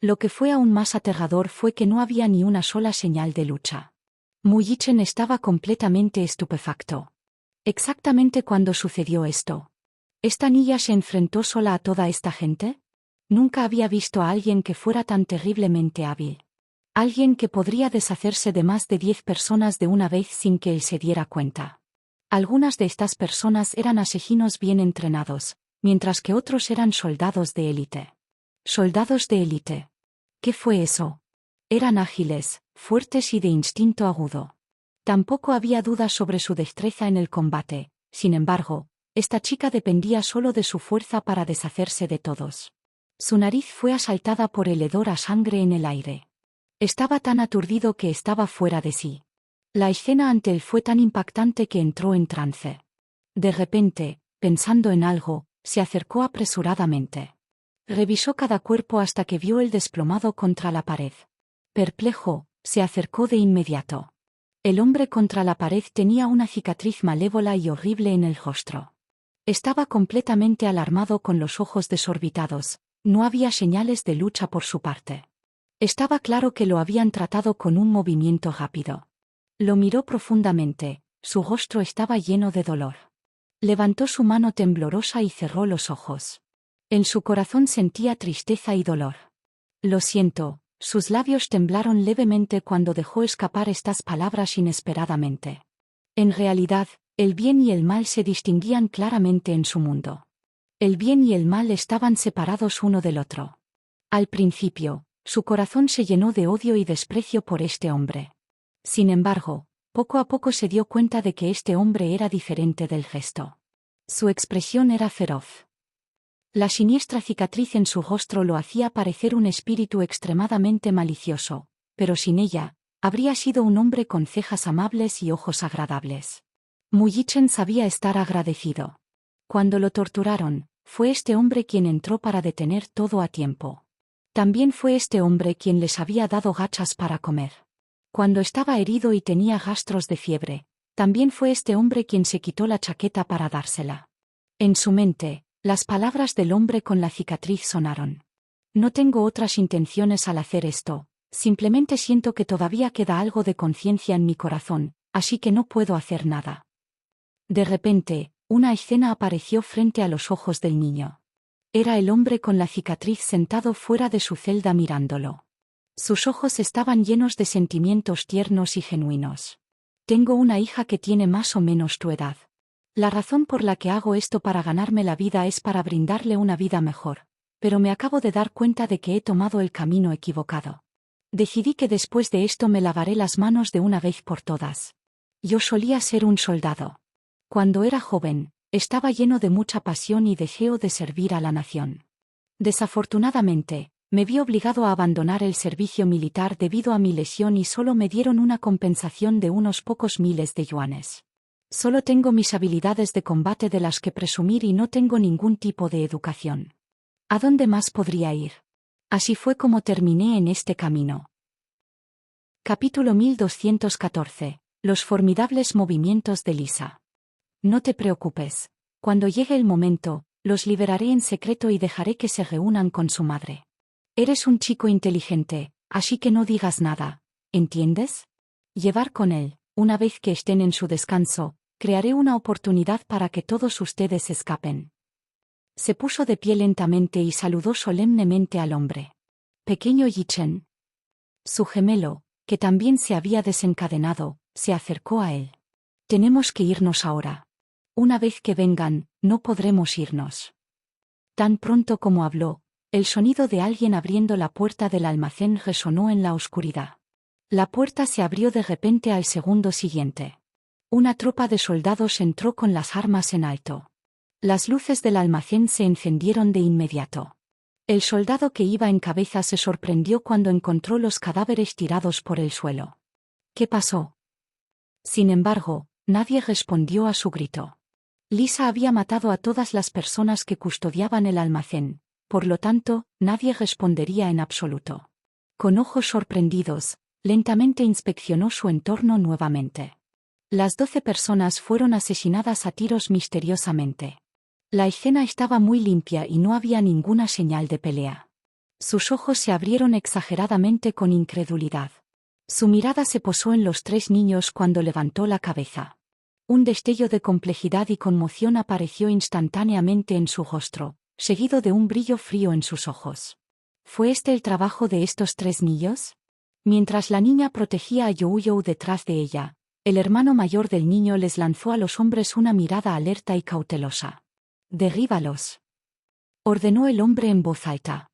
Lo que fue aún más aterrador fue que no había ni una sola señal de lucha. Mu Yichen estaba completamente estupefacto. ¿Exactamente cuándo sucedió esto? ¿Esta niña se enfrentó sola a toda esta gente? Nunca había visto a alguien que fuera tan terriblemente hábil. Alguien que podría deshacerse de más de 10 personas de una vez sin que él se diera cuenta. Algunas de estas personas eran asesinos bien entrenados, mientras que otros eran soldados de élite. ¿Soldados de élite? ¿Qué fue eso? Eran ágiles, fuertes y de instinto agudo. Tampoco había dudas sobre su destreza en el combate, sin embargo, Esta chica dependía solo de su fuerza para deshacerse de todos. Su nariz fue asaltada por el hedor a sangre en el aire. Estaba tan aturdido que estaba fuera de sí. La escena ante él fue tan impactante que entró en trance. De repente, pensando en algo, se acercó apresuradamente. Revisó cada cuerpo hasta que vio el desplomado contra la pared. Perplejo, se acercó de inmediato. El hombre contra la pared tenía una cicatriz malévola y horrible en el rostro. Estaba completamente alarmado con los ojos desorbitados, no había señales de lucha por su parte. Estaba claro que lo habían tratado con un movimiento rápido. Lo miró profundamente, su rostro estaba lleno de dolor. Levantó su mano temblorosa y cerró los ojos. En su corazón sentía tristeza y dolor. Lo siento, sus labios temblaron levemente cuando dejó escapar estas palabras inesperadamente. En realidad, el bien y el mal se distinguían claramente en su mundo. El bien y el mal estaban separados uno del otro. Al principio, su corazón se llenó de odio y desprecio por este hombre. Sin embargo, poco a poco se dio cuenta de que este hombre era diferente del resto. Su expresión era feroz. La siniestra cicatriz en su rostro lo hacía parecer un espíritu extremadamente malicioso, pero sin ella, habría sido un hombre con cejas amables y ojos agradables. Muyichen sabía estar agradecido. Cuando lo torturaron, fue este hombre quien entró para detener todo a tiempo. También fue este hombre quien les había dado gachas para comer. Cuando estaba herido y tenía rastros de fiebre, también fue este hombre quien se quitó la chaqueta para dársela. En su mente, las palabras del hombre con la cicatriz sonaron. No tengo otras intenciones al hacer esto, simplemente siento que todavía queda algo de conciencia en mi corazón, así que no puedo hacer nada. De repente, una escena apareció frente a los ojos del niño. Era el hombre con la cicatriz sentado fuera de su celda mirándolo. Sus ojos estaban llenos de sentimientos tiernos y genuinos. Tengo una hija que tiene más o menos tu edad. La razón por la que hago esto para ganarme la vida es para brindarle una vida mejor, pero me acabo de dar cuenta de que he tomado el camino equivocado. Decidí que después de esto me lavaré las manos de una vez por todas. Yo solía ser un soldado. Cuando era joven, estaba lleno de mucha pasión y deseo de servir a la nación. Desafortunadamente, me vi obligado a abandonar el servicio militar debido a mi lesión y solo me dieron una compensación de unos pocos miles de yuanes. Solo tengo mis habilidades de combate de las que presumir y no tengo ningún tipo de educación. ¿A dónde más podría ir? Así fue como terminé en este camino. Capítulo 1214. Los formidables movimientos de Lisa. No te preocupes. Cuando llegue el momento, los liberaré en secreto y dejaré que se reúnan con su madre. Eres un chico inteligente, así que no digas nada, ¿entiendes? Llevar con él, una vez que estén en su descanso, crearé una oportunidad para que todos ustedes escapen. Se puso de pie lentamente y saludó solemnemente al hombre. Pequeño Yichen. Su gemelo, que también se había desencadenado, se acercó a él. Tenemos que irnos ahora. Una vez que vengan, no podremos irnos. Tan pronto como habló, el sonido de alguien abriendo la puerta del almacén resonó en la oscuridad. La puerta se abrió de repente al segundo siguiente. Una tropa de soldados entró con las armas en alto. Las luces del almacén se encendieron de inmediato. El soldado que iba en cabeza se sorprendió cuando encontró los cadáveres tirados por el suelo. ¿Qué pasó? Sin embargo, nadie respondió a su grito. Lisa había matado a todas las personas que custodiaban el almacén, por lo tanto, nadie respondería en absoluto. Con ojos sorprendidos, lentamente inspeccionó su entorno nuevamente. Las 12 personas fueron asesinadas a tiros misteriosamente. La escena estaba muy limpia y no había ninguna señal de pelea. Sus ojos se abrieron exageradamente con incredulidad. Su mirada se posó en los 3 niños cuando levantó la cabeza. Un destello de complejidad y conmoción apareció instantáneamente en su rostro, seguido de un brillo frío en sus ojos. ¿Fue este el trabajo de estos 3 niños? Mientras la niña protegía a Youyou detrás de ella, el hermano mayor del niño les lanzó a los hombres una mirada alerta y cautelosa. «Derríbalos», ordenó el hombre en voz alta.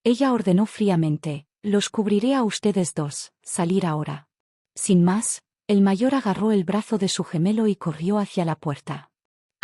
Ella ordenó fríamente: «Los cubriré a ustedes 2, salir ahora». Sin más, el mayor agarró el brazo de su gemelo y corrió hacia la puerta.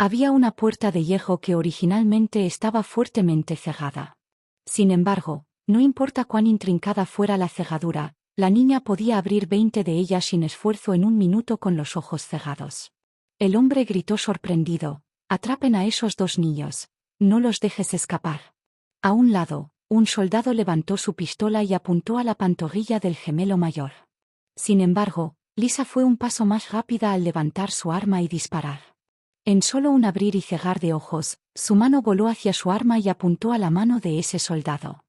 Había una puerta de hierro que originalmente estaba fuertemente cerrada. Sin embargo, no importa cuán intrincada fuera la cerradura, la niña podía abrir 20 de ellas sin esfuerzo en un minuto con los ojos cerrados. El hombre gritó sorprendido: «Atrapen a esos 2 niños. No los dejes escapar». A un lado, un soldado levantó su pistola y apuntó a la pantorrilla del gemelo mayor. Sin embargo, Lisa fue un paso más rápida al levantar su arma y disparar. En solo un abrir y cerrar de ojos, su mano voló hacia su arma y apuntó a la mano de ese soldado.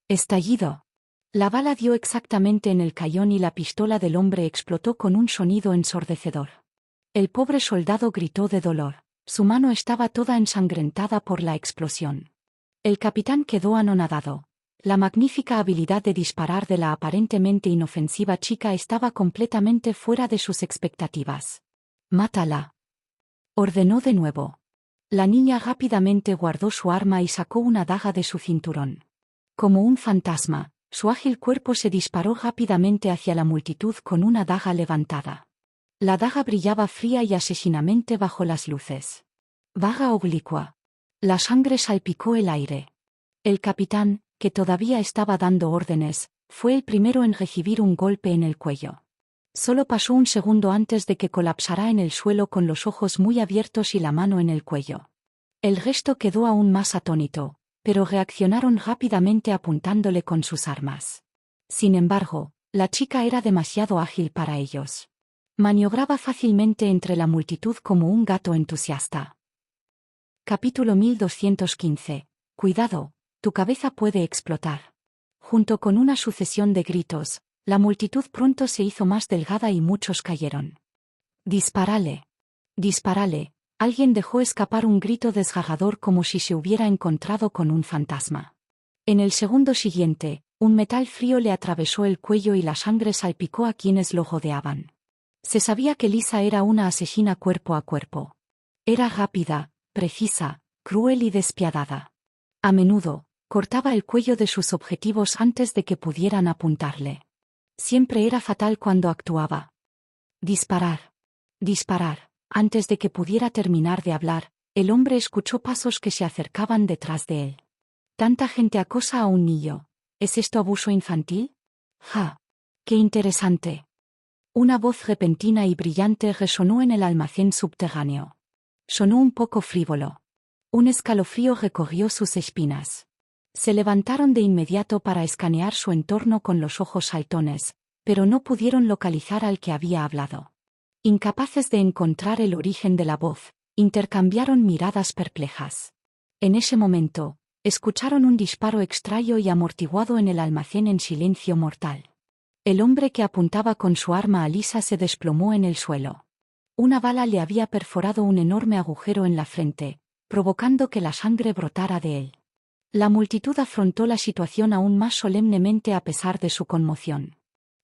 Estallido. La bala dio exactamente en el cañón y la pistola del hombre explotó con un sonido ensordecedor. El pobre soldado gritó de dolor. Su mano estaba toda ensangrentada por la explosión. El capitán quedó anonadado. La magnífica habilidad de disparar de la aparentemente inofensiva chica estaba completamente fuera de sus expectativas. «Mátala», ordenó de nuevo. La niña rápidamente guardó su arma y sacó una daga de su cinturón. Como un fantasma, su ágil cuerpo se disparó rápidamente hacia la multitud con una daga levantada. La daga brillaba fría y asesinamente bajo las luces. Vaga oblicua. La sangre salpicó el aire. El capitán, que todavía estaba dando órdenes, fue el primero en recibir un golpe en el cuello. Solo pasó un segundo antes de que colapsara en el suelo con los ojos muy abiertos y la mano en el cuello. El resto quedó aún más atónito, pero reaccionaron rápidamente apuntándole con sus armas. Sin embargo, la chica era demasiado ágil para ellos. Maniobraba fácilmente entre la multitud como un gato entusiasta. Capítulo 1215. Cuidado, tu cabeza puede explotar. Junto con una sucesión de gritos, la multitud pronto se hizo más delgada y muchos cayeron. «Dispárale. Dispárale». Alguien dejó escapar un grito desgarrador como si se hubiera encontrado con un fantasma. En el segundo siguiente, un metal frío le atravesó el cuello y la sangre salpicó a quienes lo rodeaban. Se sabía que Lisa era una asesina cuerpo a cuerpo. Era rápida, precisa, cruel y despiadada. A menudo, cortaba el cuello de sus objetivos antes de que pudieran apuntarle. Siempre era fatal cuando actuaba. Disparar. Disparar. Antes de que pudiera terminar de hablar, el hombre escuchó pasos que se acercaban detrás de él. «Tanta gente acosa a un niño. ¿Es esto abuso infantil? ¡Ja! ¡Qué interesante!». Una voz repentina y brillante resonó en el almacén subterráneo. Sonó un poco frívolo. Un escalofrío recorrió sus espinas. Se levantaron de inmediato para escanear su entorno con los ojos saltones, pero no pudieron localizar al que había hablado. Incapaces de encontrar el origen de la voz, intercambiaron miradas perplejas. En ese momento, escucharon un disparo extraño y amortiguado en el almacén en silencio mortal. El hombre que apuntaba con su arma a Lisa se desplomó en el suelo. Una bala le había perforado un enorme agujero en la frente, provocando que la sangre brotara de él. La multitud afrontó la situación aún más solemnemente a pesar de su conmoción.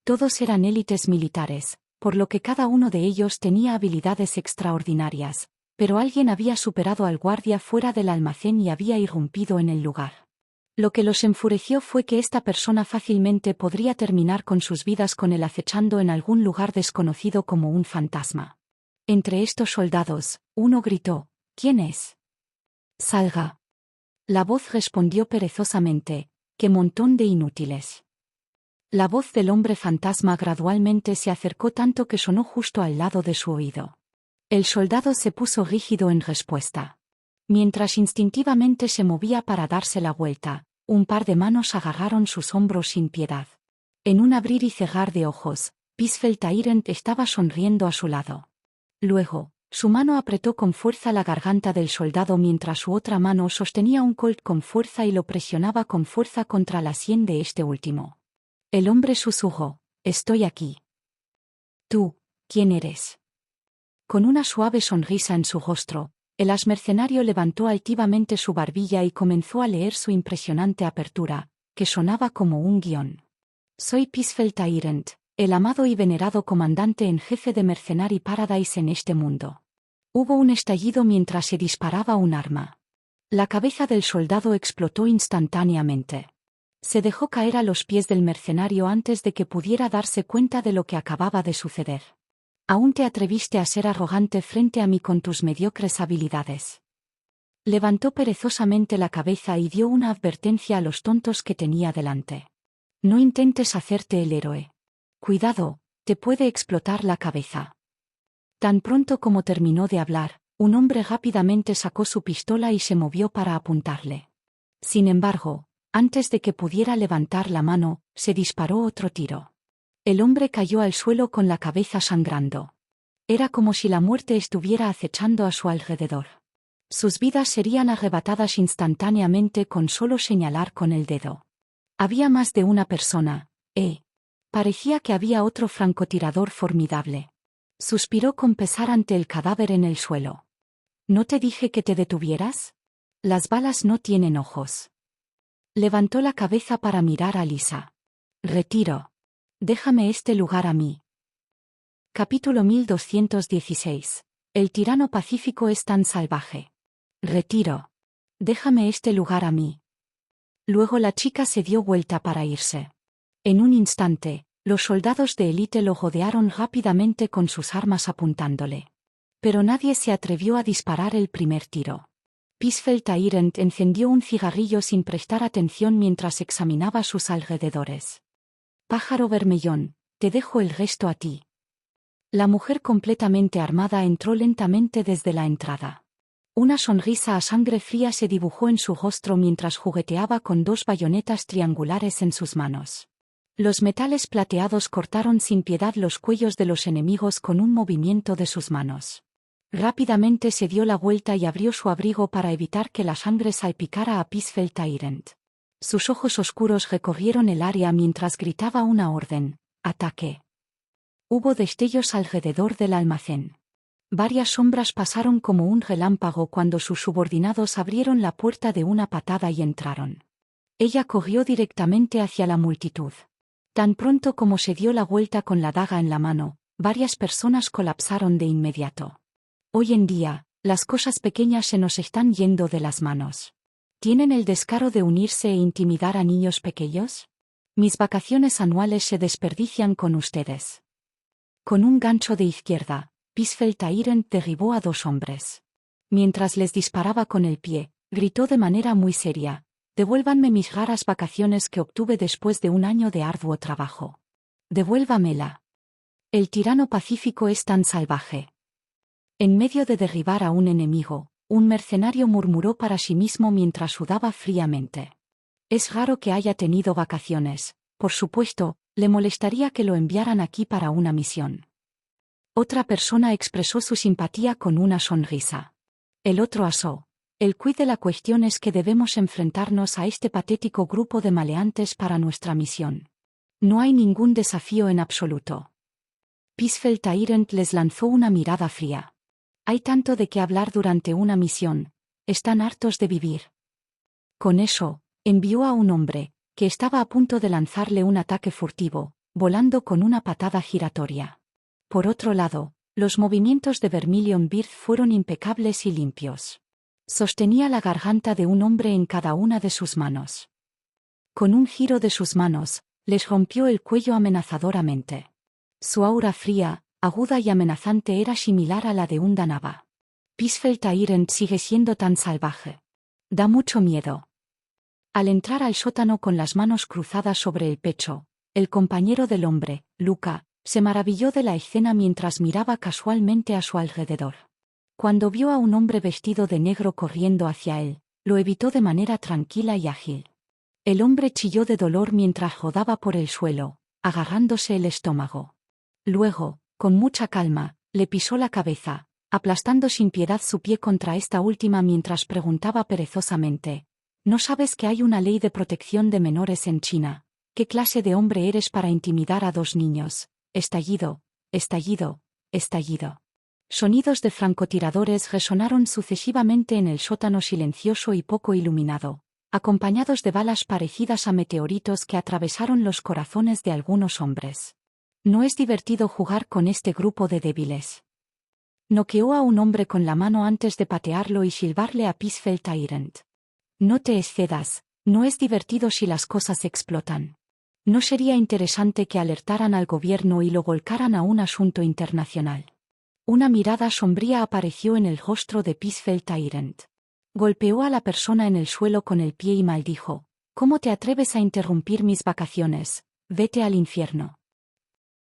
Todos eran élites militares, por lo que cada uno de ellos tenía habilidades extraordinarias, pero alguien había superado al guardia fuera del almacén y había irrumpido en el lugar. Lo que los enfureció fue que esta persona fácilmente podría terminar con sus vidas con él acechando en algún lugar desconocido como un fantasma. Entre estos soldados, uno gritó: «¿Quién es?». «Salga». La voz respondió perezosamente: «¡Qué montón de inútiles!». La voz del hombre fantasma gradualmente se acercó tanto que sonó justo al lado de su oído. El soldado se puso rígido en respuesta. Mientras instintivamente se movía para darse la vuelta, un par de manos agarraron sus hombros sin piedad. En un abrir y cerrar de ojos, Pisfel Tyrant estaba sonriendo a su lado. Luego, su mano apretó con fuerza la garganta del soldado mientras su otra mano sostenía un colt con fuerza y lo presionaba con fuerza contra la sien de este último. El hombre susurró: «Estoy aquí». «¿Tú, quién eres?». Con una suave sonrisa en su rostro, el exmercenario levantó altivamente su barbilla y comenzó a leer su impresionante apertura, que sonaba como un guión. «Soy Pisfel Tyrant, el amado y venerado comandante en jefe de Mercenary Paradise en este mundo». Hubo un estallido mientras se disparaba un arma. La cabeza del soldado explotó instantáneamente. Se dejó caer a los pies del mercenario antes de que pudiera darse cuenta de lo que acababa de suceder. Aún te atreviste a ser arrogante frente a mí con tus mediocres habilidades. Levantó perezosamente la cabeza y dio una advertencia a los tontos que tenía delante. No intentes hacerte el héroe. Cuidado, te puede explotar la cabeza. Tan pronto como terminó de hablar, un hombre rápidamente sacó su pistola y se movió para apuntarle. Sin embargo, antes de que pudiera levantar la mano, se disparó otro tiro. El hombre cayó al suelo con la cabeza sangrando. Era como si la muerte estuviera acechando a su alrededor. Sus vidas serían arrebatadas instantáneamente con solo señalar con el dedo. Había más de una persona, parecía que había otro francotirador formidable. Suspiró con pesar ante el cadáver en el suelo. ¿No te dije que te detuvieras? Las balas no tienen ojos. Levantó la cabeza para mirar a Lisa. Retiro. Déjame este lugar a mí. Capítulo 1216. El tirano pacífico es tan salvaje. Retiro. Déjame este lugar a mí. Luego la chica se dio vuelta para irse. En un instante, los soldados de élite lo rodearon rápidamente con sus armas apuntándole. Pero nadie se atrevió a disparar el primer tiro. Pisfeld Tyrant encendió un cigarrillo sin prestar atención mientras examinaba sus alrededores. Pájaro Bermellón, te dejo el resto a ti. La mujer completamente armada entró lentamente desde la entrada. Una sonrisa a sangre fría se dibujó en su rostro mientras jugueteaba con dos bayonetas triangulares en sus manos. Los metales plateados cortaron sin piedad los cuellos de los enemigos con un movimiento de sus manos. Rápidamente se dio la vuelta y abrió su abrigo para evitar que la sangre salpicara a Pisfeld Tyrant. Sus ojos oscuros recorrieron el área mientras gritaba una orden: ¡ataque! Hubo destellos alrededor del almacén. Varias sombras pasaron como un relámpago cuando sus subordinados abrieron la puerta de una patada y entraron. Ella corrió directamente hacia la multitud. Tan pronto como se dio la vuelta con la daga en la mano, varias personas colapsaron de inmediato. Hoy en día, las cosas pequeñas se nos están yendo de las manos. ¿Tienen el descaro de unirse e intimidar a niños pequeños? Mis vacaciones anuales se desperdician con ustedes. Con un gancho de izquierda, Pisfeld Tyrant derribó a dos hombres. Mientras les disparaba con el pie, gritó de manera muy seria: «Devuélvanme mis raras vacaciones que obtuve después de un año de arduo trabajo. Devuélvamela. El tirano pacífico es tan salvaje». En medio de derribar a un enemigo, un mercenario murmuró para sí mismo mientras sudaba fríamente. Es raro que haya tenido vacaciones, por supuesto, le molestaría que lo enviaran aquí para una misión. Otra persona expresó su simpatía con una sonrisa. El otro asó: el quid de la cuestión es que debemos enfrentarnos a este patético grupo de maleantes para nuestra misión. No hay ningún desafío en absoluto. Pisfeld Tyrant les lanzó una mirada fría. Hay tanto de qué hablar durante una misión, están hartos de vivir. Con eso, envió a un hombre, que estaba a punto de lanzarle un ataque furtivo, volando con una patada giratoria. Por otro lado, los movimientos de Vermilion Beard fueron impecables y limpios. Sostenía la garganta de un hombre en cada una de sus manos. Con un giro de sus manos, les rompió el cuello amenazadoramente. Su aura fría, aguda y amenazante era similar a la de un Danaba. Pisfeld Tyrant sigue siendo tan salvaje. Da mucho miedo. Al entrar al sótano con las manos cruzadas sobre el pecho, el compañero del hombre, Luca, se maravilló de la escena mientras miraba casualmente a su alrededor. Cuando vio a un hombre vestido de negro corriendo hacia él, lo evitó de manera tranquila y ágil. El hombre chilló de dolor mientras rodaba por el suelo, agarrándose el estómago. Luego, con mucha calma, le pisó la cabeza, aplastando sin piedad su pie contra esta última mientras preguntaba perezosamente: ¿no sabes que hay una ley de protección de menores en China? ¿Qué clase de hombre eres para intimidar a dos niños? Estallido, estallido, estallido. Sonidos de francotiradores resonaron sucesivamente en el sótano silencioso y poco iluminado, acompañados de balas parecidas a meteoritos que atravesaron los corazones de algunos hombres. No es divertido jugar con este grupo de débiles. Noqueó a un hombre con la mano antes de patearlo y silbarle a Pisfeld Tyrant. No te excedas, no es divertido si las cosas explotan. ¿No sería interesante que alertaran al gobierno y lo volcaran a un asunto internacional? Una mirada sombría apareció en el rostro de Pisfeld Tyrant. Golpeó a la persona en el suelo con el pie y maldijo: «¿Cómo te atreves a interrumpir mis vacaciones? Vete al infierno».